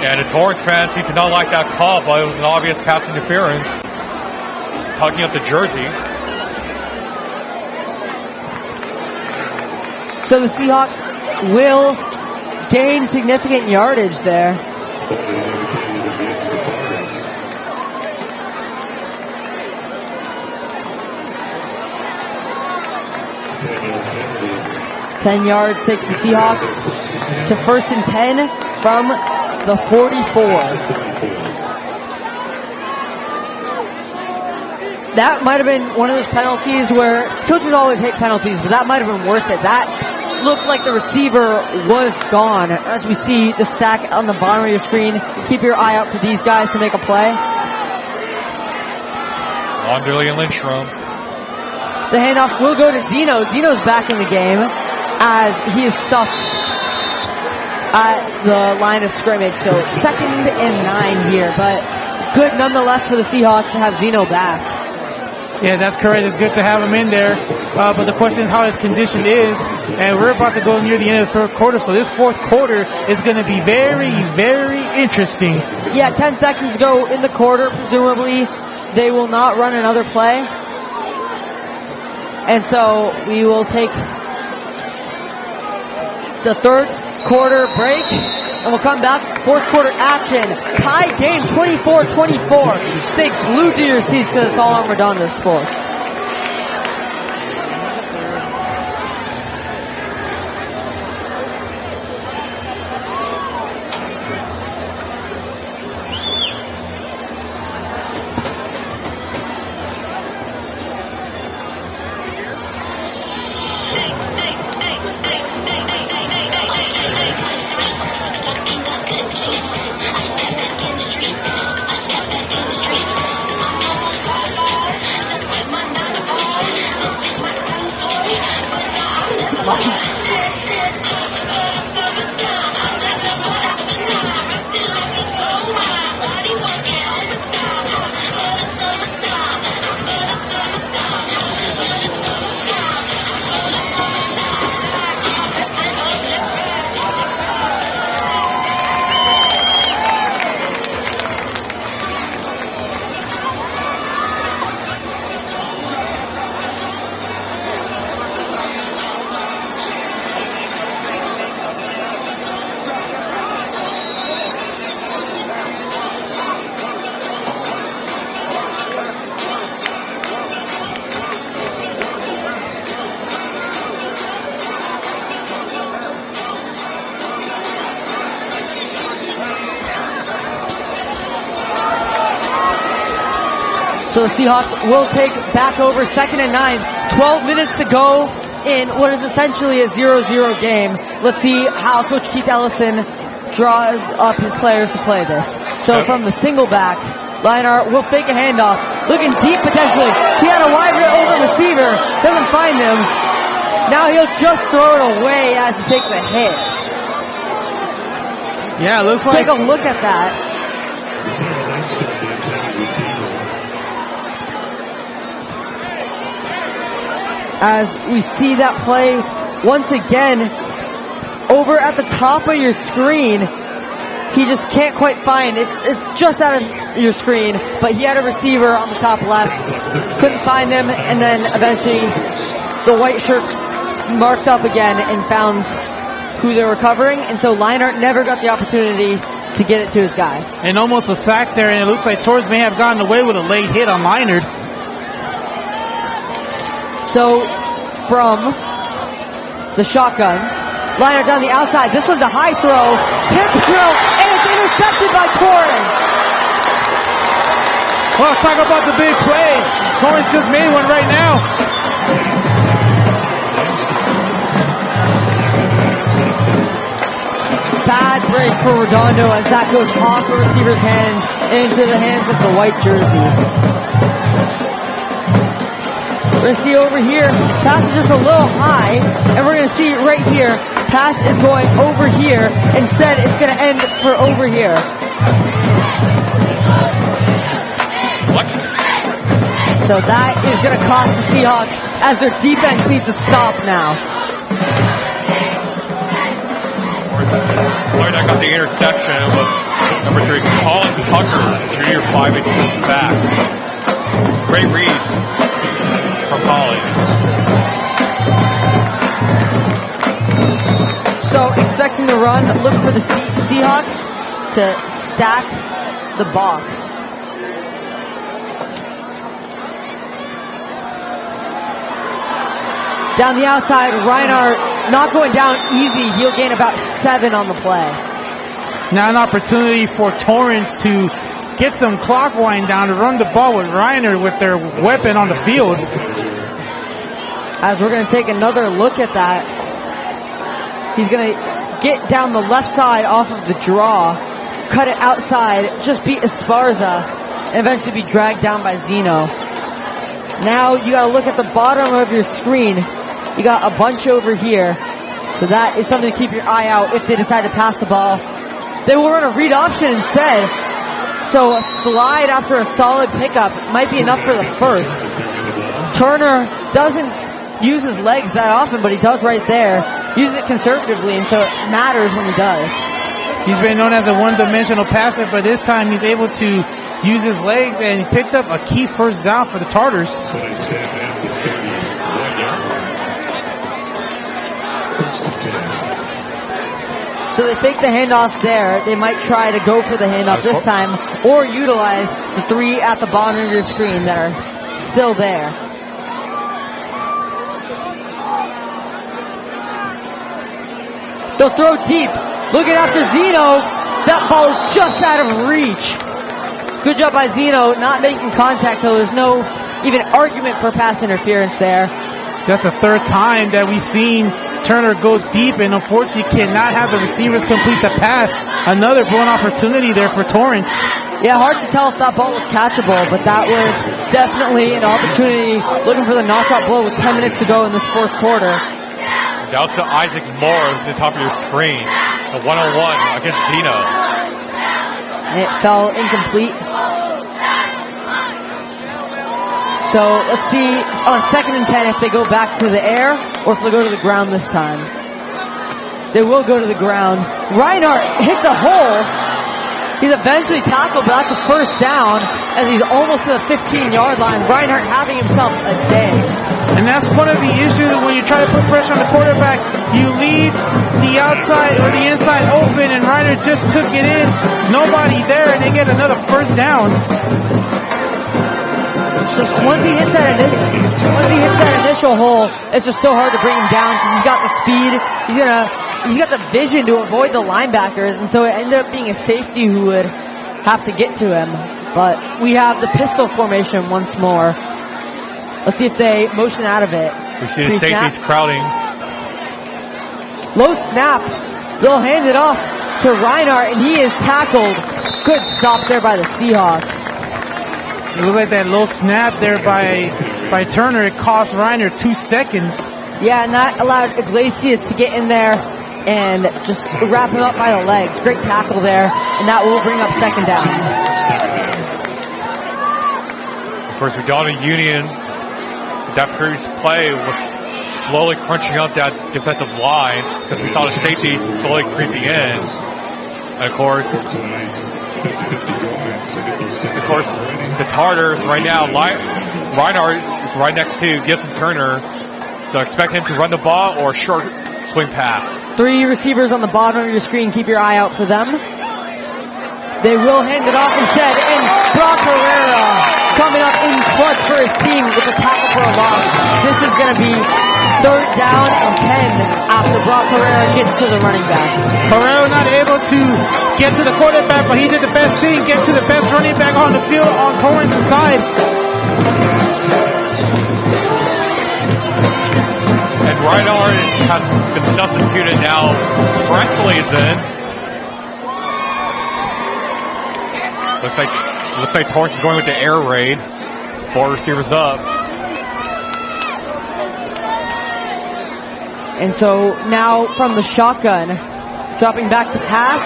And the Torrance fans seem to not like that call, but it was an obvious pass interference. Tugging up the jersey. So the Seahawks will gain significant yardage there. Ten yards takes the Seahawks to 1st and 10 from the 44. That might have been one of those penalties where coaches always hate penalties, but that might have been worth it. That looked like the receiver was gone. As we see the stack on the bottom of your screen, keep your eye out for these guys to make a play. Wanderley and Lindstrom. The handoff will go to Zeno. Zeno's back in the game as he is stuffed at the line of scrimmage. So 2nd and 9 here, but good nonetheless for the Seahawks to have Zeno back. Yeah, that's correct. It's good to have him in there. But the question is how his condition is. And we're about to go near the end of the third quarter. So this fourth quarter is going to be very, very interesting. Yeah, 10 seconds to go in the quarter. Presumably, they will not run another play. And so we will take the third quarter break. And we'll come back. Fourth quarter action. Tie game 24-24. Stay glued to your seats because it's all on Redondo Sports. So the Seahawks will take back over 2nd and 9. 12 minutes to go in what is essentially a 0-0 game. Let's see how Coach Keith Ellison draws up his players to play this. So from the single back, Lionheart will fake a handoff. Looking deep potentially. He had a wide open receiver. Doesn't find him. Now he'll just throw it away as he takes a hit. Yeah, it looks Let's like... take a look at that. As we see that play once again over at the top of your screen, he just can't quite find. It's just out of your screen, but he had a receiver on the top left, couldn't find him, and then eventually the white shirts marked up again and found who they were covering, and so Lionheart never got the opportunity to get it to his guy. And almost a sack there, and it looks like Torrance may have gotten away with a late hit on Lionheart. So from the shotgun, Lionheart down the outside. This one's a high throw, tip drill, and it's intercepted by Torrance. Well, talk about the big play. Torrance just made one right now. Bad break for Redondo as that goes off the receiver's hands into the hands of the white jerseys. We're going to see over here, pass is just a little high, and we're going to see right here, pass is going over here. Instead, it's going to end for over here. What? So that is going to cost the Seahawks as their defense needs to stop now. The player that got the interception was number 3, Colin Tucker, junior 5'8" defensive back. Great read from Colin. So expecting the run, look for the Seahawks to stack the box. Down the outside, Reinhardt not going down easy. He'll gain about 7 on the play. Now an opportunity for Torrance to get some clock wind down to run the ball with Reinhardt with their weapon on the field. As we're going to take another look at that, he's going to get down the left side off of the draw, cut it outside, just beat Esparza, and eventually be dragged down by Zeno. Now you got to look at the bottom of your screen. You got a bunch over here, so that is something to keep your eye out if they decide to pass the ball. They will run a read option instead, so a slide after a solid pickup might be enough for the first. Turner doesn't use his legs that often, but he does right there. Uses it conservatively, and so it matters when he does. He's been known as a one-dimensional passer, but this time he's able to use his legs, and he picked up a key first down for the Tartars. So they fake the handoff there. They might try to go for the handoff this time or utilize the 3 at the bottom of your screen that are still there. They'll throw deep. Looking after Zeno. That ball is just out of reach. Good job by Zeno not making contact, so there's no even argument for pass interference there. That's the 3rd time that we've seen Turner go deep, and unfortunately cannot have the receivers complete the pass. Another blown opportunity there for Torrance. Yeah, hard to tell if that ball was catchable, but that was definitely an opportunity looking for the knockout blow with 10 minutes to go in this 4th quarter. That was to Isaac Morris at the top of your screen. A 1-on-1 against Zeno. And it fell incomplete. So let's see on 2nd and 10 if they go back to the air or if they go to the ground this time. They will go to the ground. Reinhardt hits a hole. He's eventually tackled, but that's a first down as he's almost to the 15-yard line. Reinhardt having himself a day. And that's one of the issues when you try to put pressure on the quarterback. You leave the outside or the inside open, and Reinhardt just took it in. Nobody there, and they get another first down. Just once he hits that initial hole, it's just so hard to bring him down because he's got the speed. He's got the vision to avoid the linebackers, and so it ended up being a safety who would have to get to him. But we have the pistol formation once more. Let's see if they motion out of it. We see the safeties crowding. Low snap. They'll hand it off to Reinhardt, and he is tackled. Good stop there by the Seahawks. It looked like that low snap there by Turner. It cost Reiner 2 seconds. Yeah, and that allowed Iglesias to get in there and just wrap him up by the legs. Great tackle there, and that will bring up second down. Of course, Redondo Union, that previous play was slowly crunching up that defensive line because we saw the safeties slowly creeping in. And of course, the Tartars right now, Reinhardt is right next to Gibson Turner, so expect him to run the ball or short swing pass. 3 receivers on the bottom of your screen. Keep your eye out for them. They will hand it off instead, and Brock Herrera coming up in clutch for his team with a tackle for a loss. This is going to be third down and 10 after Brock Herrera gets to the running back. Herrera not able to get to the quarterback, but he did the best thing, get to the best running back on the field on Torrance's side. And Reinhardt has been substituted now. Presley is in. Looks like Torrance is going with the air raid. 4 receivers up. And so now from the shotgun, dropping back to pass,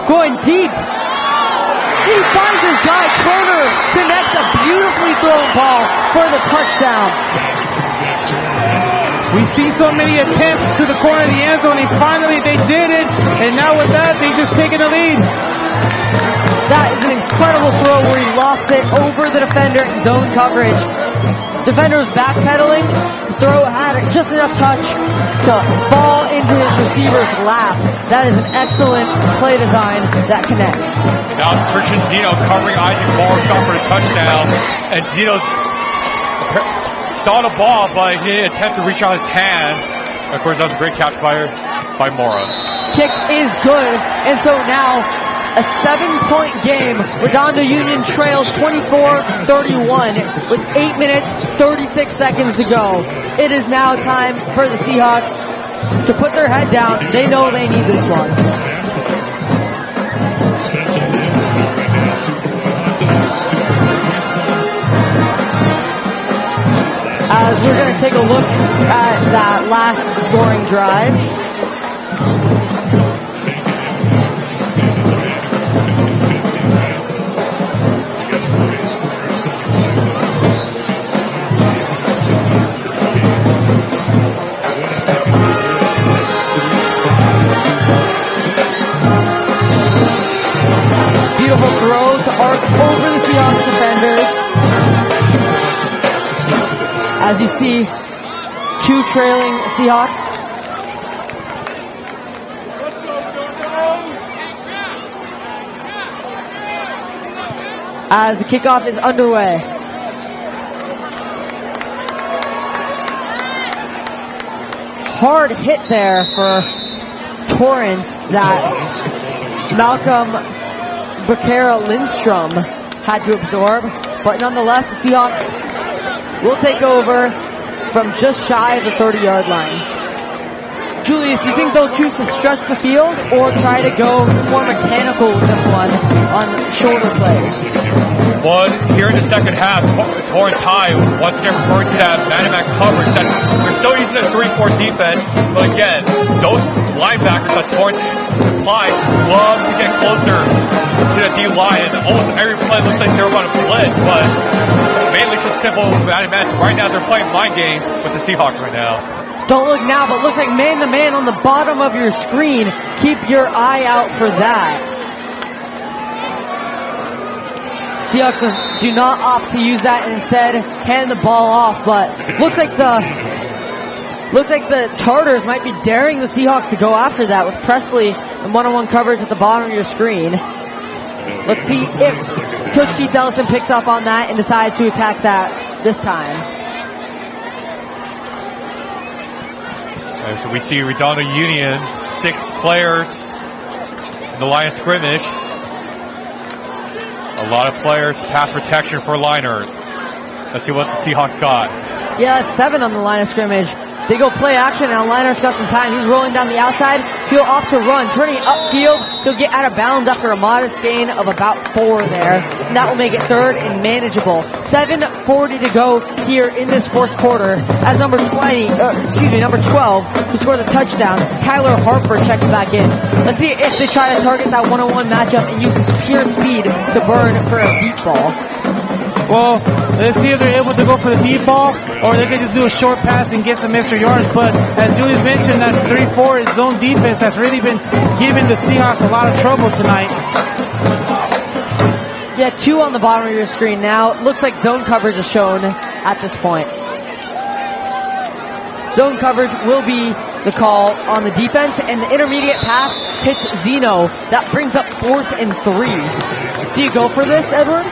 going deep. He finds his guy. Turner connects a beautifully thrown ball for the touchdown. We see so many attempts to the corner of the end zone, and finally they did it. And now with that, they just taken the lead. That is an incredible throw where he lofts it over the defender in zone coverage. Defender was backpedaling. The throw had just enough touch to fall into his receiver's lap. That is an excellent play design that connects. Now Christian Zeno covering Isaac Morris for the touchdown. And Zeno saw the ball, but he didn't attempt to reach out his hand. Of course, that was a great catch by Mora. Kick is good, and so now a 7-point game. Redondo Union trails 24-31 with 8 minutes, 36 seconds to go. It is now time for the Seahawks to put their head down. They know they need this one. As we're going to take a look at that last scoring drive. Beautiful throw to arc over the Seahawks defenders. As you see, 2 trailing Seahawks. As the kickoff is underway. Hard hit there for Torrance that Malcolm Becerra Lindstrom had to absorb. But nonetheless, the Seahawks will take over from just shy of the 30-yard line. Julius, you think they'll choose to stretch the field or try to go more mechanical with this one on shorter plays? Well, here in the second half, Torrance High once again referring to that man-to-man coverage that they're still using a 3-4 defense, but again, those linebackers that Torrance applies love to get closer to the D line, and almost every play looks like they're about to blitz, but mainly just simple man-to-man. Right now, they're playing mind games with the Seahawks right now. Don't look now, but looks like man-to-man on the bottom of your screen. Keep your eye out for that. Seahawks do not opt to use that and instead hand the ball off, but looks like the Tartars might be daring the Seahawks to go after that with Presley in one-on-one coverage at the bottom of your screen. Let's see if Coach Keith Ellison picks up on that and decides to attack that this time. So we see Redondo Union, 6 players in the line of scrimmage. A lot of players, pass protection for Leinart. Let's see what the Seahawks got. Yeah, that's 7 on the line of scrimmage. They go play action. Now Leinart's got some time. He's rolling down the outside. He'll opt to run. Turning upfield, he'll get out of bounds after a modest gain of about 4 there. And that will make it 3rd and manageable. 7:40 to go here in this 4th quarter. As number 12, who scored the touchdown, Tyler Harper checks back in. Let's see if they try to target that 1-on-1 matchup and use his pure speed to burn for a deep ball. Well, let's see if they're able to go for the deep ball, or they could just do a short pass and get some extra yards. But as Julius mentioned, that 3-4 zone defense has really been giving the Seahawks a lot of trouble tonight. Yeah, 2 on the bottom of your screen now. Looks like zone coverage is shown at this point. Zone coverage will be the call on the defense, and the intermediate pass hits Zeno. That brings up 4th and 3. Do you go for this, Edward?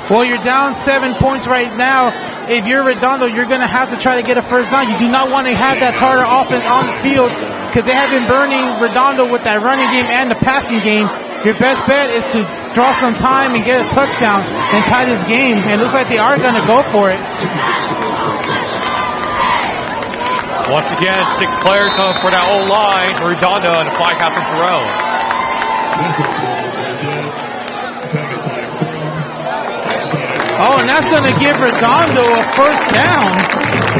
Well, you're down 7 points right now. If you're Redondo, you're going to have to try to get a first down. You do not want to have that Tartar offense on the field because they have been burning Redondo with that running game and the passing game. Your best bet is to draw some time and get a touchdown and tie this game. And it looks like they are going to go for it. Once again, 6 players on for that old line. Redondo and a flag has been thrown. Oh, and that's going to give Redondo a first down.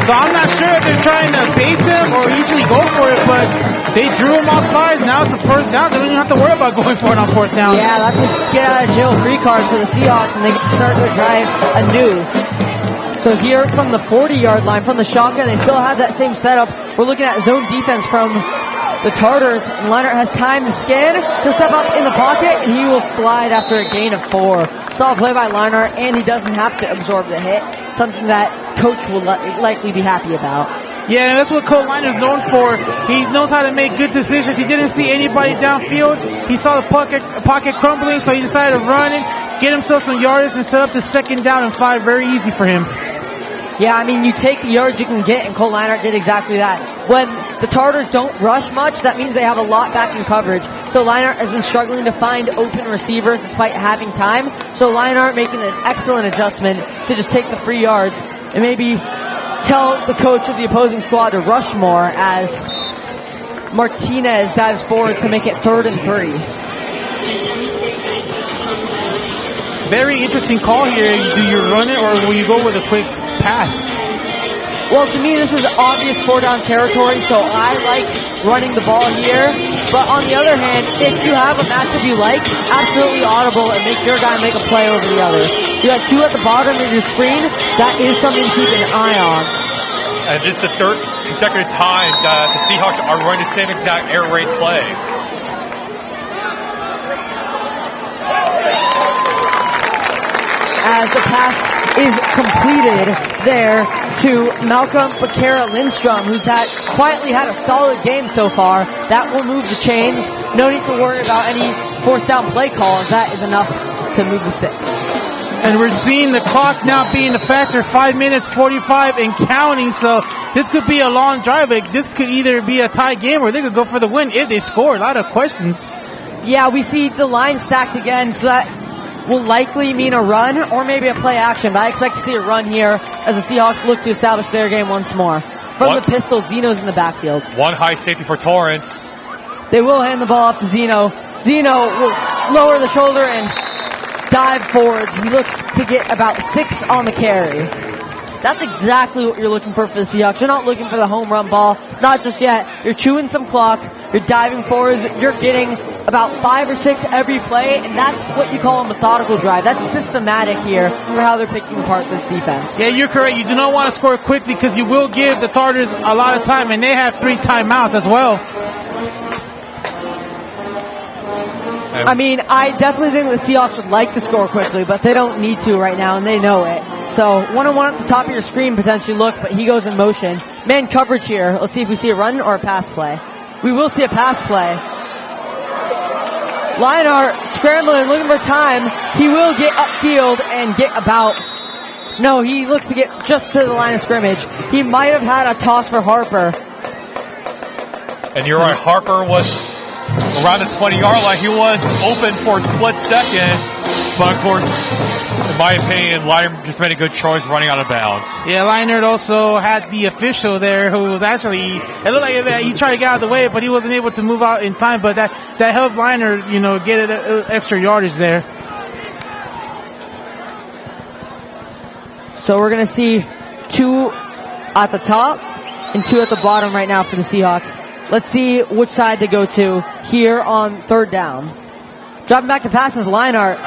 So I'm not sure if they're trying to bait them or usually go for it, but they drew him off sides. Now it's a first down. They don't even have to worry about going for it on 4th down. Yeah, that's a get-out-of-jail-free card for the Seahawks, and they can start their drive anew. So here from the 40-yard line, from the shotgun, they still have that same setup. We're looking at zone defense from the Tartars, and Leinart has time to scan. He'll step up in the pocket, and he will slide after a gain of 4. Solid play by Leinart, and he doesn't have to absorb the hit, something that coach will likely be happy about. Yeah, that's what Coach Leinart is known for. He knows how to make good decisions. He didn't see anybody downfield. He saw the pocket crumbling, so he decided to run it, get himself some yardage, and set up the 2nd down and 5. Very easy for him. Yeah, I mean, you take the yards you can get, and Cole Leinart did exactly that. When the Tartars don't rush much, that means they have a lot back in coverage. So Leinart has been struggling to find open receivers despite having time. So Leinart making an excellent adjustment to just take the free yards and maybe tell the coach of the opposing squad to rush more as Martinez dives forward to make it 3rd and 3. Very interesting call here. Do you run it or will you go with a quick pass? Well, to me, this is obvious 4-down territory, so I like running the ball here. But on the other hand, if you have a matchup you like, absolutely audible and make your guy make a play over the other. You have 2 at the bottom of your screen. That is something to keep an eye on. And this is the 3rd consecutive time that the Seahawks are running the same exact air raid play. As the pass is completed there to Malcolm Becerra-Lindstrom, who's quietly had a solid game so far. That will move the chains. No need to worry about any 4th down play calls. That is enough to move the sticks. And we're seeing the clock now being a factor, 5 minutes 45 and counting. So this could be a long drive. This could either be a tie game or they could go for the win if they score. A lot of questions. Yeah, we see the line stacked again, so that will likely mean a run or maybe a play action. But I expect to see a run here as the Seahawks look to establish their game once more. From the pistol, Zeno's in the backfield. 1 high safety for Torrance. They will hand the ball off to Zeno. Zeno will lower the shoulder and dive forwards. He looks to get about 6 on the carry. That's exactly what you're looking for the Seahawks. You're not looking for the home run ball. Not just yet. You're chewing some clock. You're diving forwards. You're getting about 5 or 6 every play, and that's what you call a methodical drive. That's systematic here for how they're picking apart this defense. Yeah, you're correct. You do not want to score quickly because you will give the Tartars a lot of time, and they have 3 timeouts as well. I mean, I definitely think the Seahawks would like to score quickly, but they don't need to right now, and they know it. So 1-on-1 at the top of your screen potentially look, but he goes in motion. Man coverage here. Let's see if we see a run or a pass play. We will see a pass play. Leinart scrambling, looking for time. He will get upfield and get about... No, he looks to get just to the line of scrimmage. He might have had a toss for Harper. And you're right, Harper was around the 20-yard line. He was open for a split second. But of course, in my opinion, Leinart just made a good choice running out of bounds. Yeah, Leinart also had the official there who was actually, it looked like he tried to get out of the way, but he wasn't able to move out in time. But that helped Leinart, get extra yardage there. So we're going to see 2 at the top and 2 at the bottom right now for the Seahawks. Let's see which side they go to here on 3rd down. Dropping back to passes, Leinart.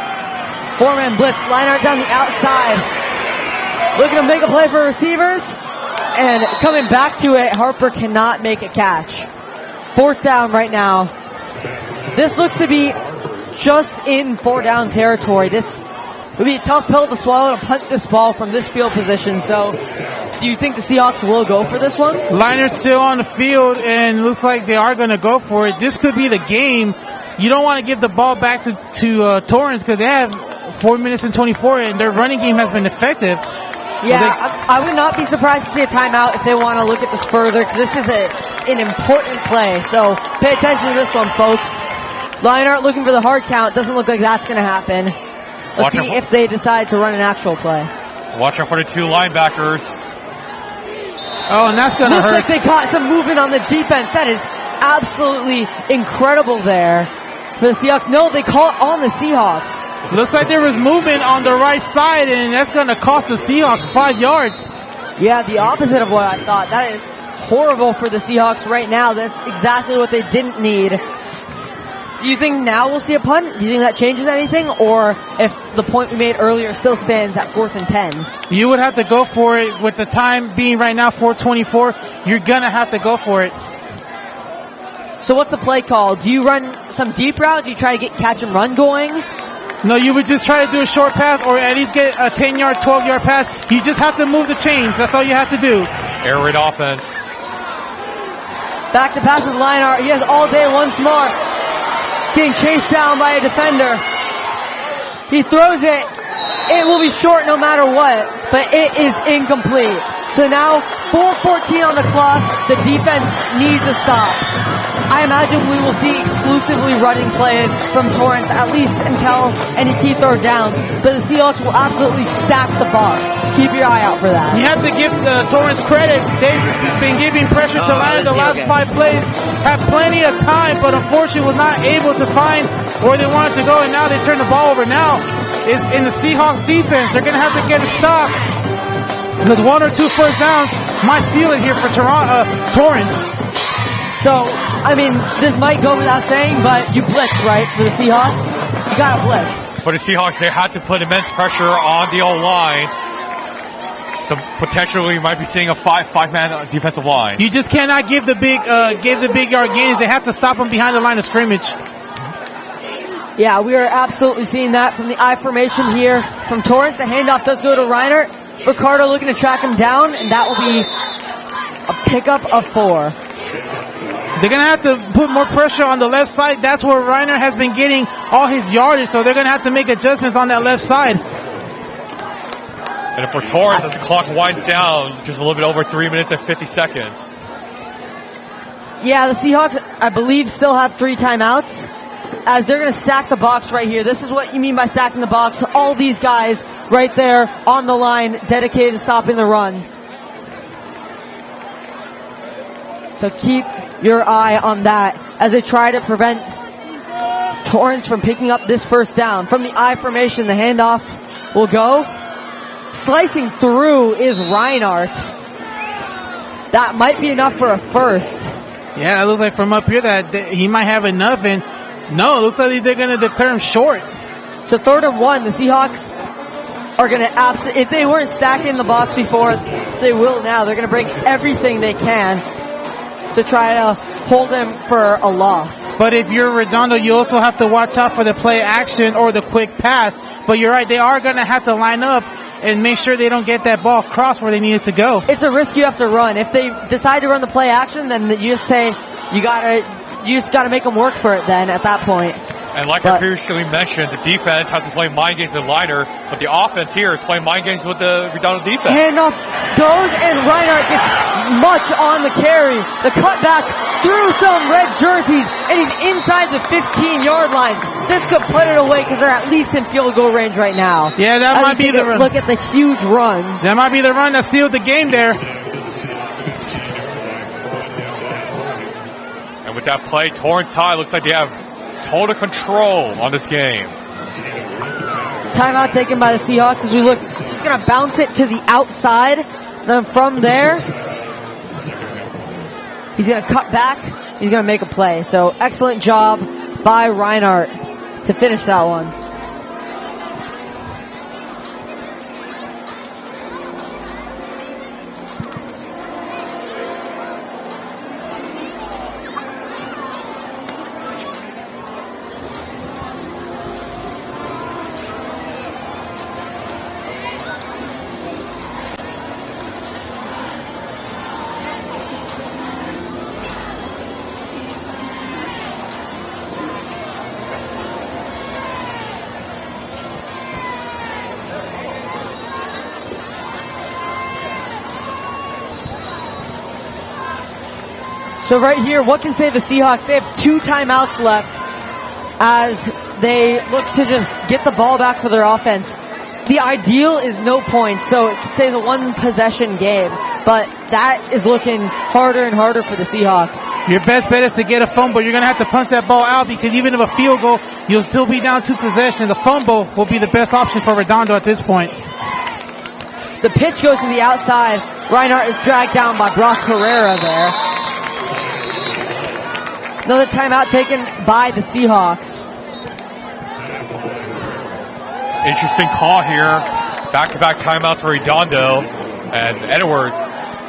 4-man blitz. Leinart down the outside. Looking to make a play for receivers. And coming back to it, Harper cannot make a catch. 4th down right now. This looks to be just in 4-down territory. This would be a tough pill to swallow to punt this ball from this field position. So, do you think the Seahawks will go for this one? Leinart's still on the field, and looks like they are going to go for it. This could be the game. You don't want to give the ball back to Torrance because they have 4 minutes and 24, and their running game has been effective. Yeah, I would not be surprised to see a timeout if they want to look at this further, because this is an important play. So pay attention to this one, folks. Leinart looking for the hard count. Doesn't look like that's going to happen. Let's see if they decide to run an actual play. Watch out for the 2 linebackers. Oh, and that's going to hurt. Looks like they got some movement on the defense. That is absolutely incredible there for the Seahawks. No, they call it on the Seahawks. Looks like there was movement on the right side, and that's going to cost the Seahawks 5 yards. Yeah, the opposite of what I thought. That is horrible for the Seahawks right now. That's exactly what they didn't need. Do you think now we'll see a punt? Do you think that changes anything? Or if the point we made earlier still stands at 4th and 10? You would have to go for it. With the time being right now 4:24, you're going to have to go for it. So what's the play call? Do you run some deep route? Do you try to get catch and run going? No, you would just try to do a short pass or at least get a 10-yard, 12-yard pass. You just have to move the chains. That's all you have to do. Air raid offense. Back to passes Leinart. He has all day once more. Getting chased down by a defender. He throws it. It will be short no matter what, but it is incomplete. So now 4:14 on the clock. The defense needs a stop. I imagine we will see exclusively running plays from Torrance, at least until any key 3rd downs. But the Seahawks will absolutely stack the box. Keep your eye out for that. You have to give Torrance credit. They've been giving pressure to Leinart the last 5 plays. Had plenty of time, but unfortunately was not able to find where they wanted to go. And now they turn the ball over. Now is in the Seahawks defense. They're going to have to get a stop. Because 1 or 2 first downs might seal it here for Torrance. So, I mean, this might go without saying, but you blitz, right, for the Seahawks? You got to blitz. For the Seahawks, they had to put immense pressure on the O-line. So potentially you might be seeing a five-man defensive line. You just cannot give the big yard gains. They have to stop them behind the line of scrimmage. Yeah, we are absolutely seeing that from the I formation here from Torrance. The handoff does go to Reinart. Ricardo looking to track him down, and that will be a pickup of 4. They're going to have to put more pressure on the left side. That's where Reinart has been getting all his yardage, so they're going to have to make adjustments on that left side. And for Torrance, as the clock winds down, just a little bit over 3 minutes and 50 seconds. Yeah, the Seahawks, I believe, still have 3 timeouts, as they're going to stack the box right here. This is what you mean by stacking the box. All these guys right there on the line, dedicated to stopping the run. So keep your eye on that as they try to prevent Torrance from picking up this first down. From the I formation, the handoff will go. Slicing through is Reinart. That might be enough for a first. Yeah, it looks like from up here that he might have enough. And no, it looks like they're going to declare him short. So 3rd and 1, the Seahawks are going to if they weren't stacking the box before, they will now. They're going to bring everything they can to try to hold him for a loss. But if you're Redondo, you also have to watch out for the play action or the quick pass. But you're right, they are going to have to line up and make sure they don't get that ball across where they need it to go. It's a risk you have to run. If they decide to run the play action, then you just say you just got to make them work for it then at that point. And like I previously mentioned, the defense has to play mind games with Leinart, but the offense here is playing mind games with the Redondo defense. Handoff goes, and Reinart gets much on the carry. The cutback through some red jerseys, and he's inside the 15-yard line. This could put it away because they're at least in field goal range right now. Yeah, that might be the run. Look at the huge run. That might be the run that sealed the game there. And with that play, Torrance High looks like they have total control on this game. Timeout taken by the Seahawks as we look. He's going to bounce it to the outside. Then from there, he's going to cut back. He's going to make a play. So excellent job by Reinhardt to finish that one. So right here, what can save the Seahawks? They have 2 timeouts left as they look to just get the ball back for their offense. The ideal is no points, so it could save a 1-possession game. But that is looking harder and harder for the Seahawks. Your best bet is to get a fumble. You're going to have to punch that ball out because even if a field goal, you'll still be down 2 possessions. The fumble will be the best option for Redondo at this point. The pitch goes to the outside. Reinhardt is dragged down by Brock Herrera there. Another timeout taken by the Seahawks. Interesting call here. Back-to-back timeouts for Redondo. And Edward,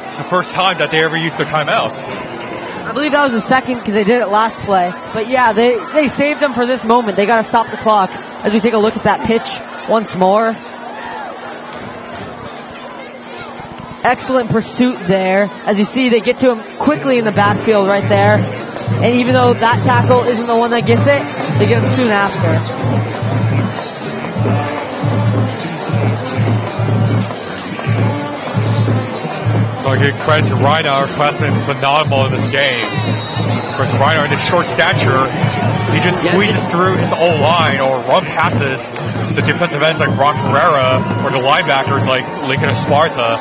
it's the first time that they ever used their timeouts. I believe that was the second because they did it last play. But yeah, they saved them for this moment. They got to stop the clock as we take a look at that pitch once more. Excellent pursuit there. As you see, they get to him quickly in the backfield right there. And even though that tackle isn't the one that gets it, they get him soon after. So I give credit to Reinhardt, who has been phenomenal in this game. Of course, Reinhardt, in his short stature, he just squeezes through his O-line or run passes the defensive ends like Brock Herrera or the linebackers like Lincoln Esparza.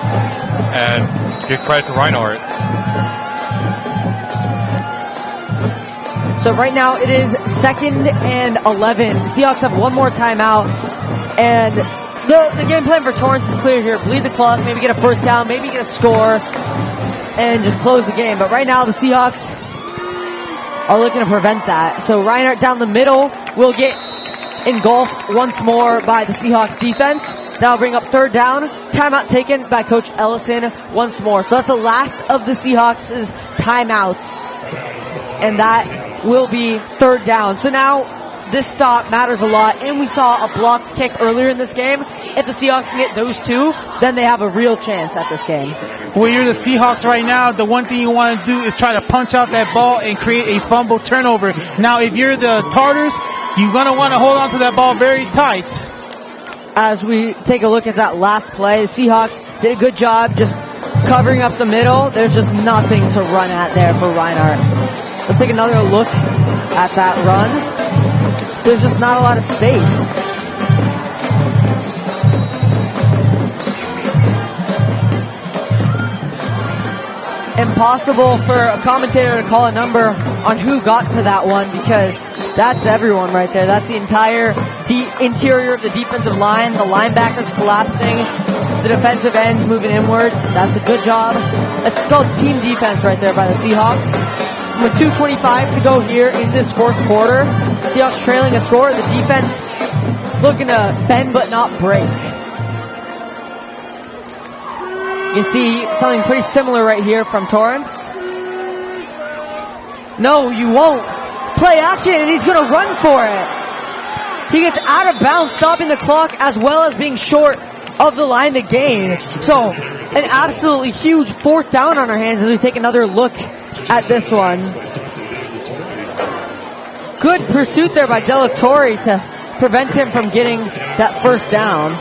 And give credit to Reinhardt. So right now it is 2nd and 11. Seahawks have one more timeout. And the game plan for Torrance is clear here. Bleed the clock, maybe get a first down, maybe get a score, and just close the game. But right now the Seahawks are looking to prevent that. So Reinhardt down the middle will get engulfed once more by the Seahawks defense. That'll bring up 3rd down. Timeout taken by Coach Ellison once more. So that's the last of the Seahawks' timeouts. And that will be 3rd down. So now this stop matters a lot. And we saw a blocked kick earlier in this game. If the Seahawks can get those 2, then they have a real chance at this game. Well, you're the Seahawks right now. The one thing you want to do is try to punch out that ball and create a fumble turnover. Now, if you're the Tartars, you're going to want to hold on to that ball very tight. As we take a look at that last play, the Seahawks did a good job just covering up the middle. There's just nothing to run at there for Reinhardt. Let's take another look at that run. There's just not a lot of space. Impossible for a commentator to call a number on who got to that one because that's everyone right there. That's the entire interior of the defensive line, the linebackers collapsing, the defensive ends moving inwards. That's a good job. That's called team defense right there by the Seahawks. With 2:25 to go here in this 4th quarter, Seahawks trailing a score. The defense looking to bend but not break. You see something pretty similar right here from Torrance. No, you won't. Play action, and he's going to run for it. He gets out of bounds, stopping the clock as well as being short of the line to gain. So, an absolutely huge 4th down on our hands as we take another look at this one. Good pursuit there by Delatorre to prevent him from getting that 1st down.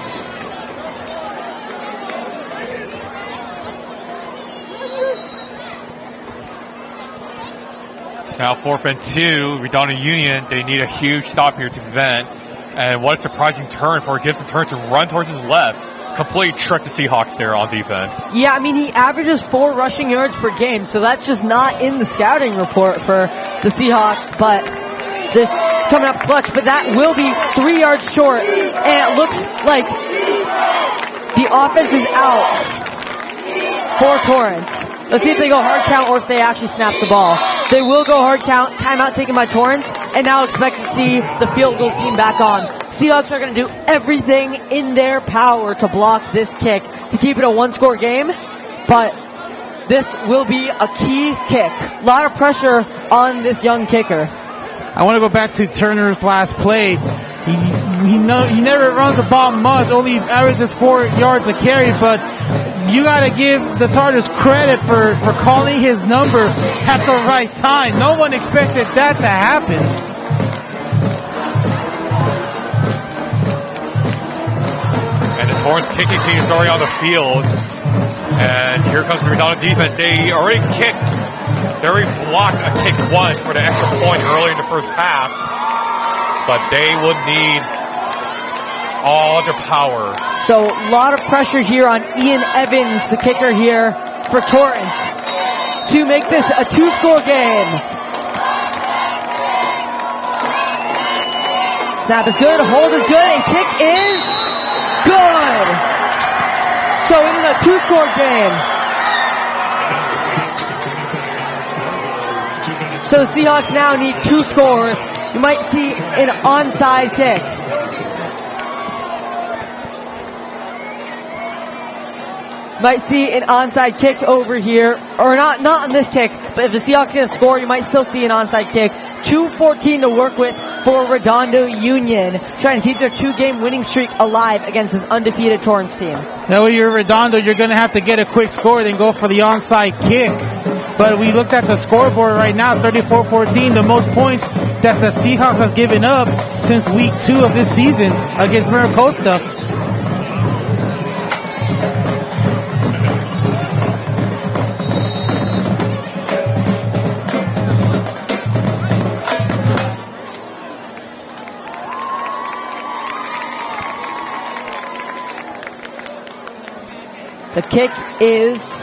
Now 4th and 2, Redondo Union, they need a huge stop here to prevent. And what a surprising turn for Gibson Turner to run towards his left. Completely tricked the Seahawks there on defense. Yeah, I mean, he averages 4 rushing yards per game, so that's just not in the scouting report for the Seahawks, but just coming up clutch. But that will be 3 yards short, and it looks like the offense is out for Torrance. Let's see if they go hard count or if they actually snap the ball. They will go hard count. Timeout taken by Torrance, and now expect to see the field goal team back on. Seahawks are going to do everything in their power to block this kick to keep it a 1-score game, but this will be a key kick. A lot of pressure on this young kicker. I want to go back to Turner's last play. He never runs the ball much, only averages 4 yards a carry, but you got to give the Tartars credit for calling his number at the right time. No one expected that to happen. And the Torrance kicking team is already on the field. And here comes the Redondo defense. They already blocked a kick once for the extra point early in the first half. But they would need all their power. So a lot of pressure here on Ian Evans, the kicker here for Torrance, to make this a 2-score game. Snap is good, hold is good, and kick is good. So it is a 2-score game. So the Seahawks now need 2 scores. You might see an onside kick. Might see an onside kick over here, or not on this kick, but if the Seahawks get a score, you might still see an onside kick. 2:14 to work with for Redondo Union, trying to keep their 2-game winning streak alive against this undefeated Torrance team. Now when you're Redondo, you're going to have to get a quick score, then go for the onside kick. But we looked at the scoreboard right now, 34-14, the most points that the Seahawks has given up since week 2 of this season against Maricosta. The kick is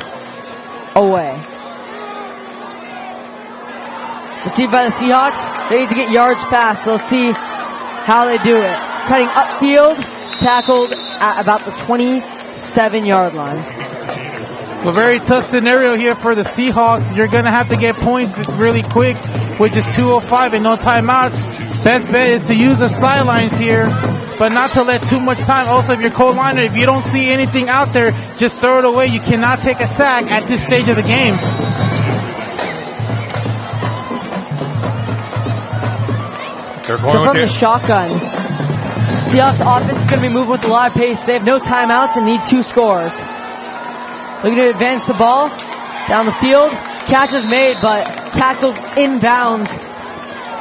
away. Received by the Seahawks. They need to get yards fast, so let's see how they do it. Cutting upfield, tackled at about the 27-yard line. A very tough scenario here for the Seahawks. You're going to have to get points really quick with just 2:05 and no timeouts. Best bet is to use the sidelines here, but not to let too much time. Also, if you're co-liner, if you don't see anything out there, just throw it away. You cannot take a sack at this stage of the game. They're going so with from the shotgun, Seahawks offense is going to be moving with a lot of pace. They have no timeouts and need 2 scores. Looking to advance the ball down the field. Catch is made, but tackled inbounds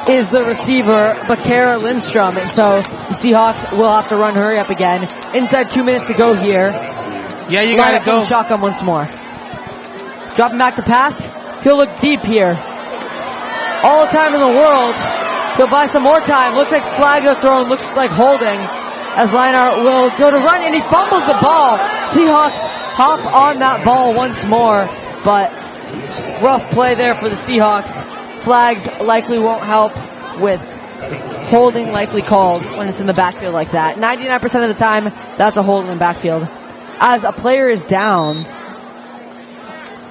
is the receiver, Bakara Lindstrom. And so the Seahawks will have to run hurry up again. Inside 2 minutes to go here. Yeah, you got to go. Shotgun once more. Dropping back to pass. He'll look deep here. All the time in the world. He'll buy some more time. Looks like flag are thrown. Looks like holding. As Leinart will go to run, and he fumbles the ball. Seahawks hop on that ball once more. But rough play there for the Seahawks. Flags likely won't help with holding likely called when it's in the backfield like that. 99% of the time, that's a hold in the backfield. As a player is down,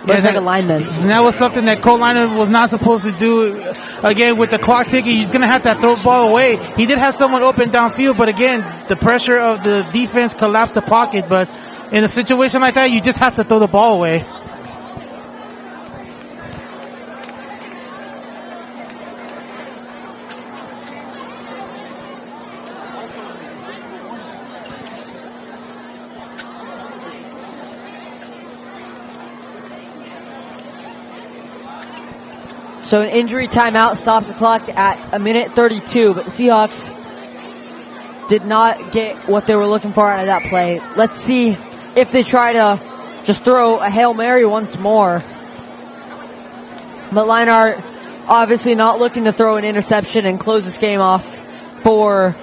looks like a lineman. And that was something that Cole Liner was not supposed to do. Again, with the clock ticking, he's going to have to throw the ball away. He did have someone open downfield, but again, the pressure of the defense collapsed the pocket. But in a situation like that, you just have to throw the ball away. So an injury timeout stops the clock at 1:32, but the Seahawks did not get what they were looking for out of that play. Let's see if they try to just throw a Hail Mary once more. But Leinart obviously not looking to throw an interception and close this game off for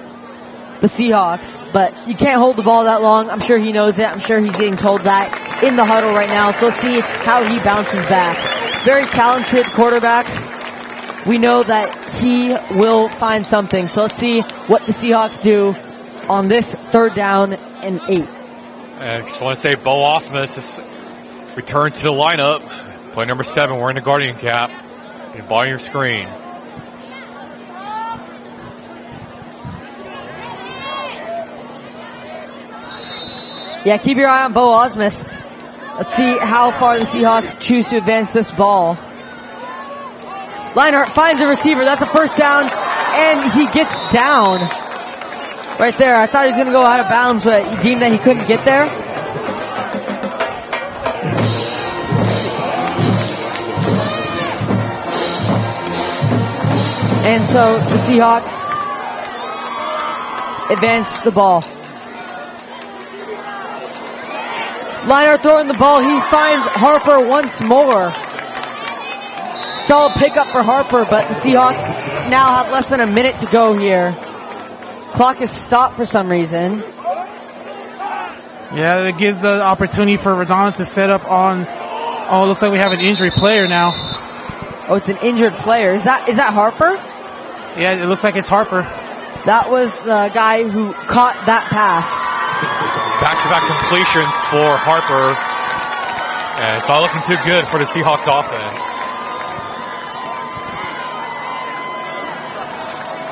the Seahawks, but you can't hold the ball that long. I'm sure he knows it. I'm sure he's getting told that in the huddle right now. So let's see how he bounces back. Very talented quarterback. We know that he will find something. So let's see what the Seahawks do on this 3rd down and 8. And I just want to say Bo Osmus is returned to the lineup. Play number 7, wearing the Guardian cap. In the bottom of your screen. Yeah, keep your eye on Bo Osmus. Let's see how far the Seahawks choose to advance this ball. Leinart finds a receiver. That's a 1st down, and he gets down. Right there. I thought he was going to go out of bounds, but he deemed that he couldn't get there. And so the Seahawks advance the ball. Leinart throwing the ball. He finds Harper once more. Solid pickup for Harper, but the Seahawks now have less than a minute to go here. Clock is stopped for some reason. Yeah, it gives the opportunity for Redondo to set up on... Oh, it looks like we have an injured player now. Oh, it's an injured player. Is that Harper? Yeah, it looks like it's Harper. That was the guy who caught that pass. Back-to-back completions for Harper. And it's not looking too good for the Seahawks offense.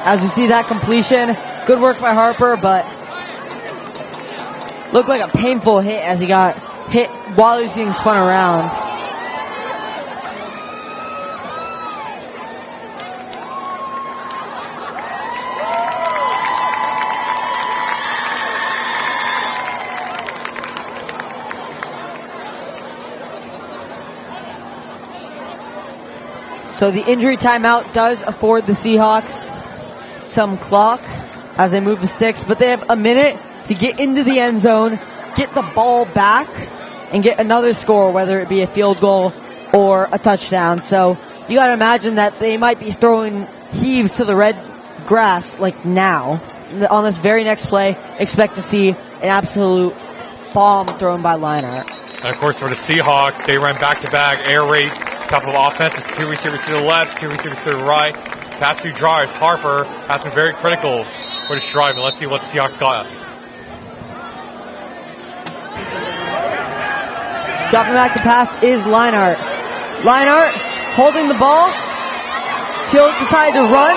As we see that completion, good work by Harper, but looked like a painful hit as he got hit while he was getting spun around. So the injury timeout does afford the Seahawks some clock as they move the sticks, but they have a minute to get into the end zone, get the ball back, and get another score, whether it be a field goal or a touchdown. So you got to imagine that they might be throwing heaves to the red grass like now. On this very next play, expect to see an absolute bomb thrown by Leinart. And of course, for the Seahawks, they run back-to-back air raid type of offense. It's 2 receivers to the left, 2 receivers to the right. Past 2 drives, Harper has been very critical for this drive, and let's see what the Seahawks got. Dropping back to pass is Leinart. Leinart holding the ball. He'll decide to run.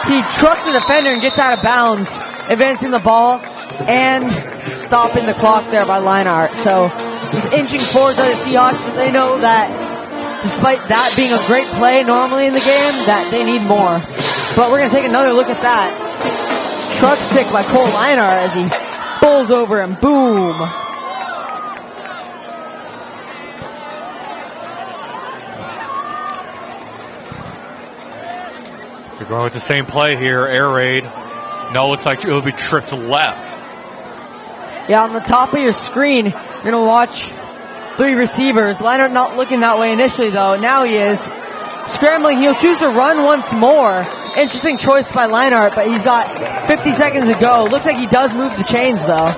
He trucks the defender and gets out of bounds, advancing the ball and stopping the clock there by Leinart. So just inching forward to the Seahawks, but they know that despite that being a great play normally in the game, that they need more. But we're going to take another look at that. Truck stick by Cole Leinart as he bowls over and boom. They're going with the same play here, air raid. No, it looks like it'll be tripped left. Yeah, on the top of your screen, you're going to watch 3 receivers. Leinart not looking that way initially, though. Now he is. Scrambling, he'll choose to run once more. Interesting choice by Leinart, but he's got 50 seconds to go. Looks like he does move the chains, though.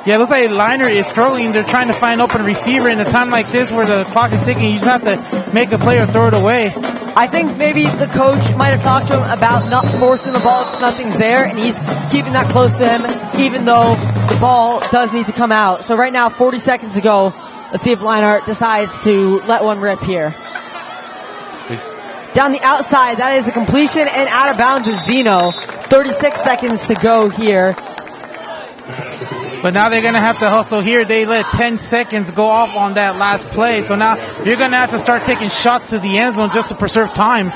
Yeah, it looks like Leinart is struggling. They're trying to find open receiver in a time like this where the clock is ticking. You just have to make a play or throw it away. I think maybe the coach might have talked to him about not forcing the ball if nothing's there, and he's keeping that close to him, even though the ball does need to come out. So right now, 40 seconds to go. Let's see if Leinart decides to let one rip here. Down the outside, that is a completion, and out of bounds is Zeno. 36 seconds to go here. But now they're going to have to hustle here. They let 10 seconds go off on that last play. So now you're going to have to start taking shots to the end zone just to preserve time.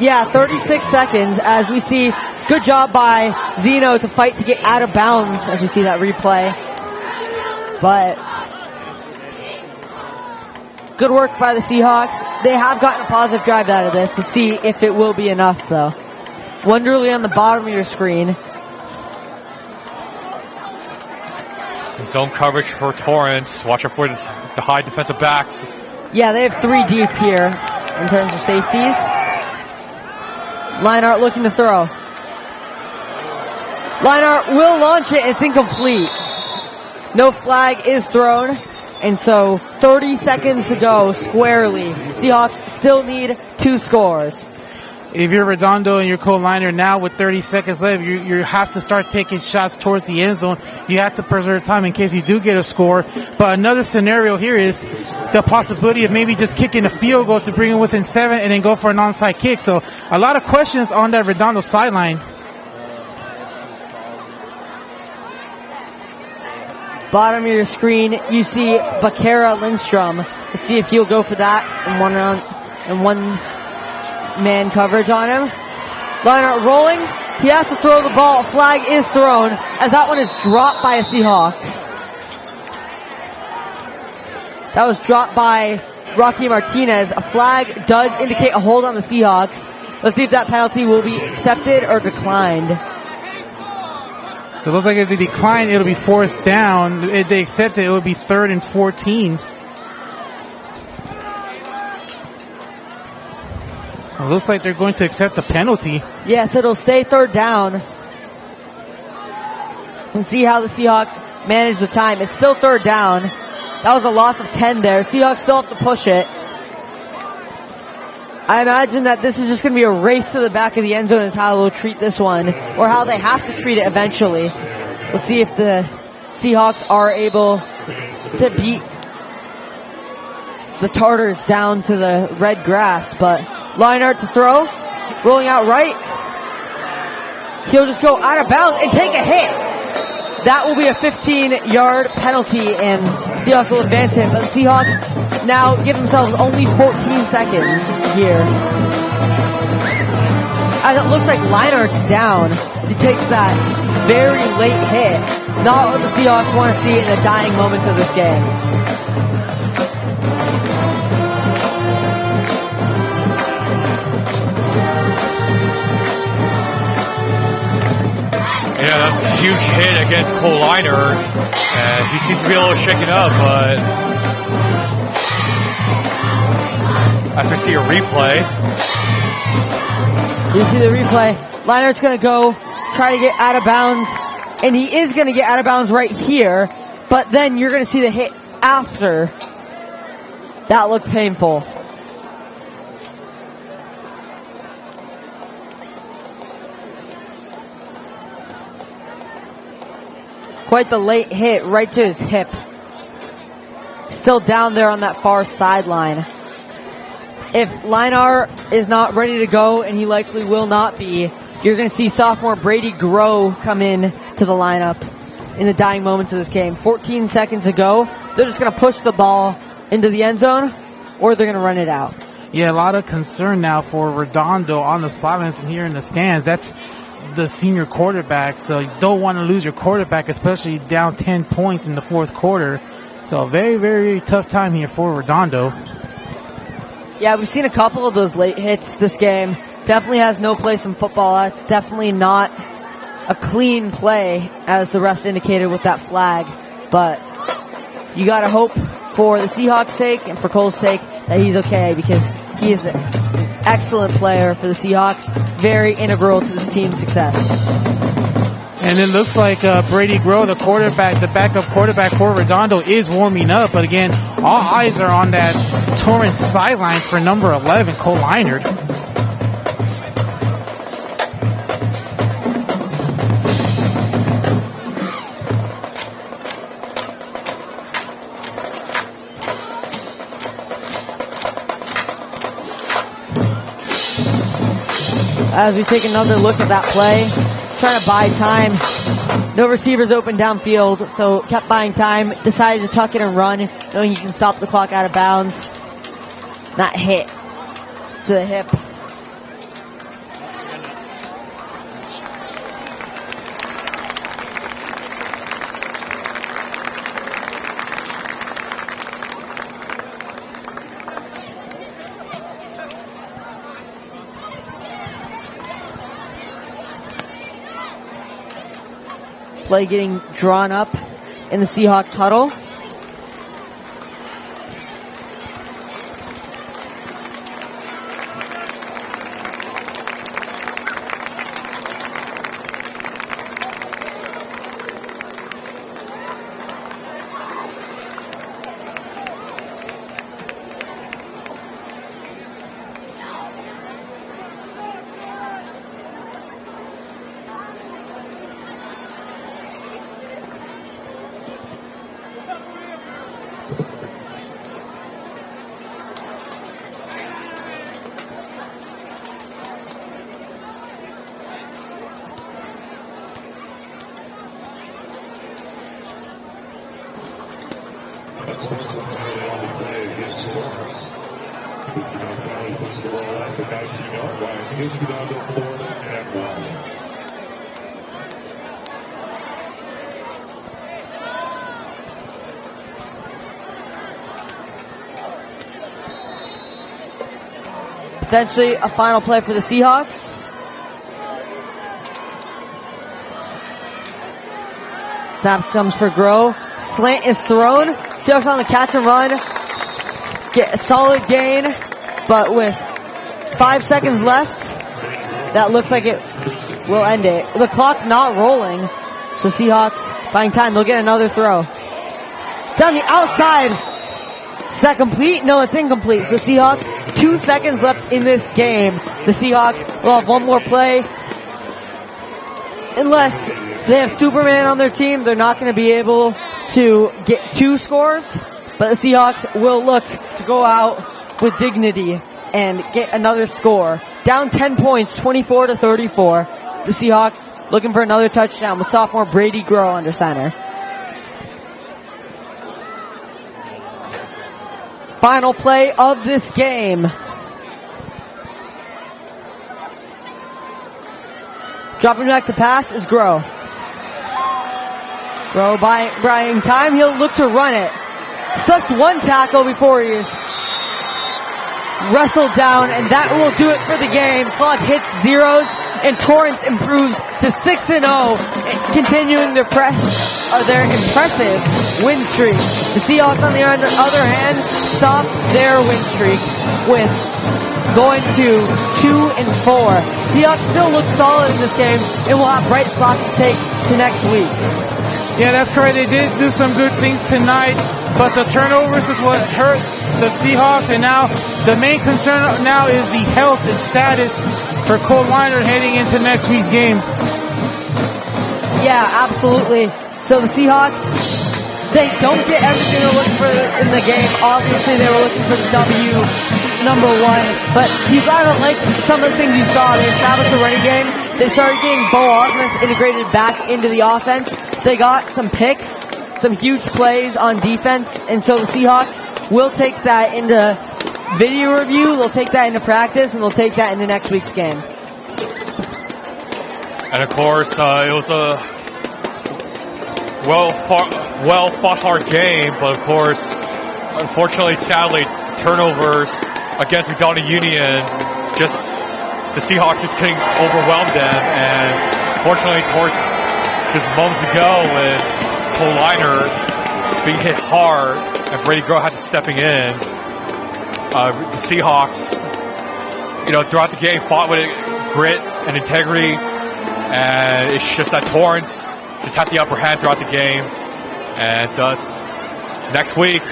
Yeah, 36 seconds as we see. Good job by Zeno to fight to get out of bounds as we see that replay. But good work by the Seahawks. They have gotten a positive drive out of this. Let's see if it will be enough, though. Wonderly on the bottom of your screen. Zone coverage for Torrance. Watch out for the high defensive backs. Yeah, they have 3 deep here. in terms of safeties. Leinart looking to throw. Leinart will launch it. It's incomplete. No flag is thrown. And so 30 seconds to go squarely. Seahawks still need 2 scores. If you're Redondo and you're Cole Leinart now with 30 seconds left, you have to start taking shots towards the end zone. You have to preserve time in case you do get a score. But another scenario here is the possibility of maybe just kicking a field goal to bring it within 7 and then go for an onside kick. So a lot of questions on that Redondo sideline. Bottom of your screen, you see Bakara Lindstrom. Let's see if he'll go for that in one man coverage on him. Leinart rolling. He has to throw the ball. A flag is thrown as that one is dropped by a Seahawk. That was dropped by Rocky Martinez. A flag does indicate a hold on the Seahawks. Let's see if that penalty will be accepted or declined. So it looks like if they decline, it'll be 4th down. If they accept it, it would be 3rd and 14. It looks like they're going to accept the penalty. Yes, it'll stay 3rd down. And see how the Seahawks manage the time. It's still 3rd down. That was a loss of 10 there. Seahawks still have to push it. I imagine that this is just going to be a race to the back of the end zone is how they'll treat this one, or how they have to treat it eventually. Let's see if the Seahawks are able to beat the Tartars down to the red grass, but Leinart to throw, rolling out right. He'll just go out of bounds and take a hit. That will be a 15-yard penalty, and Seahawks will advance it. But the Seahawks now give themselves only 14 seconds here. As it looks like Leinart's down. He takes that very late hit. Not what the Seahawks want to see in the dying moments of this game. Yeah, that's a huge hit against Cole Leinart, and he seems to be a little shaken up, but as we see a replay. You see the replay. Leinart's going to go try to get out of bounds, and he is going to get out of bounds right here, but then you're going to see the hit after. That looked painful. Quite the late hit right to his hip. Still down there on that far sideline. If Leinart is not ready to go, and he likely will not be, you're going to see sophomore Brady Groh come in to the lineup in the dying moments of this game. 14 seconds to go. They're just going to push the ball into the end zone, or they're going to run it out. Yeah, a lot of concern now for Redondo on the sidelines and here in the stands. That's the senior quarterback, so you don't want to lose your quarterback, especially down 10 points in the 4th quarter. So very, very tough time here for Redondo. Yeah, we've seen a couple of those late hits this game. Definitely has no place in football. That's definitely not a clean play, as the refs indicated with that flag. But you got to hope for the Seahawks' sake and for Cole's sake that he's okay, because he is an excellent player for the Seahawks. Very integral to this team's success. And it looks like Brady Groh, the quarterback, the backup quarterback for Redondo, is warming up. But again, all eyes are on that Torrance sideline for number 11, Cole Leinart. As we take another look at that play, trying to buy time. No receivers open downfield, so kept buying time. Decided to tuck it and run, knowing he can stop the clock out of bounds. Not hit to the hip. Play getting drawn up in the Seahawks huddle. Torrance. Now puts the ball up at 19-yard line. Here's Redondo 4th and 1. Potentially a final play for the Seahawks. Snap comes for Groh. Slant is thrown. Seahawks on the catch and run. Get a solid gain, but with 5 seconds left, that looks like it will end it. The clock not rolling, so Seahawks buying time. They'll get another throw. Down the outside. Is that complete? No, it's incomplete. So Seahawks, 2 seconds left in this game. The Seahawks will have one more play. Unless they have Superman on their team, they're not going to be able to get 2 scores. But the Seahawks will look to go out with dignity and get another score. Down 10 points, 24-34. The Seahawks looking for another touchdown with sophomore Brady Groh under center. Final play of this game. Dropping back to pass is Groh. Groh buying time. He'll look to run it. Slips one tackle before he is wrestled down, and that will do it for the game. Clock hits zeros, and Torrance improves to 6-0, continuing their impressive win streak. The Seahawks, on the other hand, stop their win streak with going to 2-4. Seahawks still look solid in this game, and will have bright spots to take to next week. Yeah, that's correct. They did do some good things tonight, but the turnovers is what hurt the Seahawks, and now the main concern now is the health and status for Cole Weiner heading into next week's game. Yeah, absolutely. So the Seahawks, they don't get everything they're looking for in the game. Obviously, they were looking for the W, number 1, but you gotta like some of the things you saw. They established the running game. They started getting Bo Osmus integrated back into the offense. They got some picks, some huge plays on defense, and so the Seahawks will take that into video review, they'll take that into practice, and they'll take that into next week's game. And of course, it was a well fought hard game, but of course, unfortunately, sadly, turnovers against Redondo Union, just the Seahawks just getting overwhelmed them, and fortunately, towards just moments ago when Cole Weiner being hit hard and Brady Groh had to stepping in, the Seahawks, throughout the game fought with grit and integrity, and it's just that Torrance just had the upper hand throughout the game, and thus next week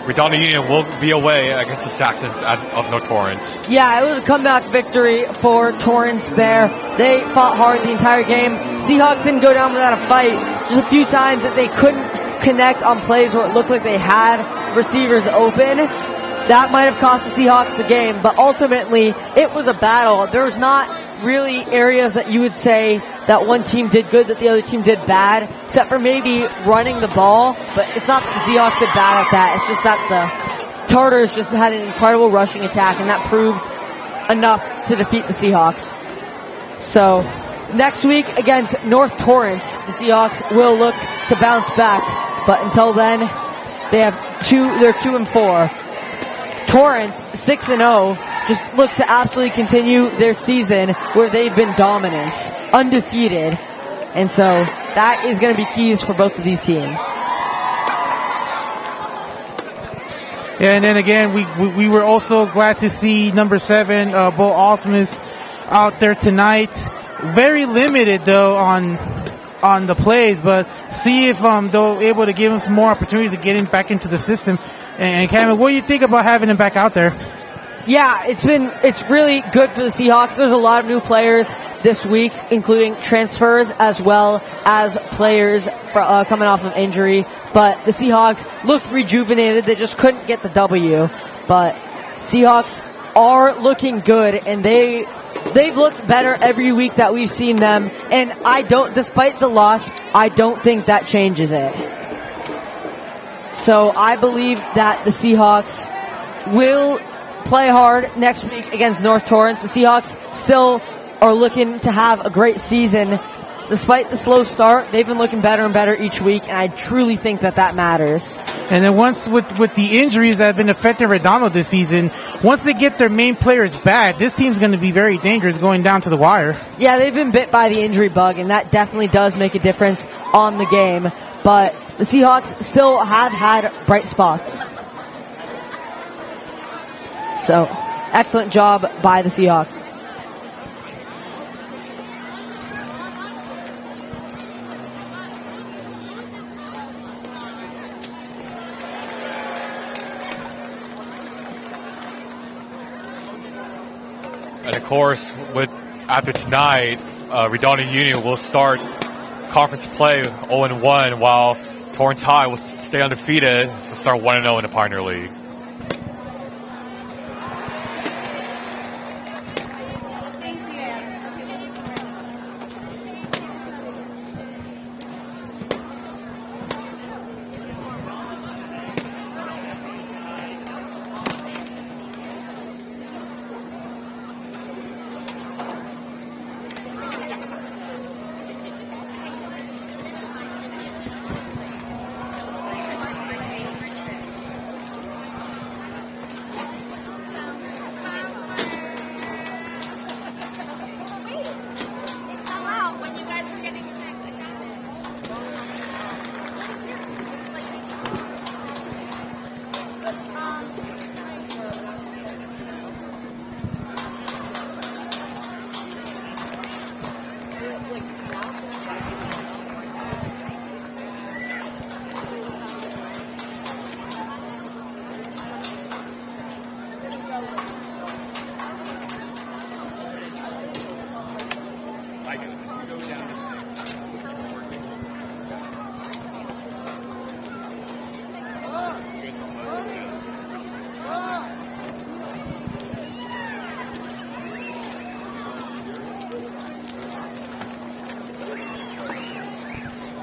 Redondo Union will be away against the Saxons of North Torrance. Yeah, it was a comeback victory for Torrance there. They fought hard the entire game. Seahawks didn't go down without a fight. Just a few times that they couldn't connect on plays where it looked like they had receivers open. That might have cost the Seahawks the game, but ultimately it was a battle. There was not really areas that you would say that one team did good, that the other team did bad, except for maybe running the ball, but it's not that the Seahawks did bad at that. It's just that the Tartars just had an incredible rushing attack, and that proved enough to defeat the Seahawks. So next week against North Torrance, the Seahawks will look to bounce back, but until then, they're 2-4. Torrance, 6-0, just looks to absolutely continue their season where they've been dominant, undefeated. And so that is going to be keys for both of these teams. Yeah, and then again, we were also glad to see number 7, Bo Osmus, out there tonight. Very limited though on the plays, but see if they're able to give him some more opportunities to get him back into the system. And Cameron, what do you think about having him back out there? Yeah, it's really good for the Seahawks. There's a lot of new players this week, including transfers as well as players coming off of injury. But the Seahawks looked rejuvenated. They just couldn't get the W. But Seahawks are looking good, and they've looked better every week that we've seen them. And despite the loss, I don't think that changes it. So I believe that the Seahawks will play hard next week against North Torrance. The Seahawks still are looking to have a great season. Despite the slow start, they've been looking better and better each week, and I truly think that matters. And then once with the injuries that have been affecting Redondo this season, once they get their main players back, this team's going to be very dangerous going down to the wire. Yeah, they've been bit by the injury bug, and that definitely does make a difference on the game. But the Seahawks still have had bright spots. So, excellent job by the Seahawks. And of course, after tonight, Redondo Union will start conference play 0-1, while Torrance High will stay undefeated to start 1-0 in the Pioneer League.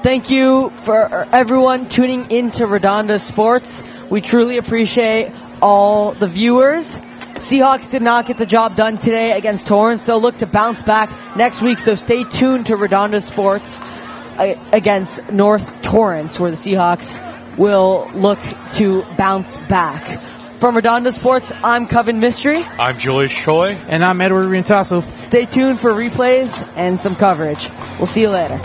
Thank you for everyone tuning into Redondo Sports. We truly appreciate all the viewers. Seahawks did not get the job done today against Torrance. They'll look to bounce back next week, so stay tuned to Redondo Sports against North Torrance, where the Seahawks will look to bounce back. From Redondo Sports, I'm Coven Mystery. I'm Julius Choi. And I'm Edward Rientasso. Stay tuned for replays and some coverage. We'll see you later.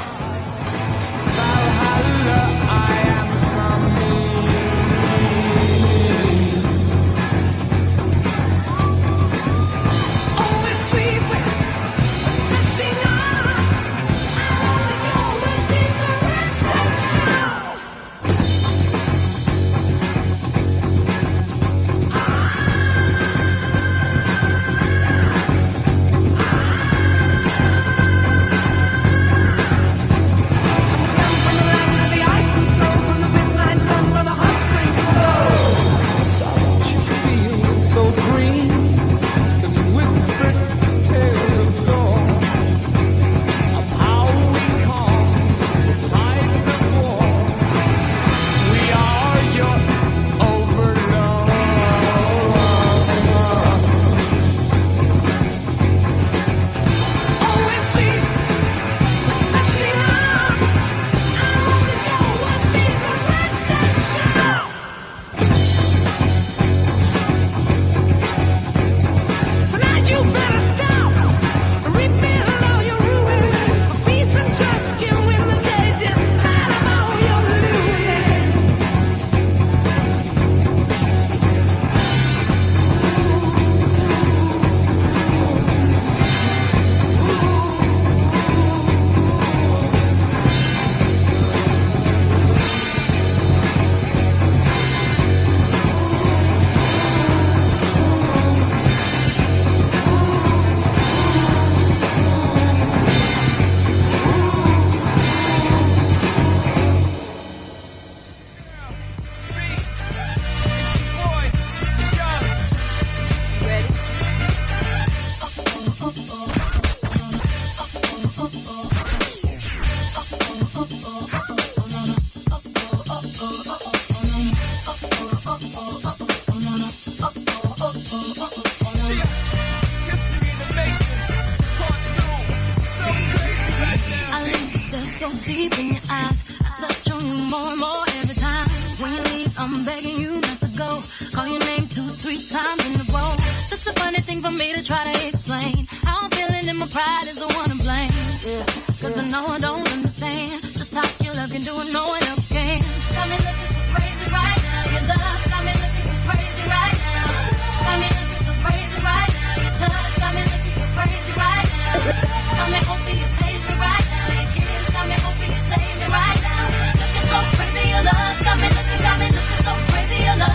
deep in your eyes. I touch on you more and more every time. When you leave, I'm begging you not to go. Call your name 2-3 times in a row. Such a funny thing for me to try to explain. How I'm feeling and my pride is the one to blame. Yeah, cause I know I don't understand just how your love can do it, no one else can. Got me looking so crazy right now. Your love got me looking so crazy right now. Got me looking so crazy right now. Your touch got me looking so crazy right now. Got me hoping you save me right now. Your kiss got me hoping you save me right now. Looking so crazy, your love got me looking so crazy, your love.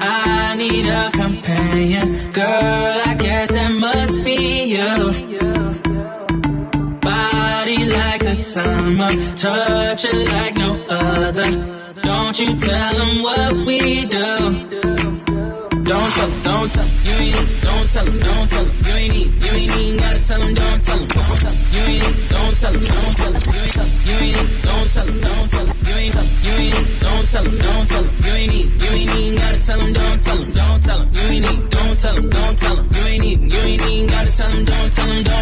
I need a companion, girl, I guess that must be you. Body like the summer, touch it like no other. Don't you tell them what we do. Don't tell them, you ain't, don't tell them, you ain't even gotta tell them, don't tell them, you ain't, don't tell them, you ain't, don't tell them, you ain't, don't tell them, you ain't even gotta tell them, don't tell them, you ain't, don't tell them, you ain't even gotta tell them, don't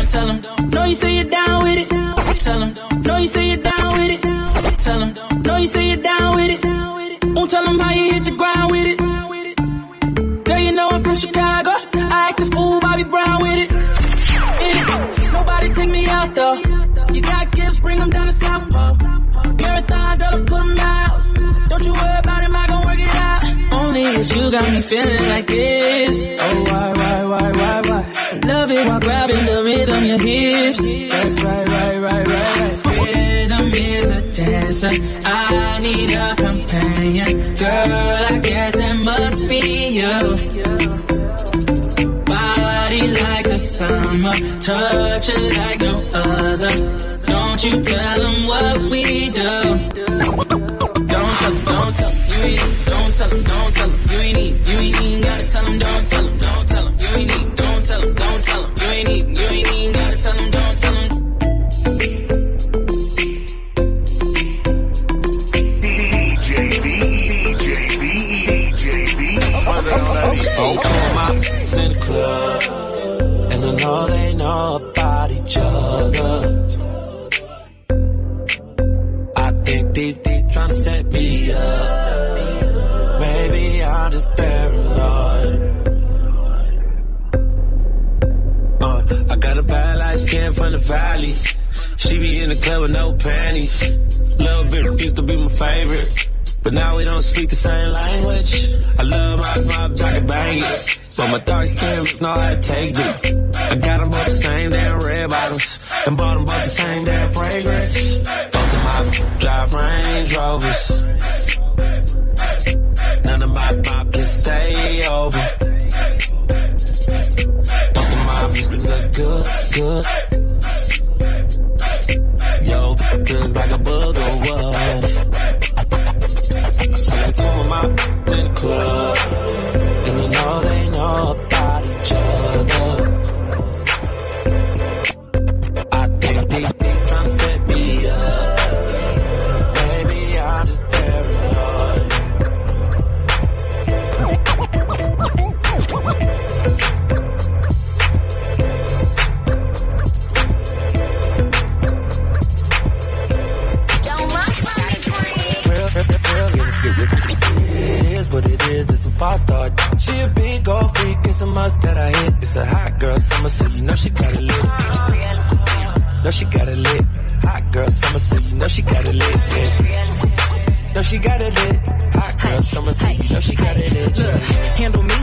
tell them, know you say you're down with it, tell them, know you say you're down with it, tell them, know you say you're down with it, won't tell them how you hit the ground with it. I'm from Chicago, I act a fool, Bobby Brown with it. Nobody take me out though. You got gifts, bring them down to South Pole. Marathon, gotta put them out. Don't you worry about him, I gon' work it out. Only it's you got me feeling like this. Oh, why? Love it while grabbing the rhythm, your hips. That's right. Rhythm is a dancer, I need a companion. Girl, I guess that must be you. Body like the summer, touch it like no other. Don't you tell them what we do. Don't tell them, you ain't, don't tell them, you ain't even gotta tell them, don't tell them, you ain't even, don't tell them, you ain't even gotta tell them, don't tell them. So come out in the club, and I know they know about each other. I think these trying to set me up. Maybe I'm just paranoid. I got a bad light skin from the valley. She be in the club with no panties. Little bit used to be my favorite, but now we don't speak the same language. I love my vibe, I can bang it, but my dark skin know how to take it. I got them both the same damn red bottoms, and bought them both the same damn fragrance. Both of my drive Range Rovers, none of my pop can stay over. Both of my look good. Yo, look like a bug or what? I two of my in the club, and you know they know about each other. I think they trying to set me up. Baby, I'm just paranoid. It is what it is, this a fast start. She a big gold freak, it's a must that I hit. It's a hot girl summer, so you know she got it lit. Know she got it lit. Hot girl summer, so you know she got it lit. Yeah. Know she got it lit. Hot girl summer, so you know she got it lit. Look, handle me?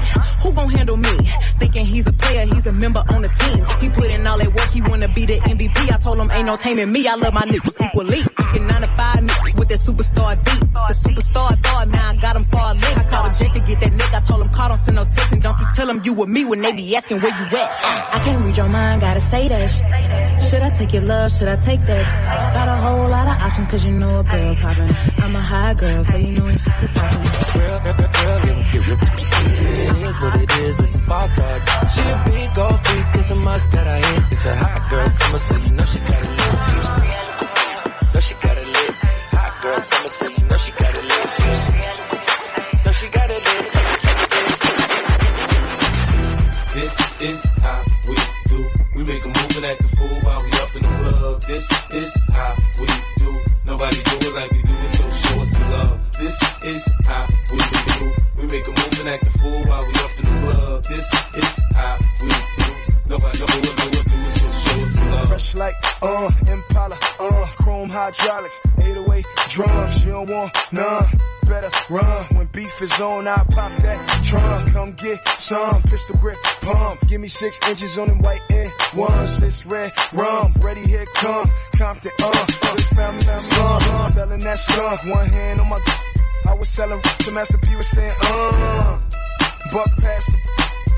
Who gon' handle me? Thinking he's a player, he's a member on the team. He put in all that work, he wanna be the MVP. I told him ain't no taming me, I love my niggas equally. Thinking 9 to 5 niggas with that superstar beat. The superstar star, now I got him far link. I called a jet to get that nick, I told him call, don't send no text and don't you touch tell them you with me when they be asking where you at. I can't read your mind, gotta say that. Should I take your love, should I take that? Got a whole lot of options, cause you know a girl's poppin'. I'm a high girl, so you know it's poppin'. Girl, it is what it is, it's a false start. She a big gold freak, it's a must that I hit. It's a hot girl summer, so you know she got it lit. Know she got it lit. Hot girl summer, so you know she got it lit. Know she got it lit. This is how we do. We make a move and act a fool while we up in the club. This is how we do. Nobody do it like we do it, so show us some love. This is how we do. We make a move and act a fool while we up in the club. This is how we do. Nobody do it, so show us some love. Fresh like, Impala, chrome hydraulics, 808 drums, you don't want none. Better run when beef is on. I pop that trunk. Come get some pistol grip pump. Give me 6 inches on them white end ones. This red rum, ready here come Compton. Big family member, selling that skunk. One hand on my. I was selling to Master P was saying buck past the.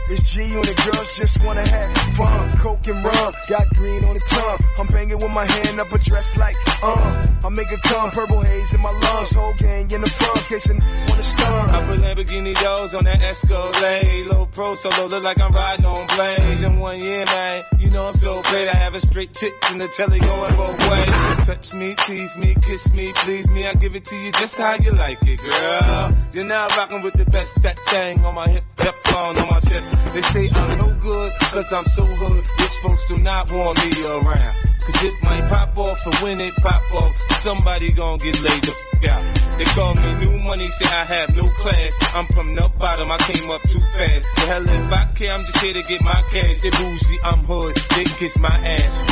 It's G Unit, girls just wanna have fun. Coke and rum, got green on the tongue. I'm banging with my hand up a dress like, I make it come, purple haze in my lungs. Whole gang in the front, kissing on the stun. I put Lamborghini doors on that Escalade. Low pro solo, look like I'm riding on blades. In 1 year, man, you know I'm so paid. I have a straight chick in the telly going both ways. Touch me, tease me, kiss me, please me. I give it to you just how you like it, girl. You're now rocking with the best, that thing on my hip, phone on my chest. They say I'm no good, cause I'm so hood. Rich folks do not want me around. Cause it might pop off, and when it pop off, somebody gon' get laid the f*** out. They call me new money, say I have no class. I'm from the bottom, I came up too fast. The hell if I care, I'm just here to get my cash. They bougie, I'm hood, they can kiss my ass.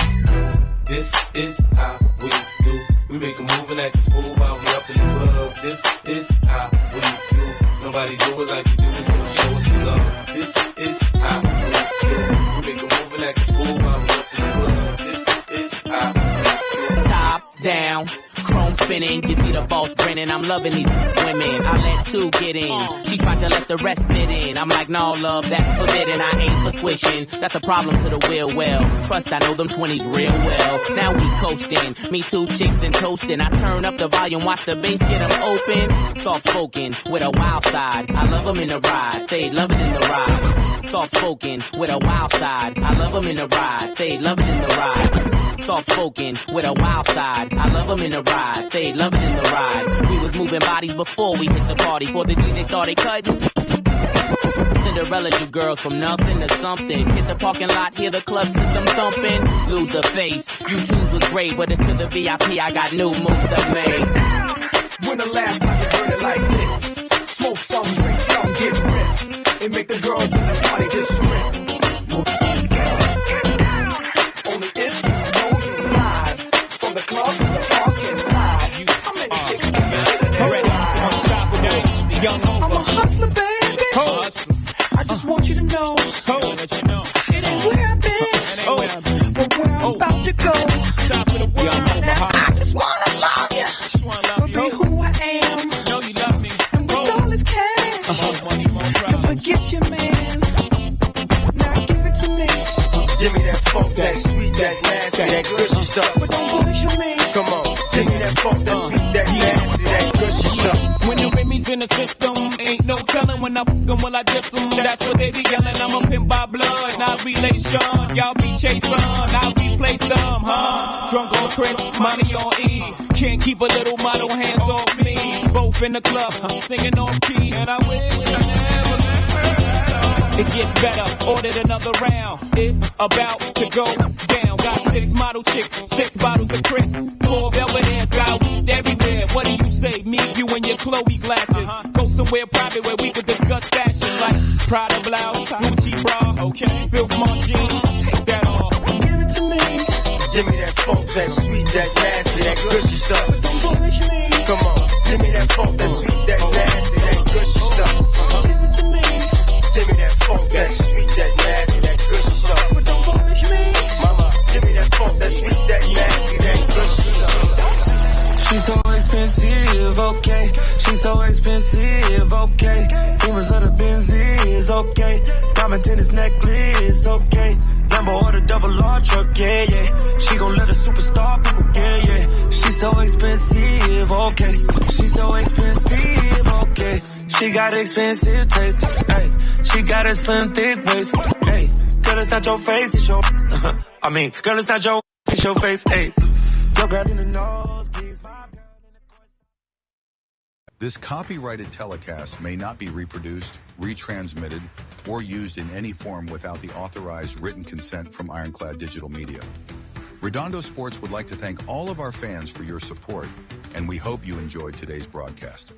This is how we do. We make a move and act a fool while we up in the club. This is how we do. Nobody do it like we do it, so show us some love. This is how we do. We make a move and act a fool while we up in the club. This is how we do. Top down, chrome spinning. You see the boss grinning. I'm loving these women. I let 2 get in. She tried to let the rest fit in. I'm like, no, love, that's forbidden. I ain't for swishing. That's a problem to the will. Well, trust, I know them 20s real well. Now we coasting. Me 2 chicks and toasting. I turn up the volume, watch the bass get them open. Soft spoken with a wild side. I love them in the ride. They love it in the ride. Soft spoken with a wild side. I love them in the ride. They love it in the ride. Soft spoken with a wild side. I love them in the ride. They love it in the ride. We was moving bodies before we hit the party. Before the DJ started cutting. Cinderella, you girls from nothing to something. Hit the parking lot, hear the club system thumping. Lose the face. YouTube was great, but it's to the VIP. I got new moves to make. When the last time you heard it like this? Smoke some, drink some, get ripped. And make the girls in the party just strip. Only if you know you live. From the club to the parking lot. How many chicks can you get unstoppable? I'm a hustler, baby. I just want you to know. It ain't where I've been. But where I'm about to go. Top of the world. Now I just wanna love you. Be who I am. Know you love me. And with all this cash. Don't forget your man. Now give it to me. Give me that funk, that sweet, that nasty, that gushy stuff. But don't bullshit me. Come on, give me that funk, that sweet, that nasty, that gushy stuff. When the Remy's in the system, ain't no telling when I fuck 'em, will I diss 'em? That's what they be yelling. I'm a pimp by blood, not relation. Y'all be chasing, I'll replace them, huh? Drunk on Chris, money on E. Can't keep a little model hands off me. Both in the club, singing on key, and I wish I never met her. It gets better, ordered another round. It's about to go down. Got 6 model chicks, 6 bottles of Chris. 4 velvet ass, got weed everywhere. What do you say? Me, you, and your Chloe glasses. Go somewhere private where we could discuss fashion, like Prada blouse, Gucci bra, okay? Filth my jeans, take that off. Give it to me. Give me that funk, that sweet, that nasty, that gushy stuff. But don't bullshit me. Come on, give me that funk, that sweet, that nasty, that gushy stuff. Give it to me. Give me that funk, that sweet, that nasty, that gushy stuff. But don't bullshit me. Mama, give me that funk, that sweet, that nasty, that gushy stuff. She's so expensive, okay. She's so expensive, okay. Demons of the Benz is okay. diamond tennis necklace, okay. Lambo or the double R truck, yeah, yeah. She gon' let a superstar, yeah, yeah. She's so expensive, okay. She's so expensive, okay. She got expensive taste, hey. She got a slim, thick waist, hey. Girl, it's not your face, it's your, I mean, girl, it's not your, it's your face, hey. Your girl in the nose, please, my girl in the course. This copyrighted telecast may not be reproduced, retransmitted, or used in any form without the authorized written consent from Ironclad Digital Media. Redondo Sports would like to thank all of our fans for your support, and we hope you enjoyed today's broadcast.